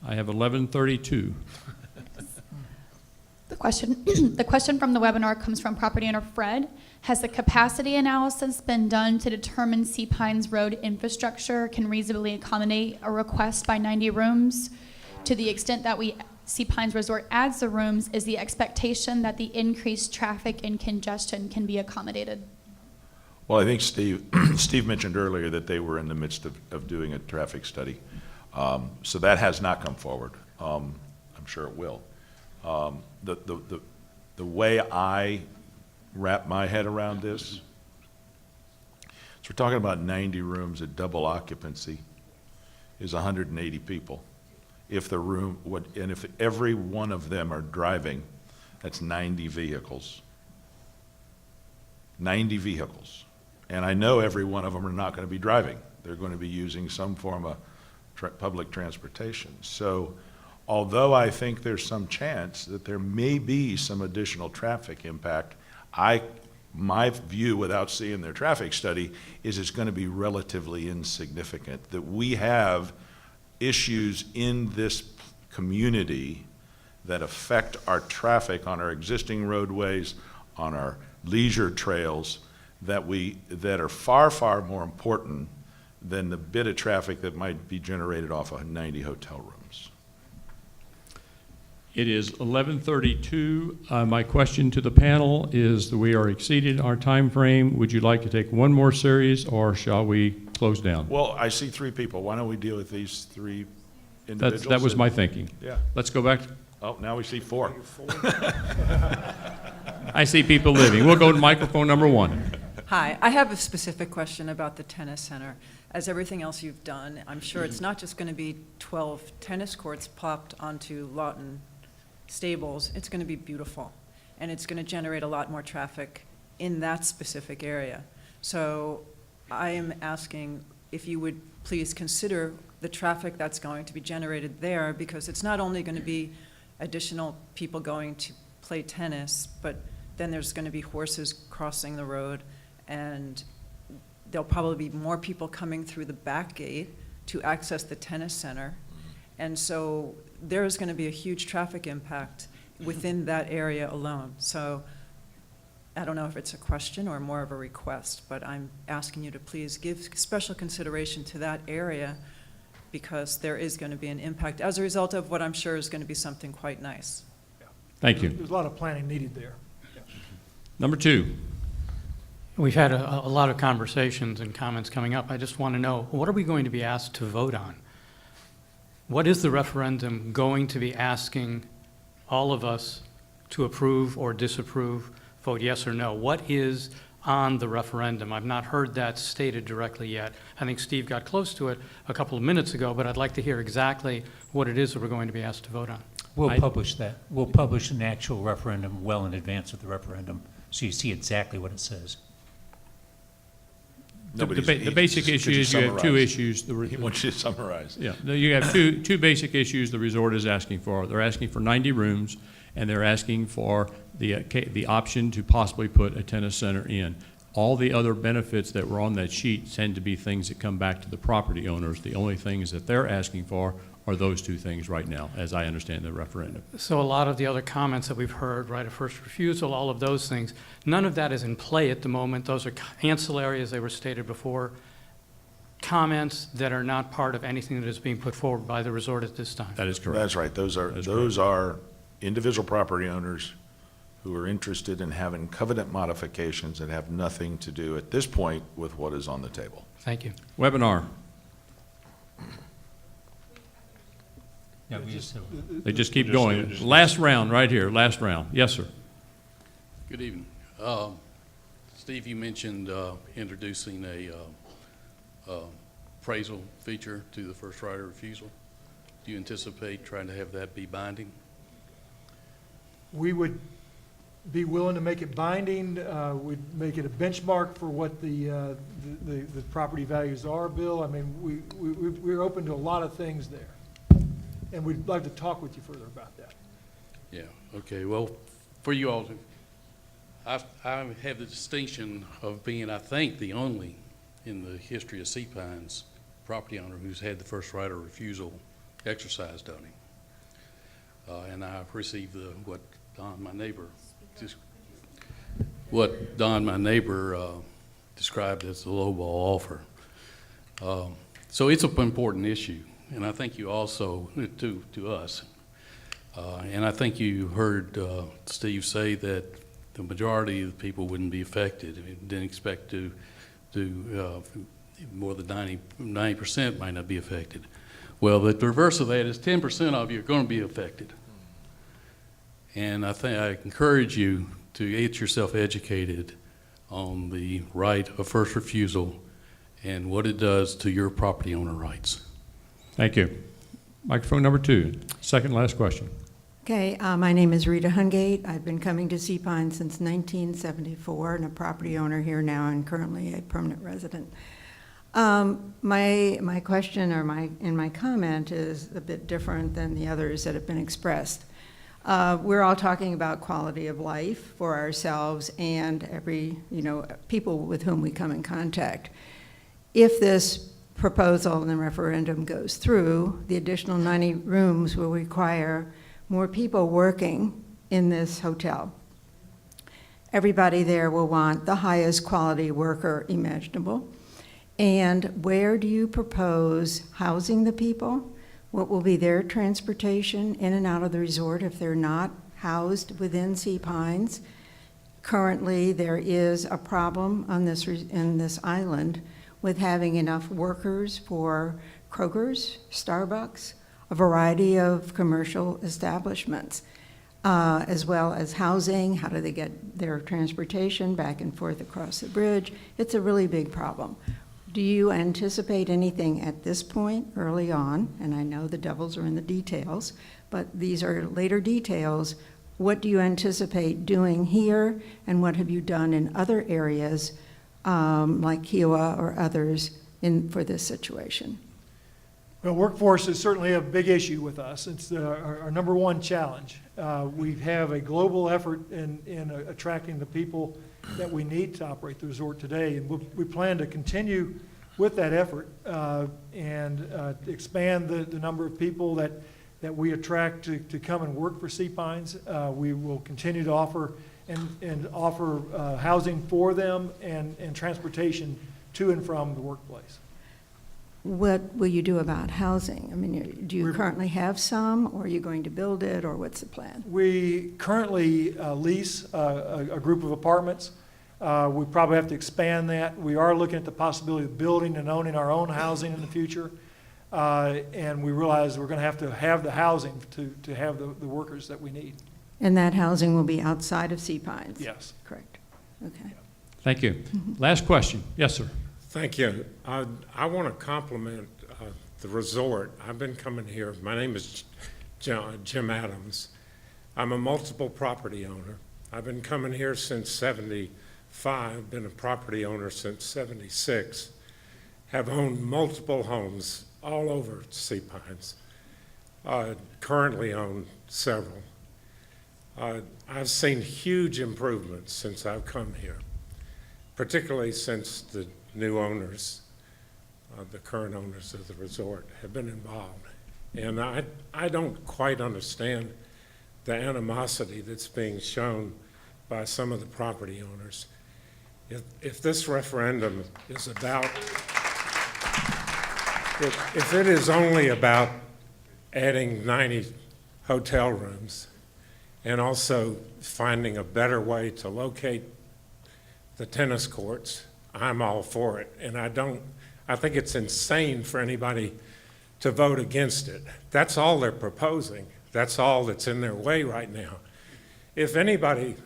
I have 11:32. The question from the webinar comes from property owner Fred. Has the capacity analysis been done to determine Sea Pines Road infrastructure can reasonably accommodate a request by 90 rooms? To the extent that we Sea Pines Resort adds the rooms, is the expectation that the increased traffic and congestion can be accommodated? Well, I think Steve mentioned earlier that they were in the midst of doing a traffic study. So that has not come forward. I'm sure it will. The way I wrap my head around this, so we're talking about 90 rooms at double occupancy is 180 people. If the room would, and if every one of them are driving, that's 90 vehicles. 90 vehicles. And I know every one of them are not going to be driving. They're going to be using some form of public transportation. So although I think there's some chance that there may be some additional traffic impact, my view without seeing their traffic study is it's going to be relatively insignificant. That we have issues in this community that affect our traffic on our existing roadways, on our leisure trails, that are far, far more important than the bit of traffic that might be generated off of 90 hotel rooms. It is 11:32. My question to the panel is that we are exceeding our time frame. Would you like to take one more series, or shall we close down? Well, I see three people. Why don't we deal with these three individuals? That was my thinking. Yeah. Let's go back. Oh, now we see four. I see people leaving. We'll go to microphone number one. Hi, I have a specific question about the tennis center. As everything else you've done, I'm sure it's not just going to be 12 tennis courts popped onto Lawton stables. It's going to be beautiful, and it's going to generate a lot more traffic in that specific area. So I am asking if you would please consider the traffic that's going to be generated there, because it's not only going to be additional people going to play tennis, but then there's going to be horses crossing the road, and there'll probably be more people coming through the back gate to access the tennis center. And so there's going to be a huge traffic impact within that area alone. So I don't know if it's a question or more of a request, but I'm asking you to please give special consideration to that area, because there is going to be an impact as a result of what I'm sure is going to be something quite nice. Thank you. There's a lot of planning needed there. Number two. We've had a lot of conversations and comments coming up. I just want to know, what are we going to be asked to vote on? What is the referendum going to be asking all of us to approve or disapprove, vote yes or no? What is on the referendum? I've not heard that stated directly yet. I think Steve got close to it a couple of minutes ago, but I'd like to hear exactly what it is that we're going to be asked to vote on. We'll publish that. We'll publish an actual referendum well in advance of the referendum, so you see exactly what it says. The basic issue is you have two issues. He wants you to summarize. Yeah, no, you have two basic issues the resort is asking for. They're asking for 90 rooms, and they're asking for the option to possibly put a tennis center in. All the other benefits that were on that sheet tend to be things that come back to the property owners. The only things that they're asking for are those two things right now, as I understand the referendum. So a lot of the other comments that we've heard, right of first refusal, all of those things, none of that is in play at the moment. Those are ancillary, as they were stated before, comments that are not part of anything that is being put forward by the resort at this time. That is correct. That's right. Those are individual property owners who are interested in having covenant modifications that have nothing to do at this point with what is on the table. Thank you. Webinar. Yeah, They just keep going. Last round, right here, last round. Yes, sir. Good evening. Steve, you mentioned introducing a appraisal feature to the first right of refusal. Do you anticipate trying to have that be binding? We would be willing to make it binding. We'd make it a benchmark for what the property values are, Bill. I mean, we're open to a lot of things there. And we'd like to talk with you further about that. Yeah, okay. Well, for you all, I have the distinction of being, I think, the only in the history of Sea Pines property owner who's had the first right of refusal exercised on him. And I received what Don, my neighbor, described as the lowball offer. So it's an important issue. And I think you also, to us, And I think you heard Steve say that the majority of the people wouldn't be affected. I mean, didn't expect to more than 90% might not be affected. Well, the reverse of that is 10% of you are going to be affected. And I think I encourage you to get yourself educated on the right of first refusal and what it does to your property owner rights. Thank you. Microphone number 2, second last question. Okay, my name is Rita Hungate. I've been coming to Sea Pines since 1974 and a property owner here now and currently a permanent resident. My question or my comment is a bit different than the others that have been expressed. We're all talking about quality of life for ourselves and people with whom we come in contact. If this proposal in the referendum goes through, the additional 90 rooms will require more people working in this hotel. Everybody there will want the highest quality worker imaginable. And where do you propose housing the people? What will be their transportation in and out of the resort if they're not housed within Sea Pines? Currently, there is a problem on in this island with having enough workers for Kroger's, Starbucks, a variety of commercial establishments, as well as housing. How do they get their transportation back and forth across the bridge? It's a really big problem. Do you anticipate anything at this point early on? And I know the devils are in the details, but these are later details. What do you anticipate doing here, and what have you done in other areas like Kiowa or others for this situation? Well, workforce is certainly a big issue with us. It's our number one challenge. We have a global effort in attracting the people that we need to operate the resort today, and we plan to continue with that effort and expand the number of people that we attract to come and work for Sea Pines. We will continue to offer housing for them and transportation to and from the workplace. What will you do about housing? I mean, do you currently have some, or are you going to build it, or what's the plan? We currently lease a group of apartments. We probably have to expand that. We are looking at the possibility of building and owning our own housing in the future. And we realize we're going to have the housing to have the workers that we need. And that housing will be outside of Sea Pines? Yes. Correct. Okay. Thank you. Last question. Yes, sir. Thank you. I want to compliment the resort. I've been coming here. My name is Jim Adams. I'm a multiple property owner. I've been coming here since 75, been a property owner since 76, have owned multiple homes all over Sea Pines, currently own several. I've seen huge improvements since I've come here, particularly since the new owners, the current owners of the resort, have been involved. And I don't quite understand the animosity that's being shown by some of the property owners. If this referendum is about, if it is only about adding 90 hotel rooms and also finding a better way to locate the tennis courts, I'm all for it. And I think it's insane for anybody to vote against it. That's all they're proposing. That's all that's in their way right now. If anybody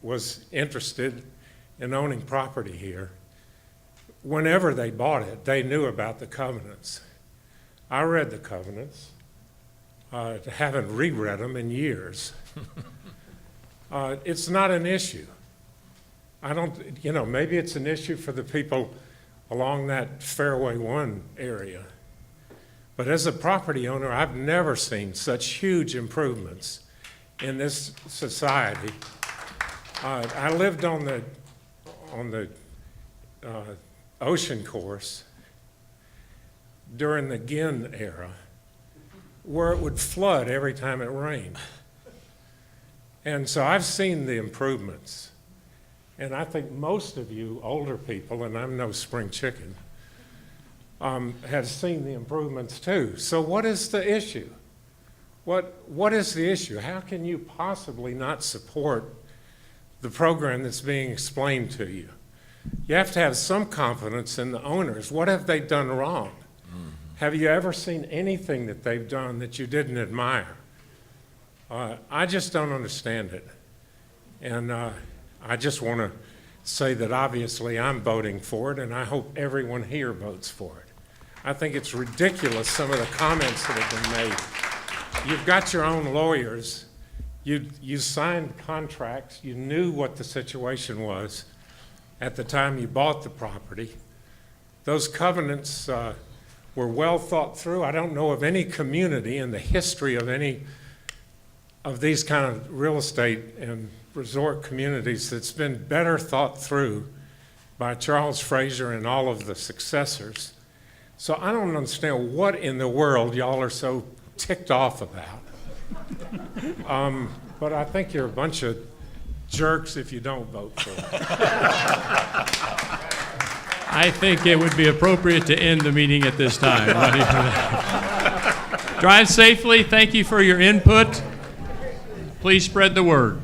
was interested in owning property here, whenever they bought it, they knew about the covenants. I read the covenants. Haven't reread them in years. It's not an issue. Maybe it's an issue for the people along that Fairway 1 area. But as a property owner, I've never seen such huge improvements in this society. I lived on the ocean course during the Ginn era, where it would flood every time it rained. And so I've seen the improvements. And I think most of you older people, and I'm no spring chicken, have seen the improvements too. So what is the issue? What is the issue? How can you possibly not support the program that's being explained to you? You have to have some confidence in the owners. What have they done wrong? Have you ever seen anything that they've done that you didn't admire? I just don't understand it. And I just want to say that obviously I'm voting for it, and I hope everyone here votes for it. I think it's ridiculous, some of the comments that have been made. You've got your own lawyers. You signed contracts. You knew what the situation was at the time you bought the property. Those covenants were well thought through. I don't know of any community in the history of any of these kind of real estate and resort communities that's been better thought through by Charles Fraser and all of the successors. So I don't understand what in the world y'all are so ticked off about. But I think you're a bunch of jerks if you don't vote for it. I think it would be appropriate to end the meeting at this time. Drive safely. Thank you for your input. Please spread the word.